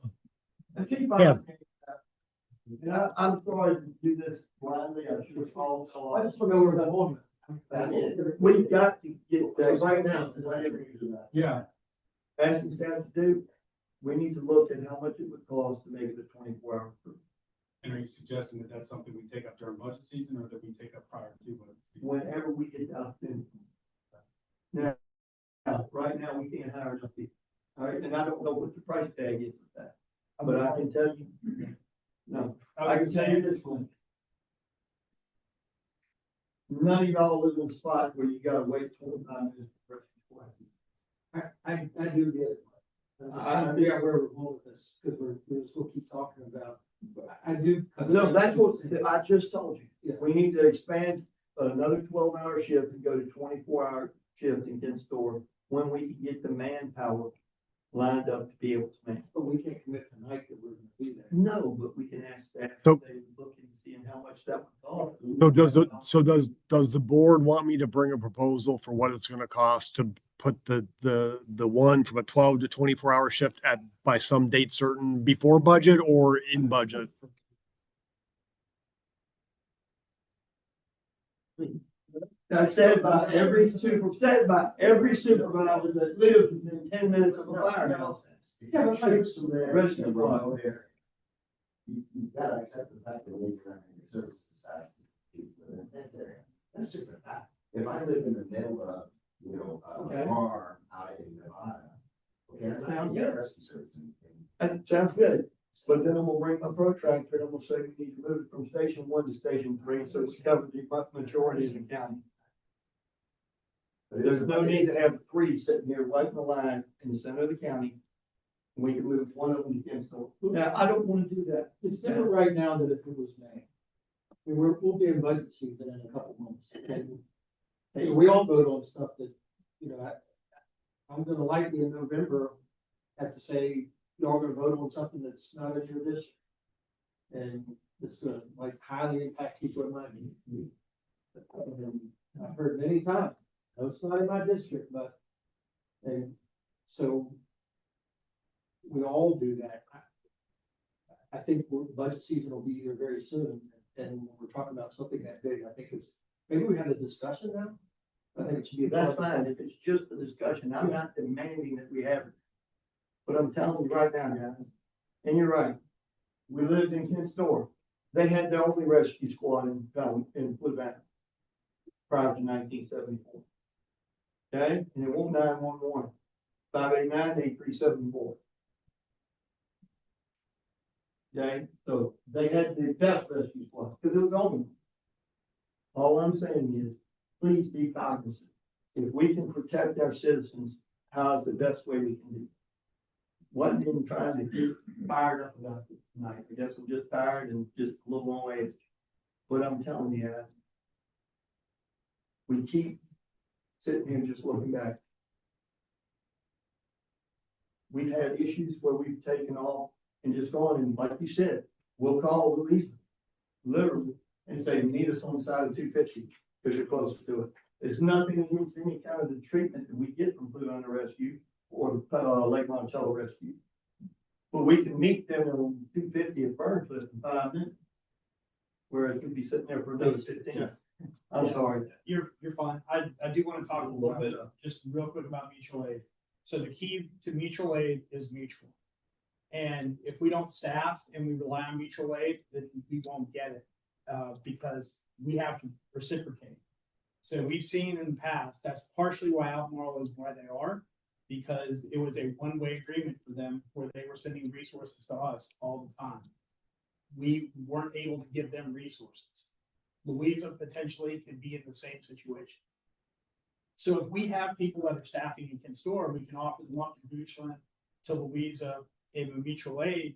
And Chief Potter. And I'm sorry to do this blindly. I should have called. I just don't know where that woman. We've got to get that right now. Yeah. Asking staff to do. we need to look at how much it would cost to make it a 24-hour crew. And are you suggesting that that's something we take up during budget season or that we take up prior to budget season? Whenever we get the opportunity. Now, right now, we can't hire enough people. All right, and I don't know what the price tag is of that, but I can tell you, no, I can tell you this one. None of y'all live in a spot where you gotta wait 25 minutes for a question. I do get it. I forget where we're going with this, because we're still keep talking about, but I do. No, that's what I just told you. Yeah. We need to expand another 12-hour shift and go to 24-hour shift in Kent Store when we can get the manpower lined up to be able to manage. But we can't commit tonight that we're gonna be there. No, but we can ask that. So- They look and see how much that would cost. So does the board want me to bring a proposal for what it's gonna cost to put the one from a 12 to 24-hour shift by some date certain before budget or in budget? That's said by every supervisor that lives within 10 minutes of a firehouse. Yeah, but Rescue squad there. You gotta accept the fact that we're running your services. That's just a fact. If I live in the middle of, Okay. a farm out in Nevada, okay, I'm not gonna get a rescue service. That sounds good, but then I'm gonna bring my protractor and I'm gonna say we need to move it from station 1 to station 3, so we cover the majority of the county. There's no need to have 3 sitting here waiting the line in the center of the county. We can move one of them to Kinston. Now, I don't wanna do that. It's different right now than if it was May. I mean, we'll be in budget season in a couple months, and we all vote on stuff that, I'm gonna likely in November have to say, y'all gonna vote on something that's not in your district. And it's gonna like highly impact people in my community. I've heard many times, no, it's not in my district, but, and so we all do that. I think budget season will be here very soon, and when we're talking about something that big, I think maybe we have a discussion now. I think it should be. That's fine, if it's just a discussion, I'm not demanding that we have it. But I'm telling you right now, guys, and you're right, we lived in Kent Store. They had their only rescue squad in Fluvanna prior to 1974. Okay, and it won't 911, 589-8374. Okay, so they had the best rescue squad, because it was only. All I'm saying is, please be cognizant. If we can protect our citizens, how's the best way we can do? Wasn't even trying to get fired up about this tonight. I guess I'm just tired and just a little on edge. But I'm telling you, we keep sitting here just looking back. We've had issues where we've taken off and just gone, and like you said, we'll call Louisa, literally, and say, meet us on the side of 250. Because you're closer to it. There's nothing against any kind of the treatment that we get from Fluvanna Rescue or Lake Monticello Rescue. But we can meet them on 250 at Burncliff in 5 minutes. Where it could be sitting there for another 15. I'm sorry. You're fine. I do want to talk a little bit, just real quick about mutual aid. So the key to mutual aid is mutual. And if we don't staff and we rely on mutual aid, then we won't get it, because we have to reciprocate. So we've seen in the past, that's partially why Albemarle is why they are, because it was a one-way agreement for them where they were sending resources to us all the time. We weren't able to give them resources. Louisa potentially could be in the same situation. So if we have people that are staffing in Kent Store, we can offer them up to Goochland, to Louisa in a mutual aid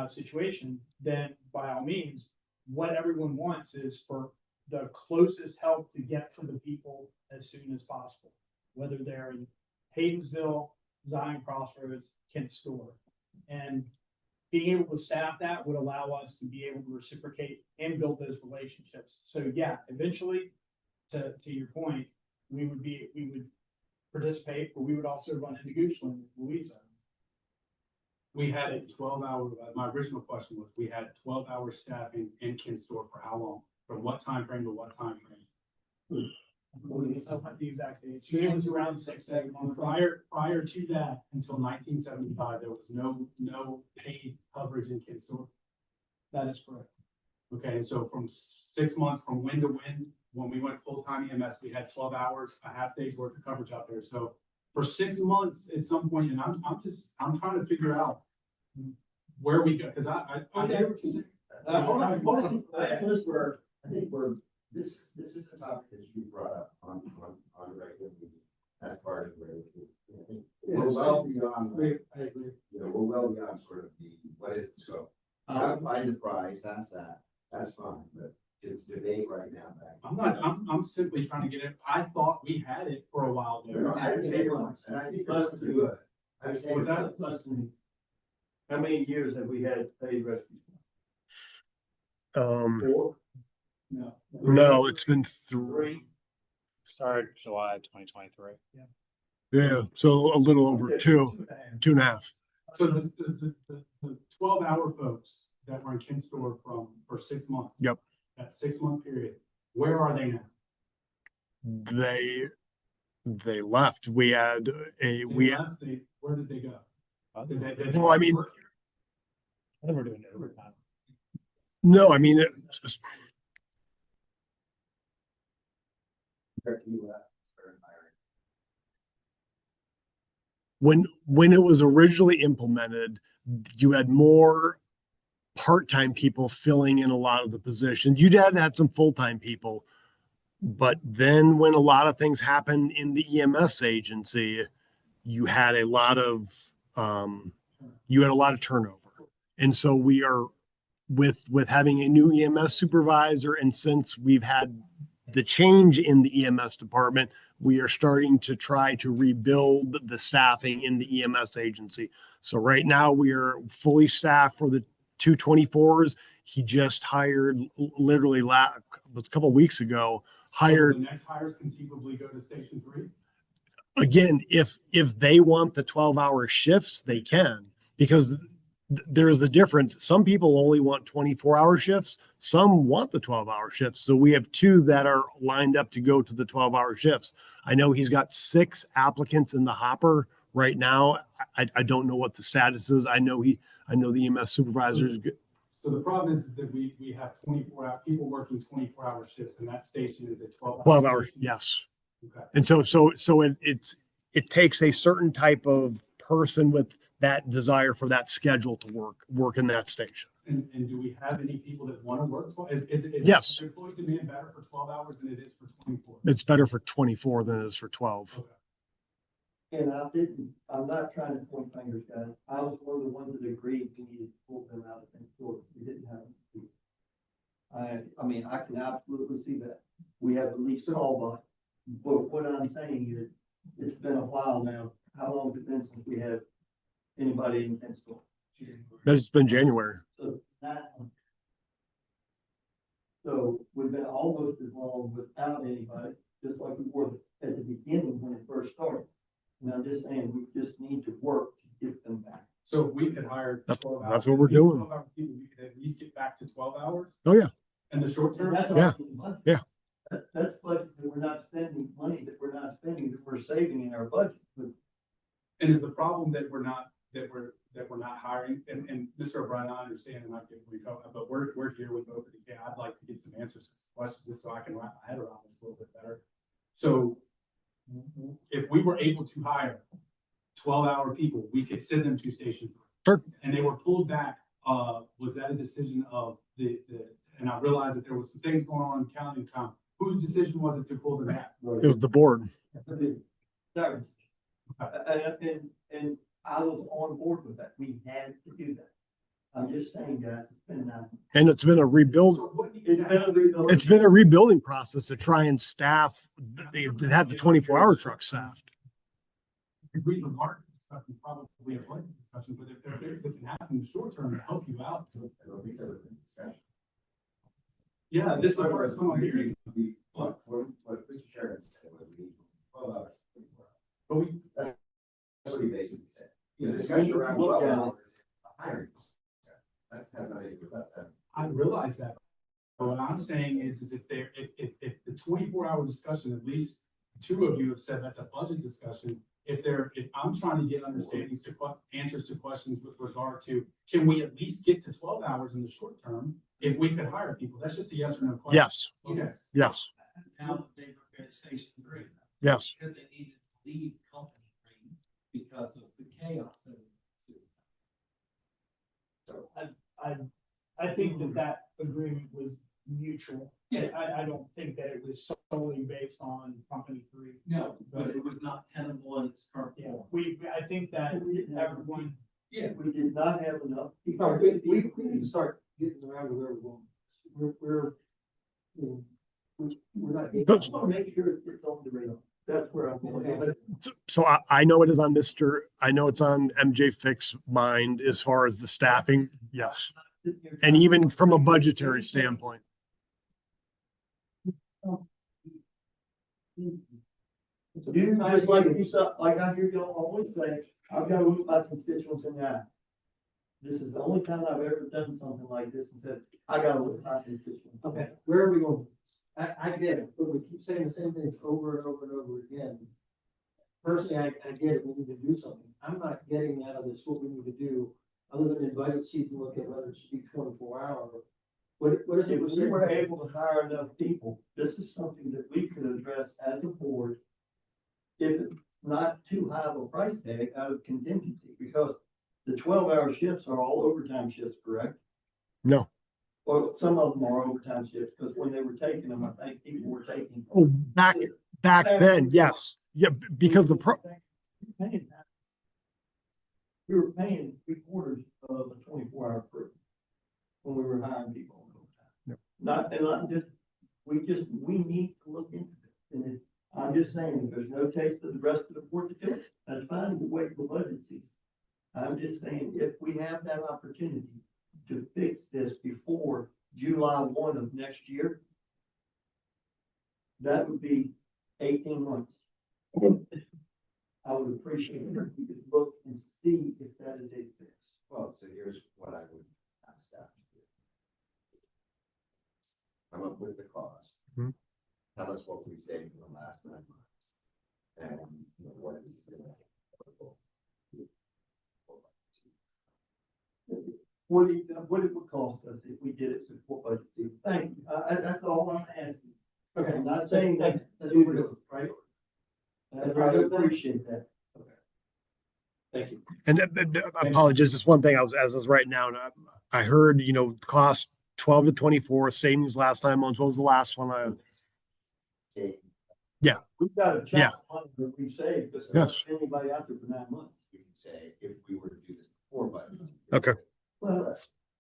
situation, then by all means, what everyone wants is for the closest help to get to the people as soon as possible, whether they're in Haydensville, Zion Crossroads, Kent Store. And being able to staff that would allow us to be able to reciprocate and build those relationships. So yeah, eventually, to your point, we would participate, but we would also run into Goochland with Louisa. We had a 12-hour, my original question was, we had 12-hour staffing in Kent Store for how long? From what time frame to what time frame? The exact date. It was around 6 prior to that, until 1975, there was no paid coverage in kids store. That is correct. Okay, and so from 6 months, from when to when, when we went full-time EMS, we had 12 hours, a half day's worth of coverage out there. So for 6 months at some point, and I'm trying to figure out where we go, because I hear what you're saying. Hold on. I think this is a topic that you brought up on regular meeting. As part of where we're well beyond, we're well beyond sort of what is the scope. Find the price, that's fine, but to debate right now. I'm simply trying to get it. I thought we had it for a while there. I think that's good. Was that how many years have we had paid rescue? No, it's been 3. started July 2023? Yeah, so a little over 2.5. So the 12-hour folks that were in Ken store for 6 months. Yep. That 6-month period, where are they now? They left. We had Where did they go? Well, I mean, I think we're doing it overtime. no, I mean, when it was originally implemented, you had more part-time people filling in a lot of the positions. You had some full-time people, but then when a lot of things happened in the EMS agency, you had a lot of turnover. And so we are with having a new EMS supervisor, and since we've had the change in the EMS department, we are starting to try to rebuild the staffing in the EMS agency. So right now we are fully staffed for the 224s. He just hired literally a couple of weeks ago, hired. So the next hires conceivably go to station 3? Again, if they want the 12-hour shifts, they can, because there's a difference. Some people only want 24-hour shifts. Some want the 12-hour shifts. So we have 2 that are lined up to go to the 12-hour shifts. I know he's got 6 applicants in the hopper right now. I don't know what the status is. I know the EMS supervisors. So the problem is that we have 24-hour people working 24-hour shifts, and that station is at 12 12 hours. Yes. Okay. And so it takes a certain type of person with that desire for that schedule to work in that station. And do we have any people that want to work 12? Is Yes. employee demand better for 12 hours than it is for 24? It's better for 24 than it is for 12. Okay. And I'm not trying to point fingers, guys. I was one of the ones that agreed we needed to pull them out of the store. We didn't have them. I mean, I can absolutely see that. We have at least all of it. But what I'm saying is, it's been a while now. How long has it been since we had anybody in the store? It's been January. So we've been almost as long without anybody, just like we were at the beginning when it first started. And I'm just saying, we just need to work to get them back. So if we could hire 12 hours. That's what we're doing. 12 hour people, we could at least get back to 12 hours. Oh yeah. And the short term. Yeah. Yeah. That's budget that we're not spending, money that we're not spending, that we're saving in our budget. And is the problem that we're not hiring, and Mr. O'Brien, I understand, and I get where you're going, but we're here with open again. I'd like to get some answers to some questions just so I can wrap my head around this a little bit better. So if we were able to hire 12-hour people, we could send them to station 3. Sure. And they were pulled back. Was that a decision of the and I realized that there was some things going on in county time. Whose decision was it to pull them back? It was the board. Sorry. And I was on board with that. We had to do that. I'm just saying, guys, And it's been a rebuild. It's been a rebuilding process to try and staff. They had the 24-hour truck staffed. We can market discussion, probably a market discussion, but if there are things that can happen in the short term to help you out. Yeah, this is the first time I'm hearing. Look, what Mr. Sheridan said, was we need 12 hours. But that's what he basically said. You know, discussion around 12 hours, hiring. That's not anything about that. I realize that. But what I'm saying is if there, if the 24-hour discussion, at least two of you have said that's a budget discussion. If I'm trying to get understandings to answers to questions with regard to, can we at least get to 12 hours in the short term if we could hire people? That's just a yes or no question. Yes, Okay. yes, Now they prepared Station 3. yes. Because they needed to leave Company 3 because of the chaos that I think that agreement was mutual. Yeah. I don't think that it was solely based on Company 3. No, but it was not tenable in its current Yeah, form. I think that everyone. Yeah. We did not have enough. We need to start getting around to where we're going. We're not. I just want to make sure it's on the radar. That's where I'm going. So I know it is on I know it's on MJ Fick's mind as far as the staffing, yes. And even from a budgetary standpoint. You just like you said, like I hear y'all always say, I've got to look my constituents in the eye. This is the only time I've ever done something like this and said, I gotta look my constituents. Okay, where are we going? I get it, but we keep saying the same things over and over and over again. Personally, I get it, we need to do something. I'm not getting out of this what we need to do, other than in budget season, look at whether it should be 24-hour. What is it? If we were able to hire enough people, this is something that we could address as a board. If it's not too high of a price tag out of contingency, because the 12-hour shifts are all overtime shifts, correct? No. Well, some of them are overtime shifts, because when they were taking them, I think people were taking. Oh, back then, yes. Yeah, because We were paying 3/4 of a 24-hour crew when we were hiring people on overtime. Not just, we need to look into it. And I'm just saying, if there's no taste of the rest of the board to do it, that's fine, we'll wait for budget season. I'm just saying, if we have that opportunity to fix this before July 1 of next year, that would be 18 months. I would appreciate it if you could look and see if that is a fix. Well, so here's what I would ask staff to do. Come up with the cost. Mhm. Tell us what we saved in the last 9 months. And you know, what is it gonna What it would cost us if we did it before budget season. Thank you. That's all I'm asking. Okay, I'm not saying that's what we're doing, right? And I appreciate that. Okay. Thank you. And I apologize, just one thing as I was writing down, I heard, cost 12 to 24, savings last 9 months. What was the last one? Yeah. We've got a Yeah. check on that we saved, because Yes. there's anybody out there for 9 months. You can say, if we were to do this before budget. Okay. Well,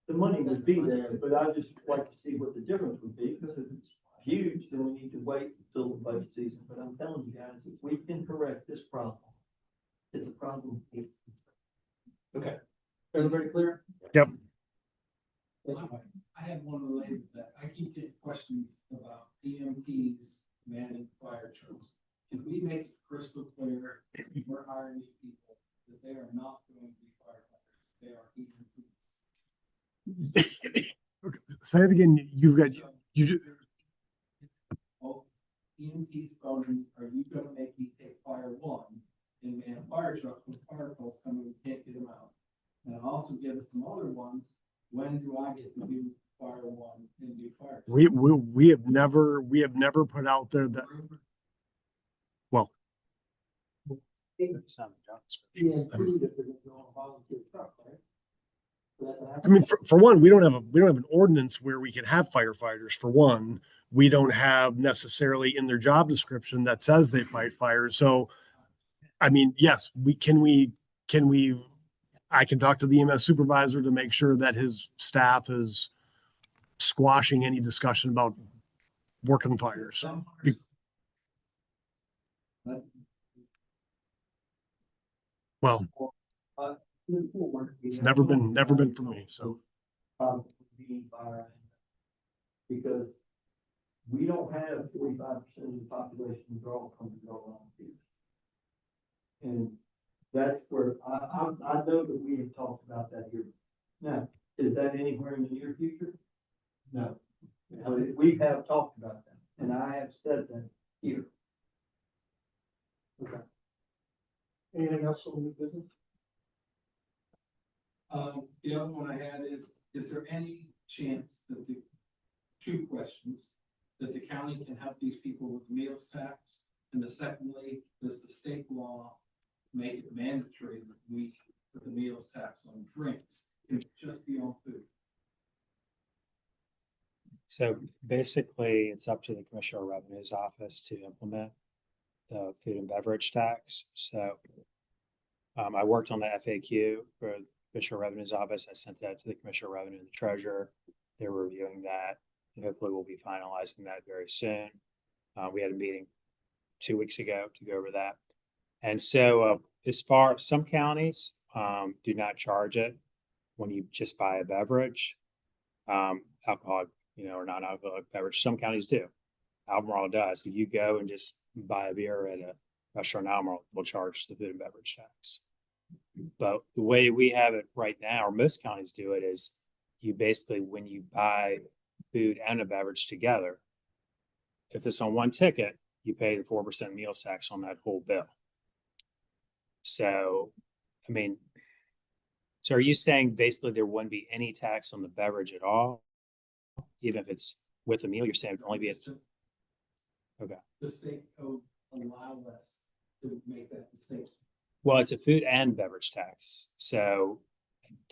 the money would be there, but I'd just like to see what the difference would be, because if it's huge, then we need to wait until the budget season. But I'm telling you guys, if we can correct this problem, it's a problem. Okay. Everybody clear? Yep. I have one related to that. I keep getting questions about EMPs manning fire trucks. Can we make it crystal clear if we're hiring these people that they are not going to be firefighters? They are EMPs. Say it again. Oh, EMPs going, are you gonna make me take fire one and man a fire truck with fire calls coming, we can't get them out? And also give us some other ones, when do I get to do fire one and do fire? We have never put out there that, well, I mean, for one, we don't have an ordinance where we can have firefighters. For one, we don't have necessarily in their job description that says they fight fires. So, I mean, yes, I can talk to the EMS supervisor to make sure that his staff is squashing any discussion about working fires. Well, it's never been for me, so. Because we don't have 45% of the population that are all coming to our volunteers. And that's where I know that we have talked about that here. Now, is that anywhere in the near future? No. We have talked about that, and I have said that here. Okay. Anything else on the business? The other one I had is there any chance that the, two questions, that the county can help these people with meals tax? And the secondly, does the state law make it mandatory that we put the meals tax on drinks? Can it just be on food? So basically, it's up to the Commissioner of Revenue's office to implement the food and beverage tax. So I worked on the FAQ for the Commissioner of Revenue's office. I sent that to the Commissioner of Revenue and the Treasurer. They're reviewing that. And hopefully we'll be finalizing that very soon. We had a meeting 2 weeks ago to go over that. And so as far some counties do not charge it when you just buy a beverage, alcoholic, or non-alcoholic beverage. Some counties do. Albemarle does. If you go and just buy a beer at a restaurant, Albemarle will charge the food and beverage tax. But the way we have it right now, or most counties do it, is you basically, when you buy food and a beverage together, if it's on one ticket, you pay the 4% meals tax on that whole bill. So, I mean, so are you saying basically there wouldn't be any tax on the beverage at all? Even if it's with a meal, you're saying it would only be okay. The state code allow us to make that mistake. Well, it's a food and beverage tax. So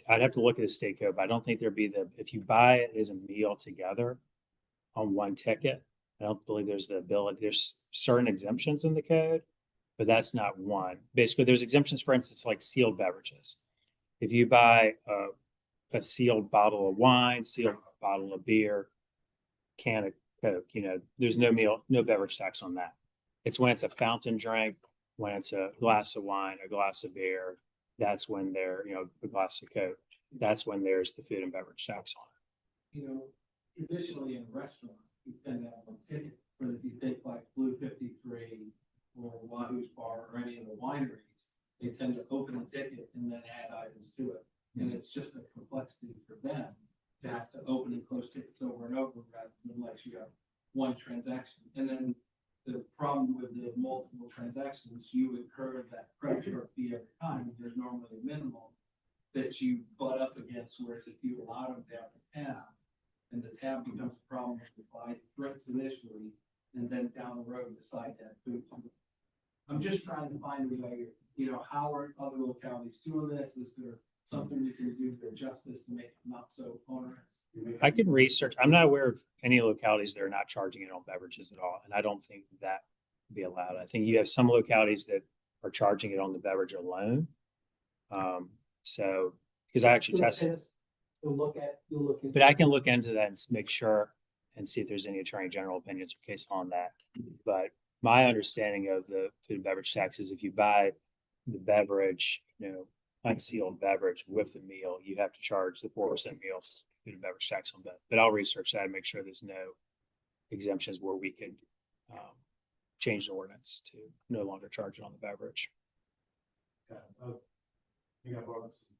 I'd have to look at the state code, but I don't think there'd be if you buy it as a meal together on one ticket, I don't believe there's the ability. There's certain exemptions in the code, but that's not one. Basically, there's exemptions, for instance, like sealed beverages. If you buy a sealed bottle of wine, sealed bottle of beer, can of Coke, there's no beverage tax on that. It's when it's a fountain drink, when it's a glass of wine, a glass of beer, that's when a glass of Coke, that's when there's the food and beverage tax on it. Traditionally in a restaurant, you tend to have one ticket, but if you take like Blue 53 or Wahoo's Bar or any of the wineries, they tend to open a ticket and then add items to it. And it's just a complexity for them to have to open and close tickets over and over rather than like you have one transaction. And then the problem with the multiple transactions, you incur that credit card fee every time. There's normally a minimum that you butt up against, whereas if you allow them to have a tab, and the tab becomes a problem if you buy drinks initially, and then down the road decide that food. I'm just trying to find a way, how are other localities doing this? Is there something we can do to adjust this to make it not so onerous? I can research. I'm not aware of any localities that are not charging it on beverages at all, and I don't think that would be allowed. I think you have some localities that are charging it on the beverage alone. So because I actually tested, but I can look into that and make sure and see if there's any attorney general opinions or case on that. But my understanding of the food and beverage tax is if you buy the beverage, unsealed beverage with the meal, you have to charge the 4% meals food and beverage tax on that. But I'll research that and make sure there's no exemptions where we could change the ordinance to no longer charge it on the beverage. Yeah, I think I brought up some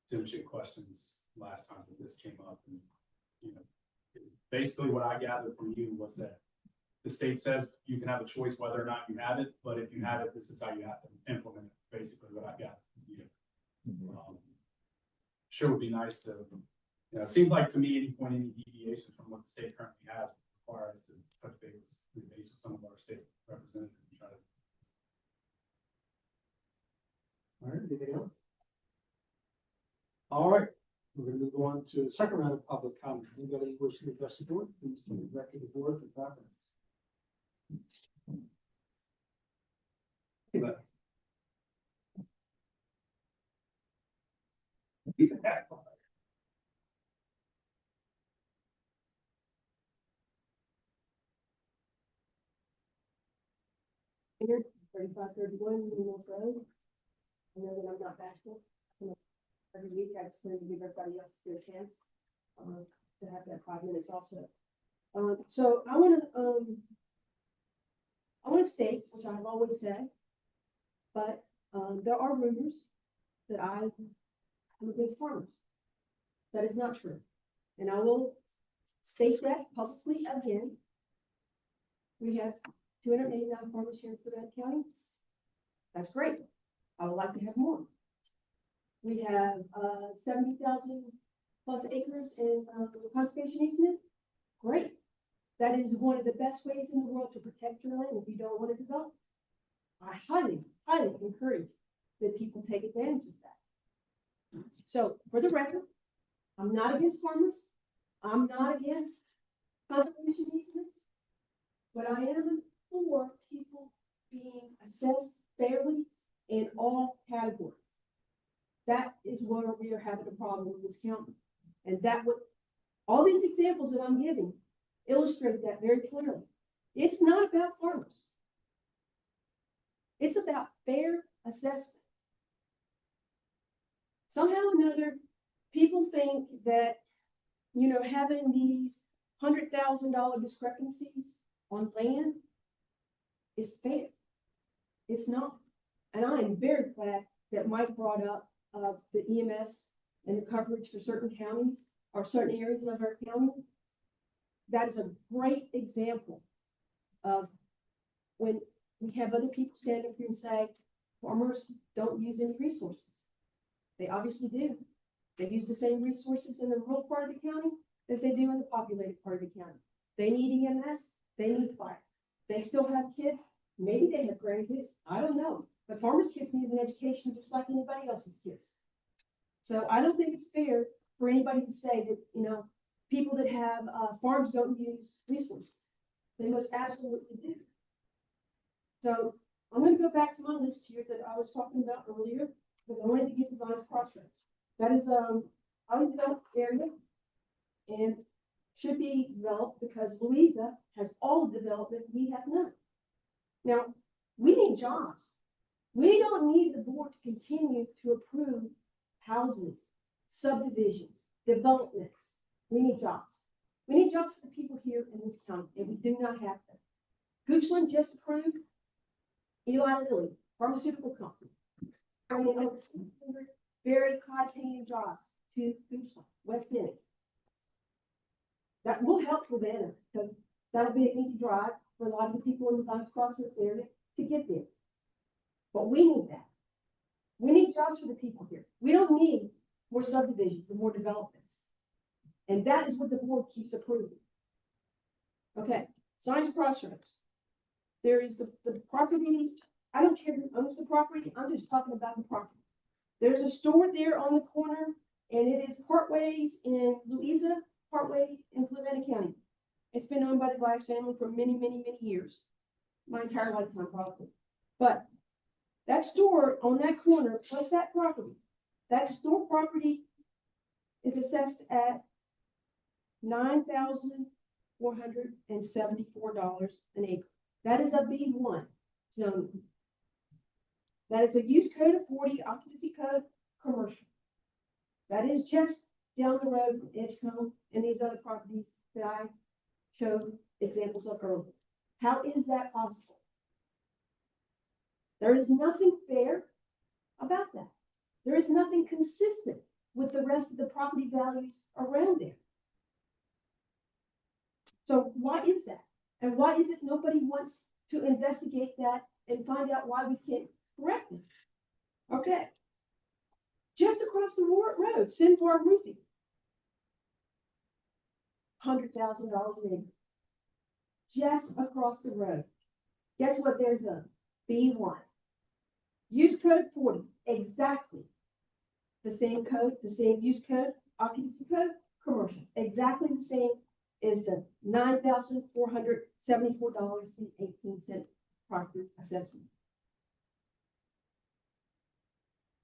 Tim questions last time that this came up, and basically what I gathered from you was that the state says you can have a choice whether or not you have it, but if you have it, this is how you have to implement it. Basically, what I got from you. Sure, would be nice to. It seems like to me, any deviation from what the state currently has requires us to touch base with some of our state representatives and try to. All right, anything else? All right, we're going to move on to the second round of public comment. Anybody wish to address the board, please come back to the board for 5 minutes. Anybody? You can have one. Here, 3531 Middle Road. I know that I'm not bashful. Every week I explain to give everybody else a chance to have that 5 minutes also. So I want to state, which I've always said, but there are rumors that I am against farmers. That is not true, and I will state that publicly again. We have 289 farmers here in Fluvanna County. That's great. I would like to have more. We have 70,000 plus acres in conservation easement. Great. That is one of the best ways in the world to protect your land if you don't want to develop. I highly, highly encourage that people take advantage of that. So for the record, I'm not against farmers. I'm not against conservation easements, but I am for people being assessed fairly in all categories. That is where we are having a problem in this county. And that would, all these examples that I'm giving illustrate that very clearly. It's not about farmers. It's about fair assessment. Somehow or another, people think that, you know, having these $100,000 discrepancies on land is fair. It's not. And I am very glad that Mike brought up the EMS and the coverage for certain counties or certain areas of our county. That is a great example of when we have other people stand up here and say, farmers don't use any resources. They obviously do. They use the same resources in the rural part of the county as they do in the populated part of the county. They need EMS, they need fire. They still have kids, maybe they have grandkids, I don't know. But farmers' kids need an education just like anybody else's kids. So I don't think it's fair for anybody to say that, you know, people that have farms don't use resources. They most absolutely do. So I'm going to go back to my list here that I was talking about earlier because I wanted to get designs crossroads. That is undeveloped area and should be developed because Louisa has all the development we have none. Now, we need jobs. We don't need the board to continue to approve houses, subdivisions, developments. We need jobs. We need jobs for the people here in this county, and we do not have them. Goochland just approved Eli Lilly, pharmaceutical company. Bringing over 600 very high-paying jobs to Goochland, West End. That will help Fluvanna because that'll be an easy drive for a lot of the people in the Zions Crossroads area to get there. But we need that. We need jobs for the people here. We don't need more subdivisions and more developments. And that is what the board keeps approving. Okay, Zions Crossroads. There is the property. I don't care who owns the property. I'm just talking about the property. There's a store there on the corner, and it is partways in Louisa, partway in Fluvanna County. It's been owned by the Glass family for many, many, many years. My entire lifetime, probably. But that store on that corner, plus that property, that store property is assessed at $9,474 an acre. That is a B1 zone. That is a use code of 40, occupancy code, commercial. That is just down the road from Edgecombe and these other properties that I showed examples of earlier. How is that possible? There is nothing fair about that. There is nothing consistent with the rest of the property values around there. So why is that? And why is it nobody wants to investigate that and find out why we can't correct it? Okay. Just across the road, Sinbar Roofing. $100,000 an acre. Just across the road. Guess what there's a B1. Use code 40, exactly the same code, the same use code, occupancy code, commercial, exactly the same as the $9,474.18 property assessment.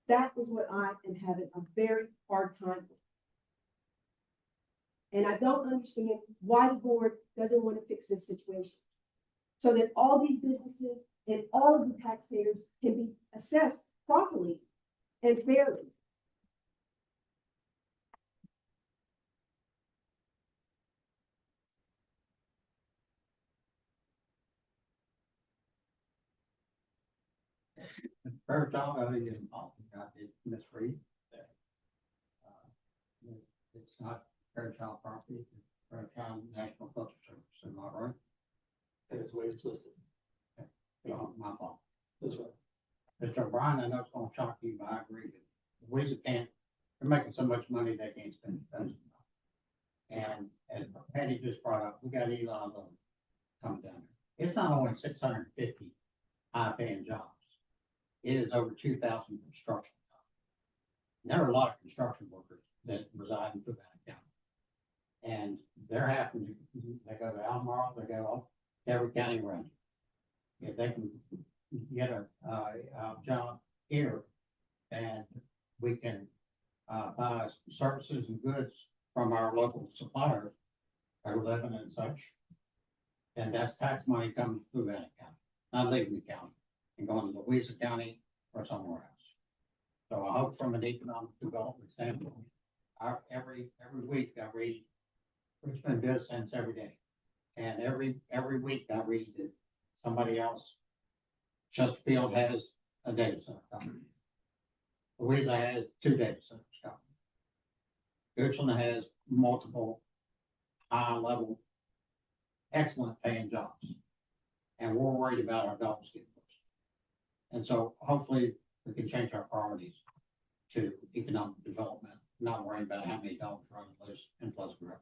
That is what I am having a very hard time with. And I don't understand why the board doesn't want to fix this situation so that all these businesses and all of the taxpayers can be assessed properly and fairly. First off, I think it's got it misread. It's not Fairchild property, it's Fairchild Brian, I know it's gonna shock you, but I agree with you. We just can't, they're making so much money, they can't spend it. And as Patty just brought up, we got Elon coming down there. It's not only 650 high-paying jobs. It is over 2,000 construction jobs. There are a lot of construction workers that reside in Fluvanna County. And they're having to, they go to Albemarle, they go to every county around. If they can get a job here, and we can buy services and goods from our local suppliers, our living and such, and that's tax money coming to Fluvanna County, not leaving the county and going to Louisa County or somewhere else. So I hope from an economic development standpoint, every week I read Richmond Business Sense every day. And every week I read that somebody else, Chesterfield has a data center coming. Louisa has 2 data centers coming. Richland has multiple high-level, excellent paying jobs. And we're worried about our dollars getting pushed. And so hopefully we can change our priorities to economic development, not worrying about how many dollars run loose in Pleasant Grove.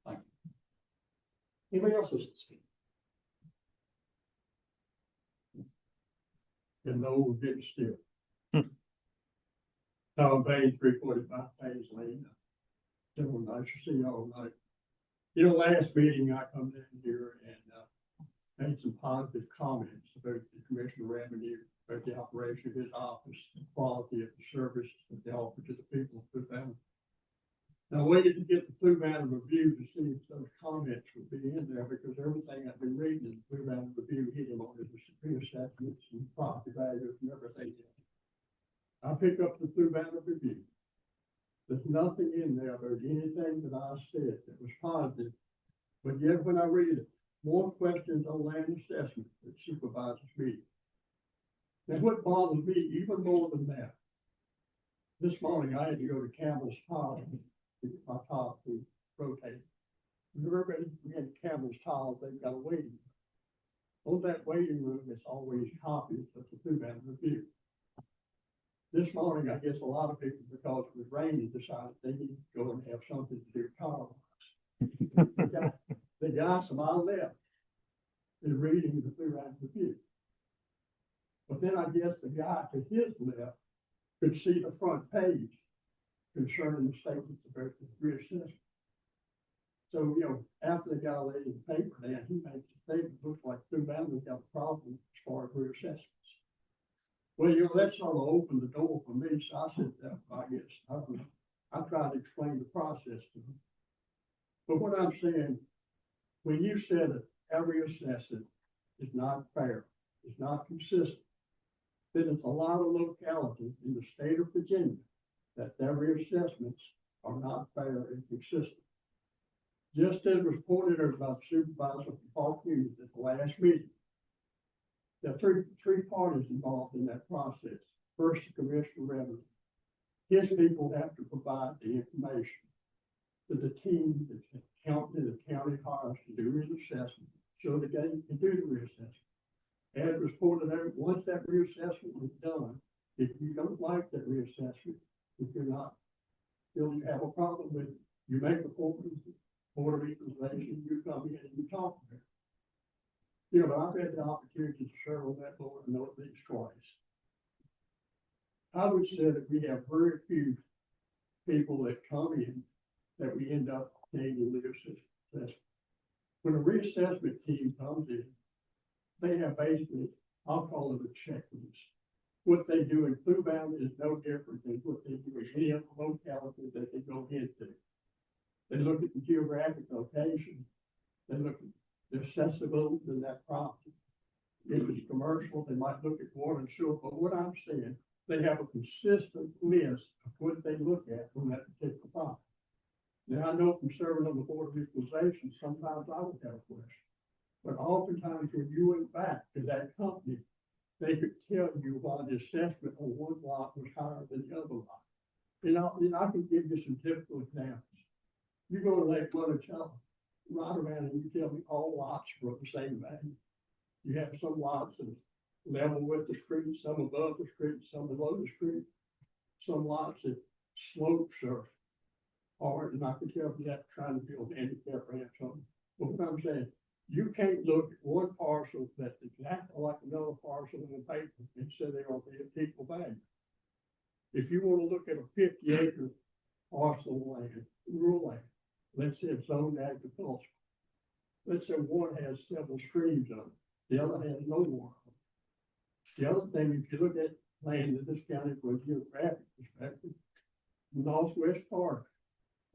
Thank you. Anybody else wish to speak? And no, we're getting still. Tom Bain, 345 Paynes Lane. Gentlemen, nice to see y'all tonight. You know, last meeting I come in here and made some positive comments about the Commissioner Revenue, about the operation of his office, the quality of the service that they offer to the people of Fluvanna. Now, I waited to get the Fluvanna Review to see if those comments would be in there, because everything I've been reading in the Fluvanna Review hit him on his reassessments and property values and everything else. I pick up the Fluvanna Review. There's nothing in there about anything that I said that was positive, but yet when I read it, more questions on land assessment that supervisors meeting. And what bothers me even more than that, this morning I had to go to Campbell's Tile to get my tile to rotate. Everybody in Campbell's Tile, they've got a waiting room. On that waiting room, it's always copies of the Fluvanna Review. This morning, I guess a lot of people, because it was raining, decided they need to go and have something to do tile. The guy to my left is reading the Fluvanna Review. But then I guess the guy to his left could see the front page concerning the statements about the reassessment. So, you know, after the guy laid the paper down, he makes a statement, looks like Fluvanna's got a problem as far as reassessments. Well, you know, that sort of opened the door for me, so I said, I guess, I tried to explain the process to him. But what I'm saying, when you said that every assessment is not fair, is not consistent, then it's a lot of localities in the state of Virginia that their reassessments are not fair and consistent. Just as was pointed out by the supervisor from Park News at the last meeting, there are three parties involved in that process. First, the Commissioner of Revenue. His people have to provide the information to the team that the county hires to do his assessment, so that they can do the reassessment. As was pointed out, once that reassessment is done, if you don't like that reassessment, if you're not, you'll have a problem with it. You make a Board of Equalization, you come in and you talk to them. You know, I've had the opportunity to serve on that board and know these twice. I would say that we have very few people that come in that we end up getting the assessment. When a reassessment team comes in, they have basically, I'll call it a checklist. What they do in Fluvanna is no different than what they do in any other locality that they go into. They look at the geographic location, they look at the accessibility to that property. If it's commercial, they might look at water and sewer, but what I'm saying, they have a consistent list of what they look at from that particular property. Now, I know from serving on the Board of Equalization, sometimes I would have a question, but oftentimes when you went back to that company, they could tell you why the assessment on one lot was higher than the other lot. You know, and I can give you some typical examples. You go to Lake Monticello, right around and you tell me all lots were the same value. You have some lots of level with the street, some above the street, some below the street. Some lots that slopes are hard, and I can tell you that trying to build handicap ramps on. But what I'm saying, you can't look at one parcel that's exactly like another parcel in the paper and say they are the equal value. If you want to look at a 50-acre parcel of land, rural land, let's say it's zoned agriculture. Let's say one has several streams on it, the other has no water. The other thing, if you look at land in this county from a geographic perspective, northwest part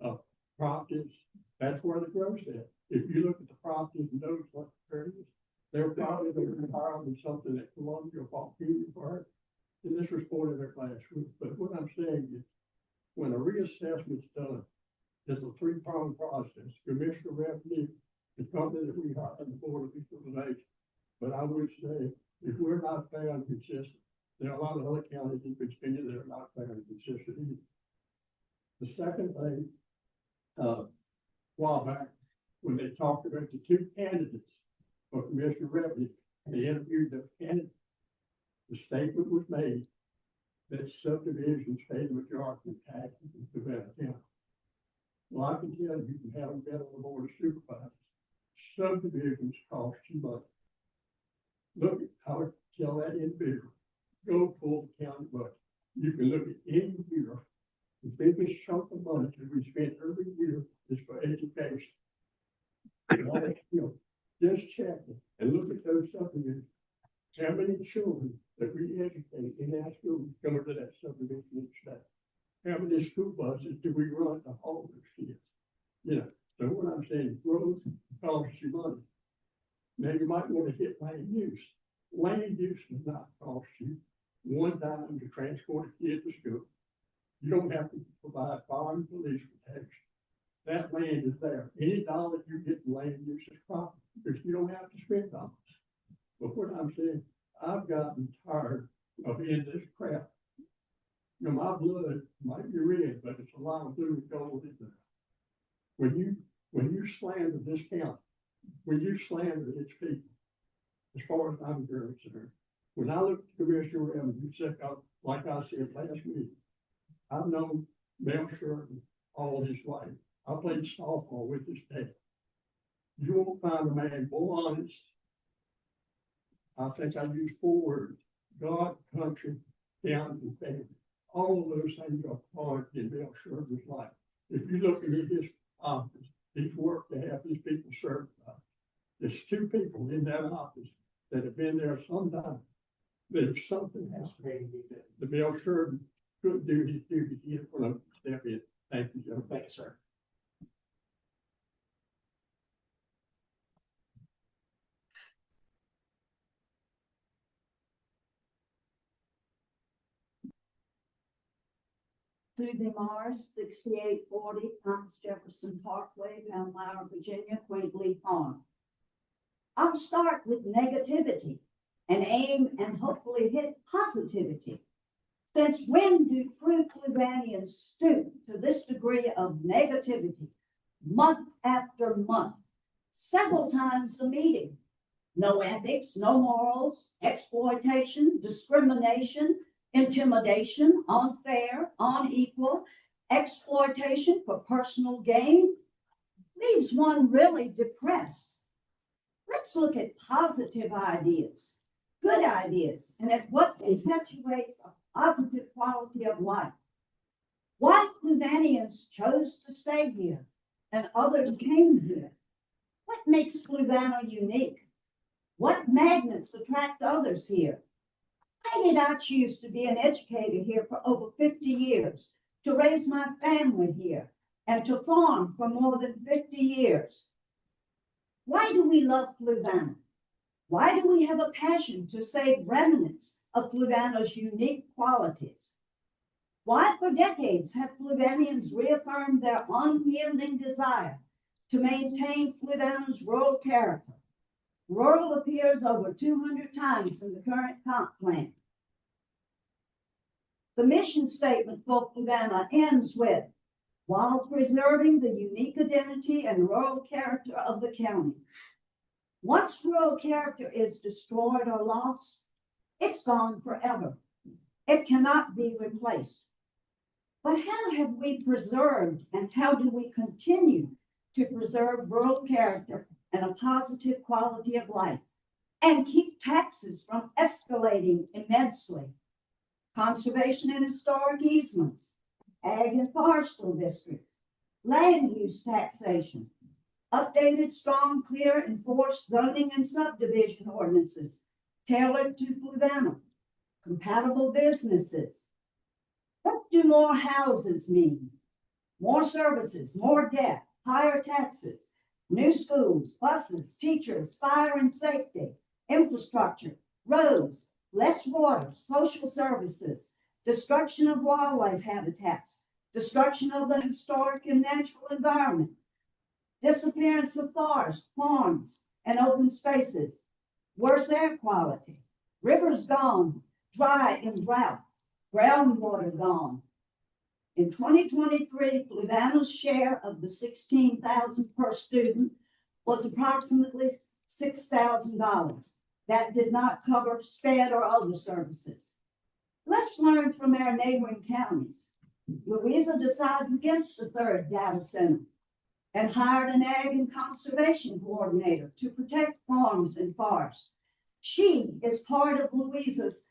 of properties, that's where the growth is. If you look at the properties in those areas, they're probably higher than something that Columbia or Buckhead Park. And this was part of their classroom. But what I'm saying is, when a reassessment's done, there's a three-pronged process: Commissioner Revenue, the company that we hire, and the Board of Equalization. But I would say, if we're not found consistent, there are a lot of other counties in Virginia that are not found consistent either. The second thing, while back, when they talked about the two candidates for Commissioner Revenue, they interviewed the candidates, the statement was made that subdivisions pay the majority of taxes in Fluvanna County. Well, I can tell you, you can have them on the Board of Supervisors. Subdivisions cost you money. Look at how to tell that individual, go pull the county budget. You can look at any year, the biggest chunk of money that we spend every year is for education. Just check it and look at those subdivisions. How many children that we educate in our schools go to that subdivision each day? How many school buses do we run to haul those kids? You know, so what I'm saying, growth costs you money. Now you might want to hit land use. Land use does not cost you one dime to transport a kid to school. You don't have to provide fire and police protection. That land is there. Any dollar you get in land use is profit, because you don't have to spend dollars. But what I'm saying, I've gotten tired of being this crap. You know, my blood might be red, but it's a lot of blue and gold in there. When you slander this county, when you slander its people, as far as I'm concerned, when I look at Commissioner Revenue, like I said last week, I've known Mel Sheridan all his life. I played softball with his dad. You won't find a man more honest. I think I used 4 words: God, country, county, and family. All of those things are part in Mel Sheridan's life. If you look at his office, he's worked to have these people certified. There's 2 people in that office that have been there sometime. But if something has to be done, the Mel Sheridan couldn't do his duty. He had to step in. Thank you, Joe. Thanks, sir. Susie Mars, 6840 Thomas Jefferson Parkway, Palmyra, Virginia, Quigley Farm. I'll start with negativity and aim and hopefully hit positivity. Since when do true Fluvannians stoop to this degree of negativity, month after month, several times a meeting? No ethics, no morals, exploitation, discrimination, intimidation, unfair, unequal, exploitation for personal gain, leaves one really depressed. Let's look at positive ideas, good ideas, and at what perpetuates a positive quality of life. Why Fluvannians chose to stay here and others came here? What makes Fluvanna unique? What magnets attract others here? Why did I choose to be an educator here for over 50 years, to raise my family here, and to farm for more than 50 years? Why do we love Fluvanna? Why do we have a passion to save remnants of Fluvanna's unique qualities? Why for decades have Fluvannians reaffirmed their unyielding desire to maintain Fluvanna's rural character? Rural appears over 200 times in the current comp plan. The mission statement for Fluvanna ends with, while preserving the unique identity and rural character of the county. Once rural character is destroyed or lost, It's gone forever. It cannot be replaced. But how have we preserved and how do we continue to preserve rural character and a positive quality of life and keep taxes from escalating immensely? Conservation and historic easements, ag and forestal districts, land use taxation, updated, strong, clear, enforced zoning and subdivision ordinances tailored to Fluvanna, compatible businesses. What do more houses mean? More services, more debt, higher taxes, new schools, buses, teachers, fire and safety, infrastructure, roads, less water, social services, destruction of wildlife habitats, destruction of the historic and natural environment, disappearance of forests, farms, and open spaces, worse air quality, rivers gone, dry and drought, groundwater gone. In 2023, Fluvanna's share of the $16,000 per student was approximately $6,000. That did not cover SPED or other services. Let's learn from our neighboring counties. Louisa decided against the third data center and hired an ag and conservation coordinator to protect farms and forests. She is part of Louisa's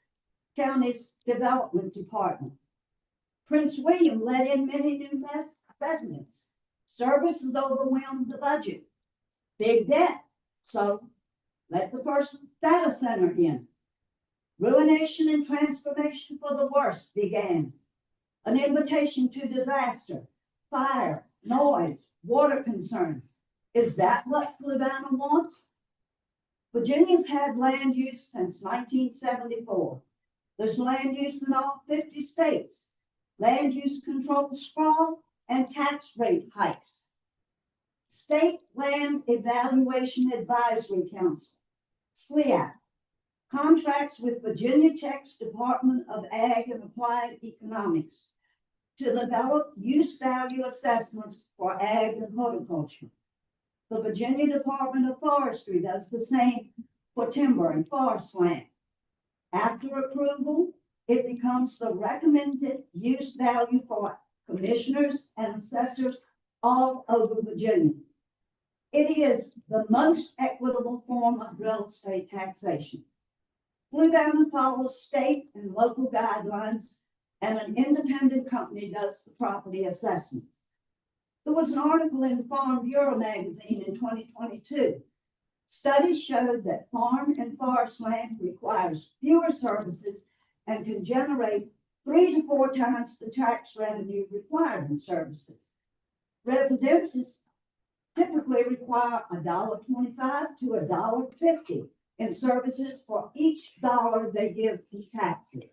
county's development department. Prince William let in many new residents. Services overwhelmed the budget. Big debt. So let the first data center in. Ruination and transformation for the worst began. An invitation to disaster, fire, noise, water concerns. Is that what Fluvanna wants? Virginia's had land use since 1974. There's land use in all 50 states. Land use control sprawl and tax rate hikes. State Land Evaluation Advisory Council, SLEAC, contracts with Virginia Tech's Department of Ag and Applied Economics to develop use value assessments for ag and horticulture. The Virginia Department of Forestry does the same for timber and forest land. After approval, it becomes the recommended use value for commissioners and assessors all over Virginia. It is the most equitable form of real estate taxation. Fluvanna follows state and local guidelines, and an independent company does the property assessment. There was an article in Farm Bureau magazine in 2022. Studies showed that farm and forest land requires fewer services and can generate 3 to 4 times the tax revenue required in services. Residences typically require $1.25 to $1.50 in services for each dollar they give to taxes.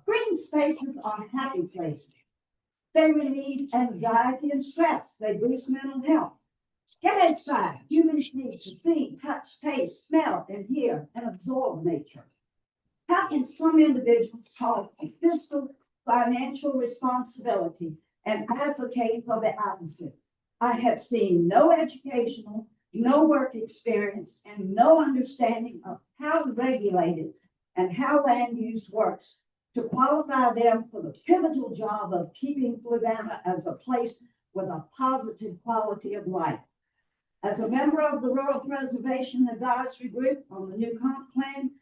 Green spaces are happy places. They relieve anxiety and stress. They boost mental health. Get outside. Humans need to see, touch, taste, smell, and hear, and absorb nature. How can some individuals call it fiscal financial responsibility and advocate for the opposite? I have seen no educational, no work experience, and no understanding of how regulated and how land use works to qualify them for the pivotal job of keeping Fluvanna as a place with a positive quality of life. As a member of the Rural Preservation Advisory Group on the new comp plan,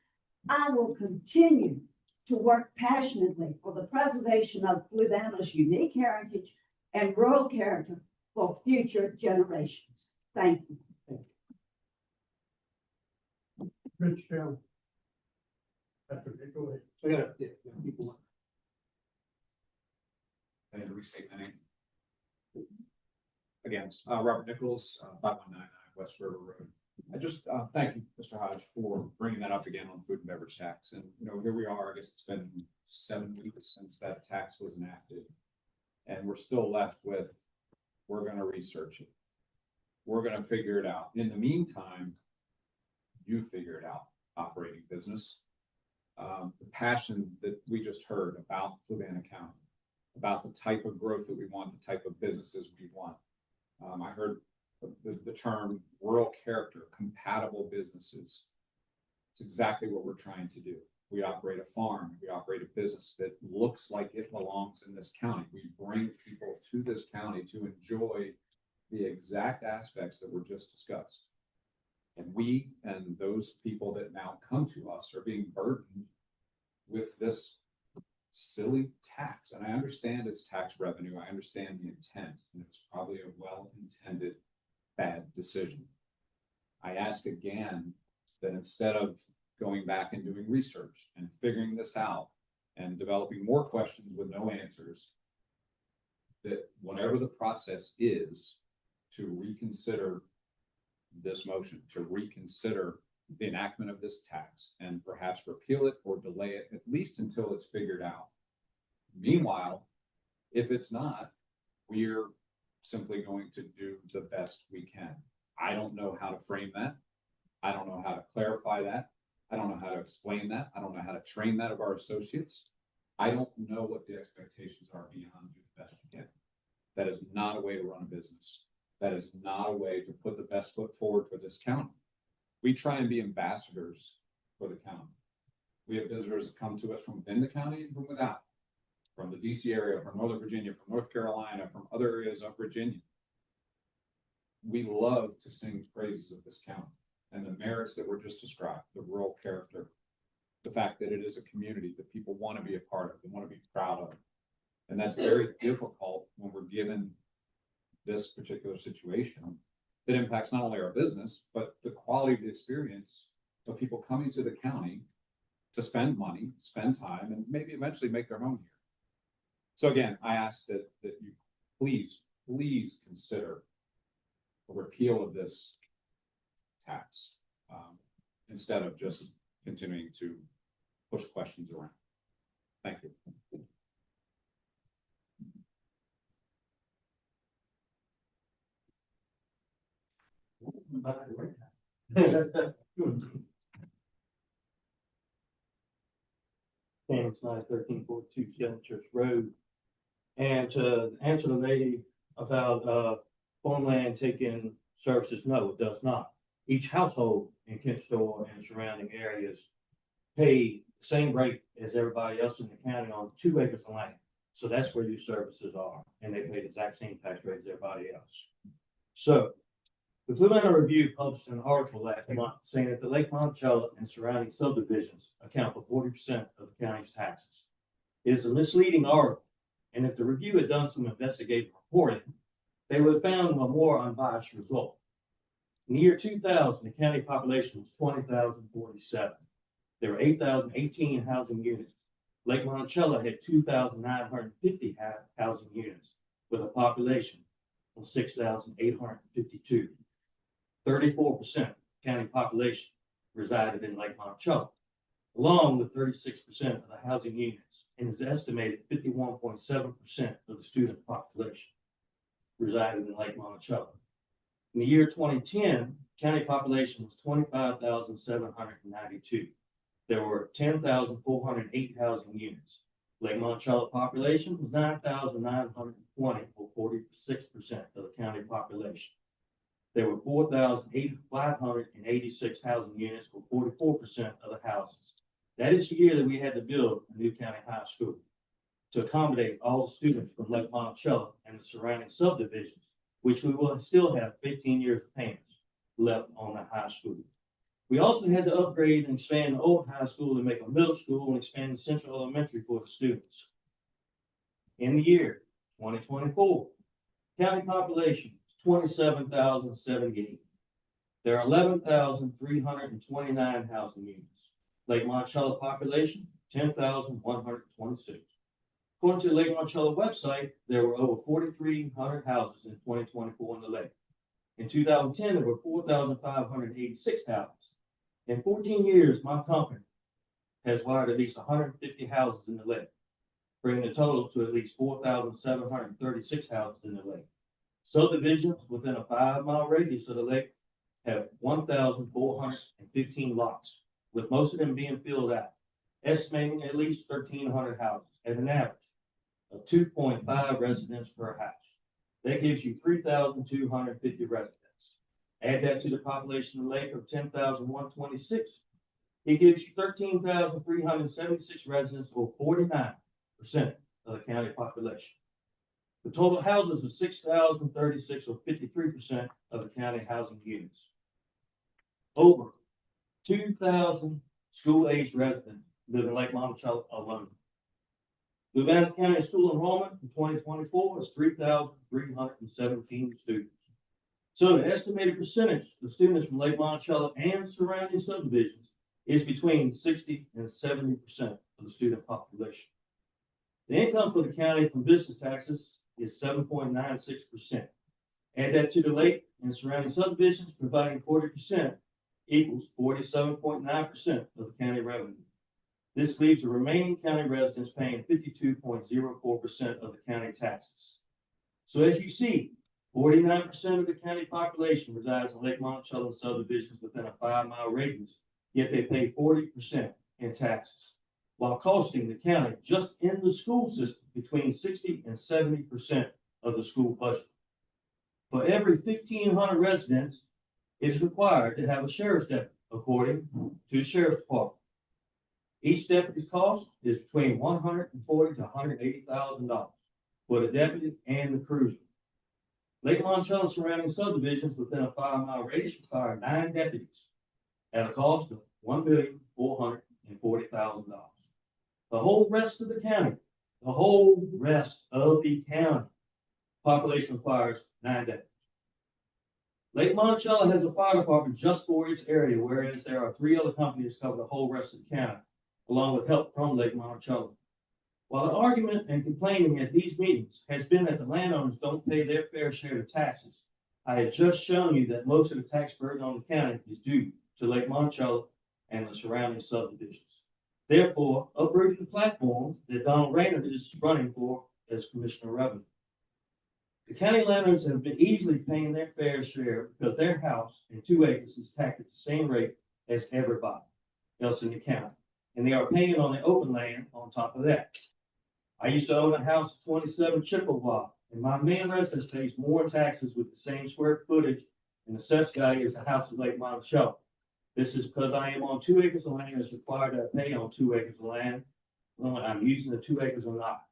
I will continue to work passionately for the preservation of Fluvanna's unique heritage and rural character for future generations. Thank you. Rich, after go ahead. We got people. And restate my name. Again, Robert Nichols, 5199 West River Road. I just thank you, Mr. Hodge, for bringing that up again on food and beverage tax. And here we are. I guess it's been 7 weeks since that tax was enacted, and we're still left with, we're going to research it. We're going to figure it out. In the meantime, you figure it out, operating business. The passion that we just heard about Fluvanna County, about the type of growth that we want, the type of businesses we want. I heard the term rural character, compatible businesses. It's exactly what we're trying to do. we operate a farm, we operate a business that looks like it belongs in this county. We bring people to this county to enjoy the exact aspects that were just discussed. And we and those people that now come to us are being burdened with this silly tax. And I understand it's tax revenue. I understand the intent, and it's probably a well-intended bad decision. I ask again that instead of going back and doing research and figuring this out and developing more questions with no answers, that whatever the process is to reconsider this motion, to reconsider the enactment of this tax and perhaps repeal it or delay it at least until it's figured out. Meanwhile, if it's not, we're simply going to do the best we can. I don't know how to frame that. I don't know how to clarify that. I don't know how to explain that. I don't know how to train that of our associates. I don't know what the expectations are beyond do the best you can. That is not a way to run a business. That is not a way to put the best foot forward for this county. We try and be ambassadors for the county. We have visitors that come to us from within the county and from without, from the DC area, from Northern Virginia, from North Carolina, from other areas of Virginia. We love to sing praises of this county and the merits that were just described, the rural character, the fact that it is a community that people want to be a part of, they want to be proud of. And that's very difficult when we're given this particular situation that impacts not only our business, but the quality of the experience of people coming to the county to spend money, spend time, and maybe eventually make their home here. So again, I ask that you please consider a repeal of this tax instead of just continuing to push questions around. Thank you. James 1342 Sept Church Road. And to answer the lady about farmland taking services, no, it does not. Each household in Kempsville and surrounding areas pay the same rate as everybody else in the county on 2 acres of land. So that's where these services are, and they pay the exact same tax rate as everybody else. So the Fluvanna Review published an article last month saying that the Lake Monticello and surrounding subdivisions account for 40% of the county's taxes. It is a misleading article, and if the review had done some investigative reporting, they would have found a more unbiased result. In the year 2000, the county population was 20,047. There were 8,018 housing units. Lake Monticello had 2,950 housing units with a population of 6,852. 34% county population resided in Lake Monticello, along with 36% of the housing units, and is estimated 51.7% of the student population resided in Lake Monticello. In the year 2010, county population was 25,792. There were 10,408 housing units. Lake Monticello population was 9,920, or 46% of the county population. There were 4,586 housing units, or 44% of the houses. That is the year that we had to build a new county high school to accommodate all the students from Lake Monticello and the surrounding subdivisions, which we will still have 15 years of payments left on the high school. We also had to upgrade and expand the old high school to make a middle school and expand the central elementary for the students. In the year 2024, county population 27,078. There are 11,329 housing units. Lake Monticello population 10,126. According to the Lake Monticello website, there were over 4,300 houses in 2024 in the lake. In 2010, there were 4,586 houses. In 14 years, my company has wired at least 150 houses in the lake, bringing the total to at least 4,736 houses in the lake. Subdivisions within a 5-mile radius of the lake have 1,415 lots, with most of them being filled out, estimating at least 1,300 houses at an average of 2.5 residents per house. That gives you 3,250 residents. Add that to the population of the lake of 10,126, It gives you 13,376 residents, or 49% of the county population. The total houses are 6,036, or 53% of the county housing units. Over 2,000 school-aged residents live in Lake Monticello alone. Fluvanna County school enrollment in 2024 is 3,317 students. So the estimated percentage of students from Lake Monticello and surrounding subdivisions is between 60 and 70% of the student population. The income for the county from business taxes is 7.96%. Add that to the lake and surrounding subdivisions providing 40% equals 47.9% of the county revenue. This leaves the remaining county residents paying 52.04% of the county taxes. So as you see, 49% of the county population resides in Lake Monticello subdivisions within a 5-mile radius, yet they pay 40% in taxes, while costing the county just in the school system between 60 and 70% of the school budget. For every 1,500 residents, it is required to have a sheriff's deputy, according to the sheriff's department. Each deputy's cost is between $140,000 to $180,000 for the deputy and the cruiser. Lake Monticello surrounding subdivisions within a 5-mile radius require 9 deputies at a cost of $1,440,000. The whole rest of the county, population requires 9 deputies. Lake Monticello has a fire department just for its area, whereas there are 3 other companies that cover the whole rest of the county, along with help from Lake Monticello. While the argument and complaining at these meetings has been that the landowners don't pay their fair share of taxes, I have just shown you that most of the tax burden on the county is due to Lake Monticello and the surrounding subdivisions. Therefore, uprooting the platform that Donald Rayner is running for as Commissioner of Revenue. The county landowners have been easily paying their fair share because their house and 2 acres is taxed at the same rate as everybody else in the county. And they are paying on the open land on top of that. I used to own a house at 27 Chippewa, and my main residence pays more taxes with the same square footage and assessed value as the house of Lake Monticello. This is because I am on 2 acres of land that's required to pay on 2 acres of land. Well, I'm using the 2 acres or not.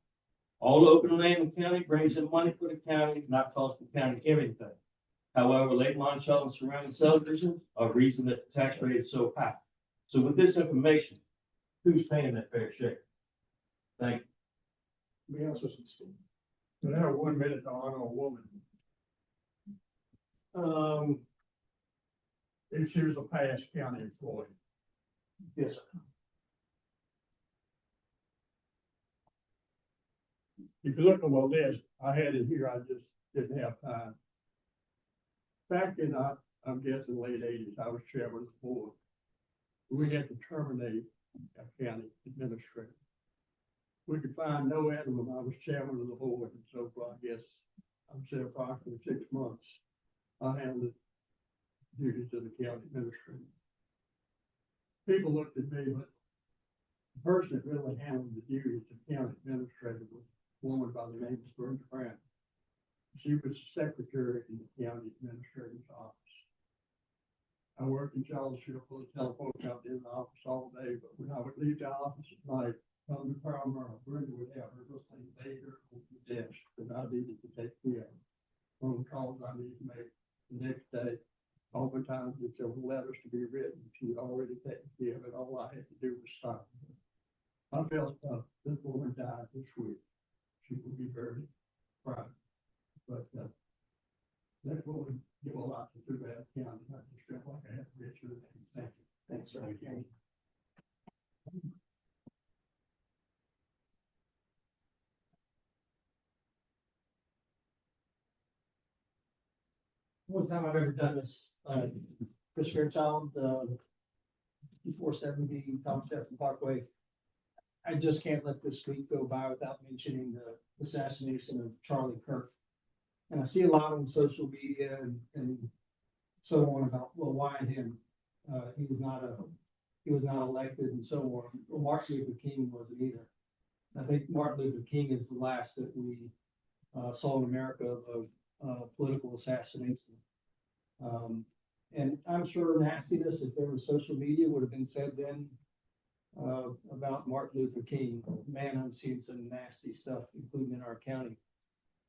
All the open land in the county brings in money for the county, not cost the county everything. However, Lake Monticello and surrounding subdivisions are the reason that the tax rate is so high. So with this information, who's paying that fair share? Thank you. Be honest with you, Steve. So now 1 minute to honor a woman. If she was a past county employee. Yes, sir. If you look on my list, I had it here, I just didn't have time. Back in, I'm guessing late 80s, I was chairman of the board. We had to terminate a county administrator. We could find no evidence. I was chairman of the board, and so for, I guess, I'm saying approximately 6 months, I handled the duties of the county administrator. People looked at me, but the person that really handled the duties of county administrator was a woman by the name of Brenda Brown. She was secretary in the county administrator's office. I worked in Charlottesville for the telephone company in the office all day, but when I would leave the office at night, come to Paramount, Brenda would have her little thing later on the desk that I needed to take care of. Phone calls I needed to make the next day. Oftentimes, if there were letters to be written, she had already taken care of it. All I had to do was sign. I felt this woman died this week. She will be very proud. But that woman gave a lot to Fluvanna County. I just felt like I had to mention her name. Thank you. Thanks, sir. One time I've ever done this, Chris Fairchild, 470 Thomas Jefferson Parkway. I just can't let this week go by without mentioning the assassination of Charlie Kirk. And I see a lot on social media and so on about, well, why him? He was not elected and so on. Well, Martin Luther King wasn't either. I think Martin Luther King is the last that we saw in America of political assassination. And I'm sure nastiness, if there was social media, would have been said then about Martin Luther King. Man, I'm seeing some nasty stuff, including in our county.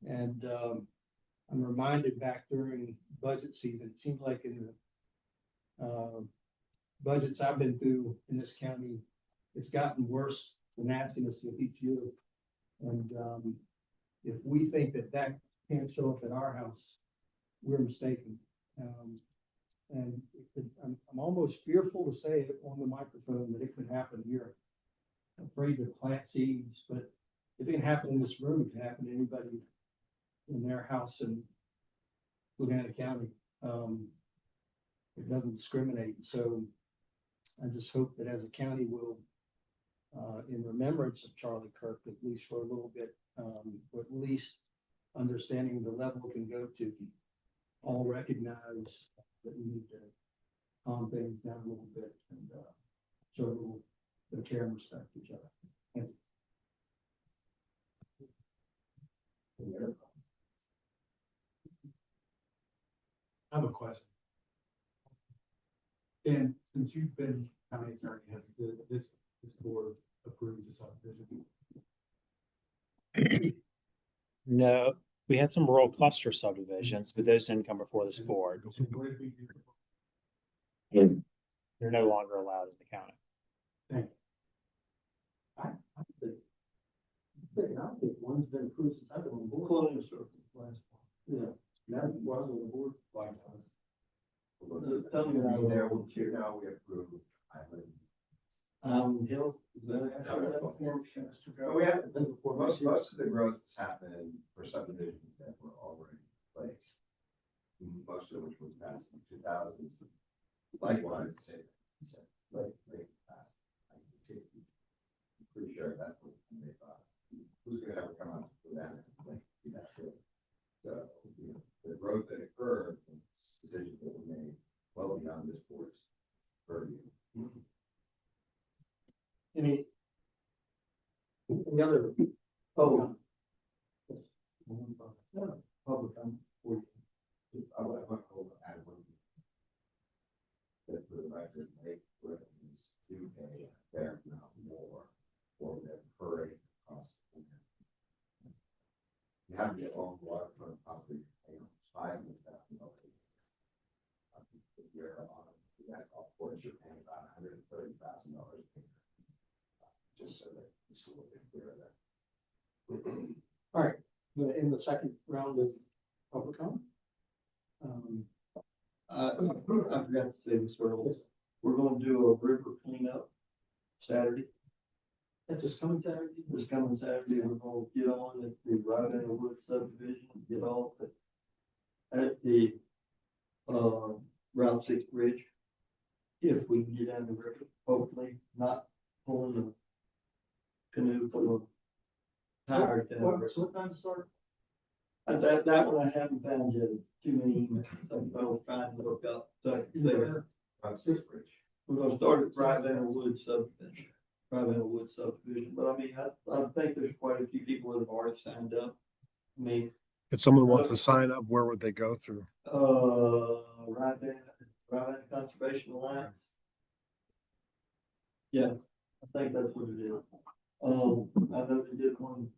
And I'm reminded back during budget season, it seems like in the budgets I've been through in this county, it's gotten worse, the nastiness with each year. And if we think that that can't show up at our house, we're mistaken. And I'm almost fearful to say it on the microphone that it could happen here. I'm afraid to plant seeds, but if it can happen in this room, it can happen to anybody in their house in Fluvanna County. It doesn't discriminate. So I just hope that as a county we'll, in remembrance of Charlie Kirk, at least for a little bit, or at least understanding the level it can go to, all recognize that we need to calm things down a little bit and show a little bit of care and respect to each other. Thank you. I have a question. And since you've been county attorney, has this board approved the subdivision? No, we had some rural cluster subdivisions, but those didn't come before this board. They're no longer allowed in the county. I think one's been approved since I've been on board. Yeah, that was on the board. Tell me that There, we'll cheer now, we approved. Hill. We have, most of the growth has happened for subdivisions that were already in place. Most of which was passed in 2000s. Likewise, I'm pretty sure that's what they thought. Who's gonna ever come out with that? So, the growth that occurred, decisions that were made well beyond this board's purview. Any other public? Public comment. I want to add one. That for the record, make residents do pay a fair amount more for their per acre cost. You have to get all the waterfront property, $500,000. If you're on that golf course, you're paying about $130,000 a year. Just so that it's a little bit clear there. All right, in the second round of public comment. I forgot to say this earlier. We're going to do a river cleanup Saturday. That's just coming Saturday. This coming Saturday, we're going to get on at the Right in the Wood subdivision, get off at the Route 6 bridge. If we can get down the river, hopefully not pulling the canoe full of tires down. What time to start? That one I haven't found yet. Too many emails. I was trying to look up. So I can say Route 6 bridge. we're going to start at Right in the Wood subdivision. Right in the Wood subdivision. But I mean, I think there's quite a few people that have already signed up. I mean, If someone wants to sign up, where would they go through? right in Conservation Alliance. Yeah, I think that's what it is. I know they did one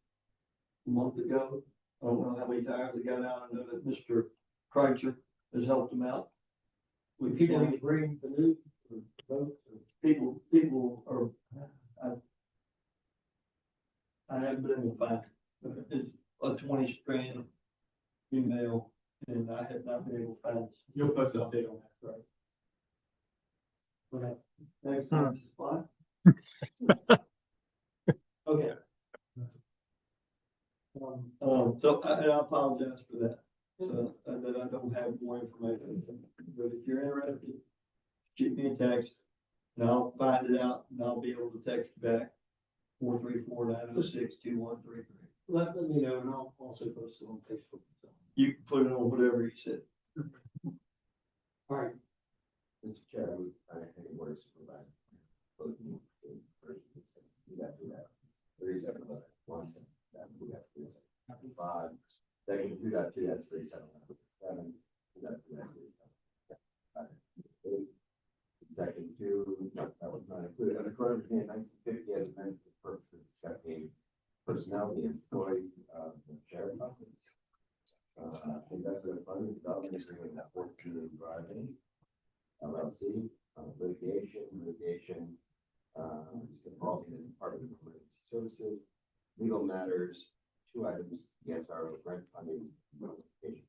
a month ago. I don't know how many times they got out. I know that Mr. Kreitzer has helped them out. When people bring the new votes, People are, I haven't been able to find it. It's a 20 strand email and I have not been able to find it. You'll post an update on that, right? Next time, spot. okay. So I apologize for that. That I don't have more information. But if you're interested, shoot me a text and I'll find it out and I'll be able to text you back 434-906-2133. Let me know and I'll also post it on Facebook. You can put it on whatever you said. All right. Mr. Chair, I think it works for that. You got to that. 37, 1, that we got 5. Second, 2.2, that's 37, 7. no, that was not included, under code of Virginia 1950 as amended for purposes of accepting personnel being employed, the sheriff's office. I think that's a funding development agreement that work to driving LLC, litigation, involving the Department of Emergency Services, legal matters, 2 items against our grant funding notification.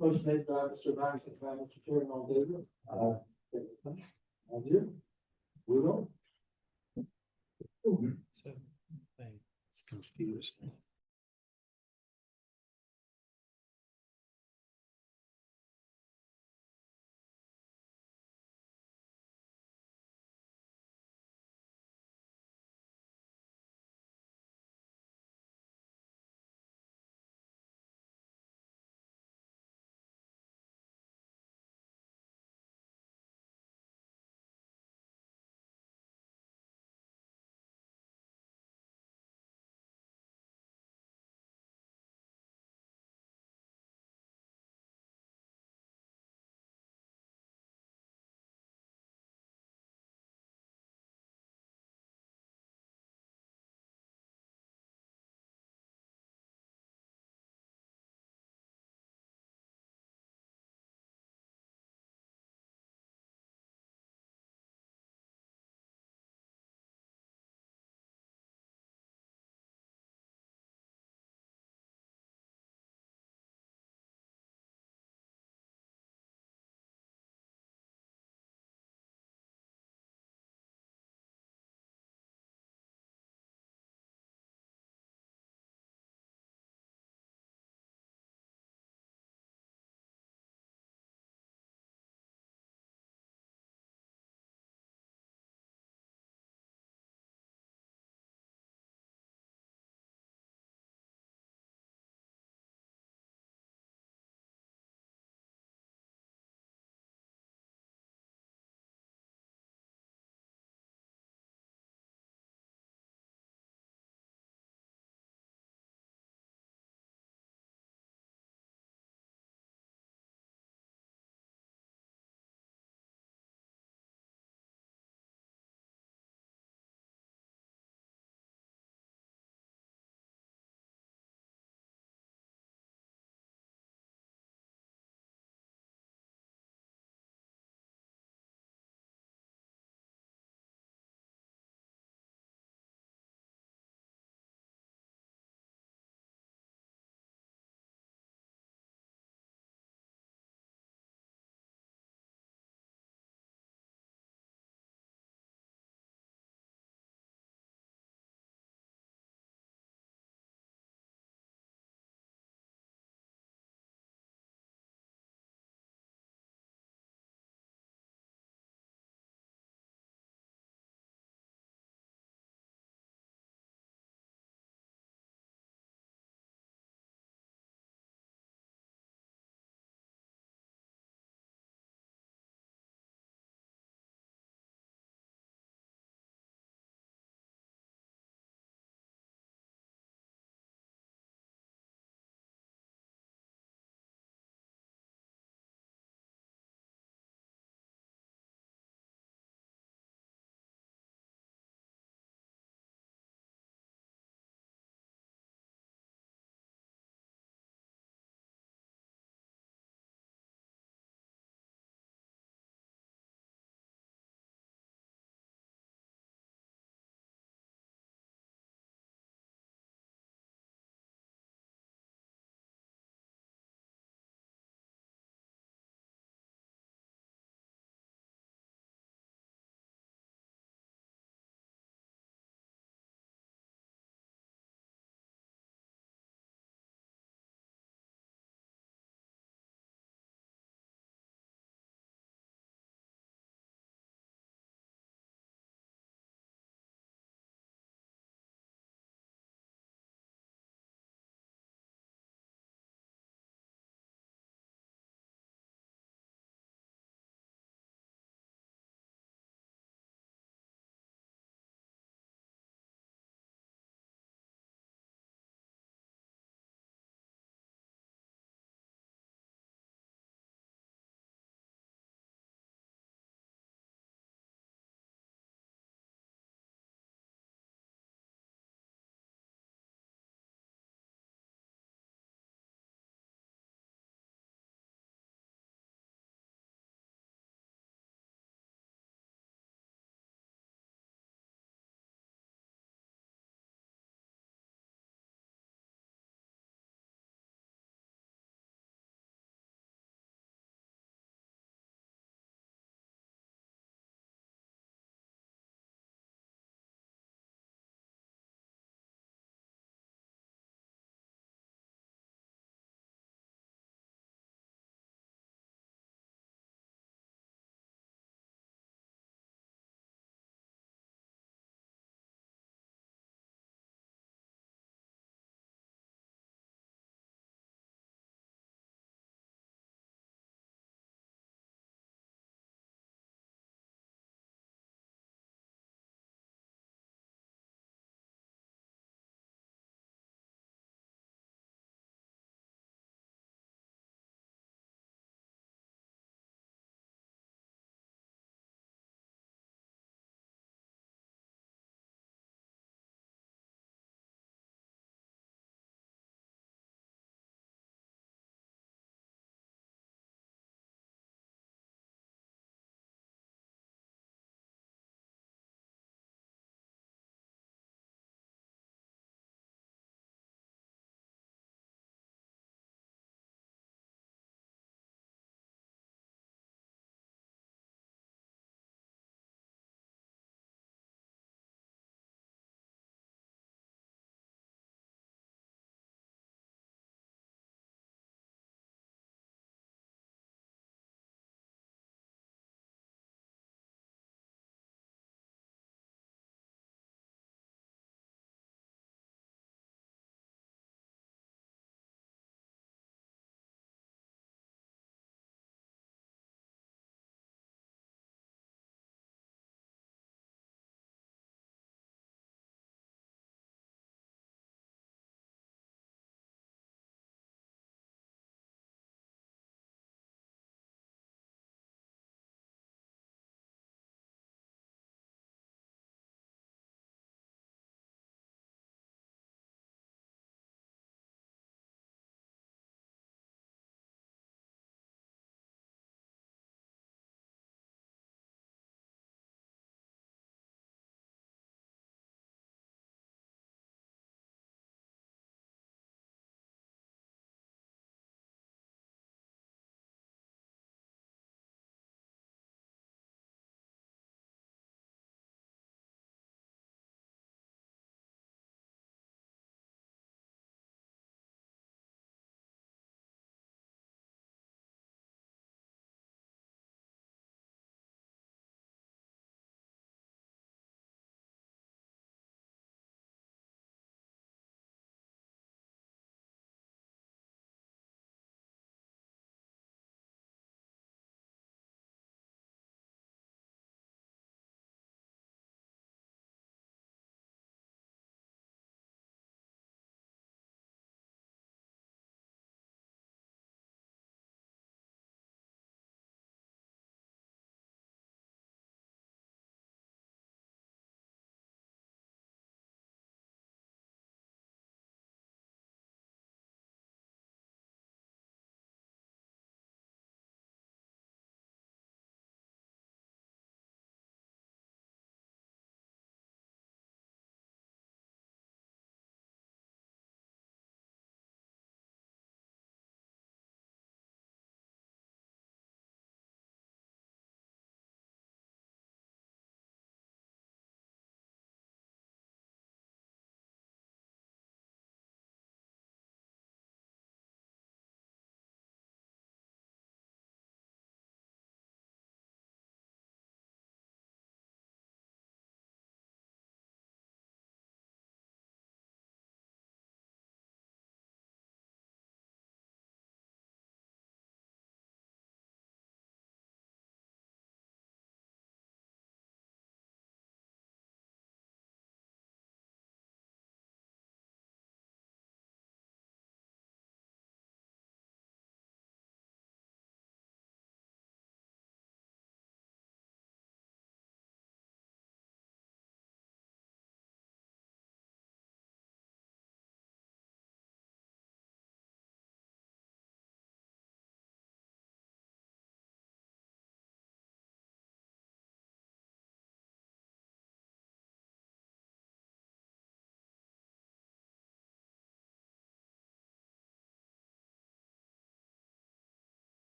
Motion made by Mr. Banks, and by Mr. Chairman, all business. You. We will. It's confusing.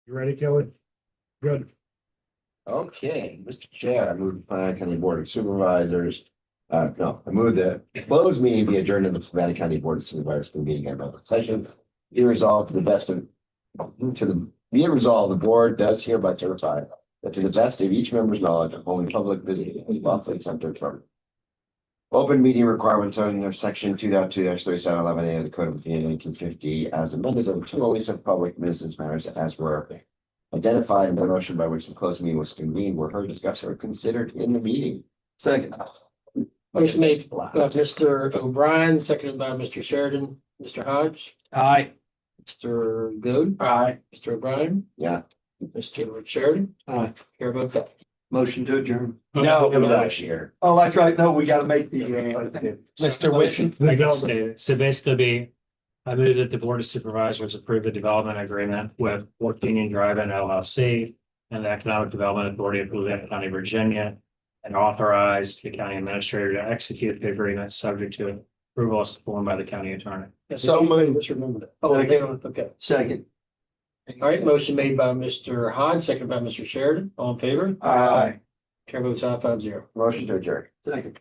You ready, Kelly? Good. Okay, Mr. Chair, I move the Fluvanna County Board of Supervisors. No, I move the closed meeting be adjourned in the Fluvanna County Board of Supervisors convening at public session. Be resolved to the best of, be it resolved, the board does hereby certify that to the best of each member's knowledge, only public business is lawfully exempt from open meeting requirements under section 2.2-3711A of the Code of Virginia 1950 as amended to only some public business matters as were identified in the motion by which the closed meeting was convened were heard, discussed, or considered in the meeting. Second. Motion made by Mr. O'Brien, seconded by Mr. Sheridan. Mr. Hodge. Aye. Mr. Goode. Aye. Mr. O'Brien. Yeah. Mr. Sheridan. Aye. Chair votes aye. Motion to adjourn. No, Last year. Oh, that's right. No, we gotta make the. Mr. Witten. I can say it. So basically, I move that the Board of Supervisors approve the development agreement with Fort Union Drive-In LLC and the Economic Development Authority of Fluvanna County, Virginia, and authorize the county administrator to execute the agreement subject to approval as performed by the county attorney. So moved. Just remember that. Oh, okay. Second. All right, motion made by Mr. Hodge, seconded by Mr. Sheridan. All in favor? Aye. Chair votes aye 5-0. Motion to adjourn. Second.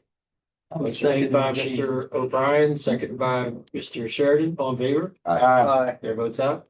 Motion made by Mr. O'Brien, seconded by Mr. Sheridan. All in favor? Aye. Chair votes aye.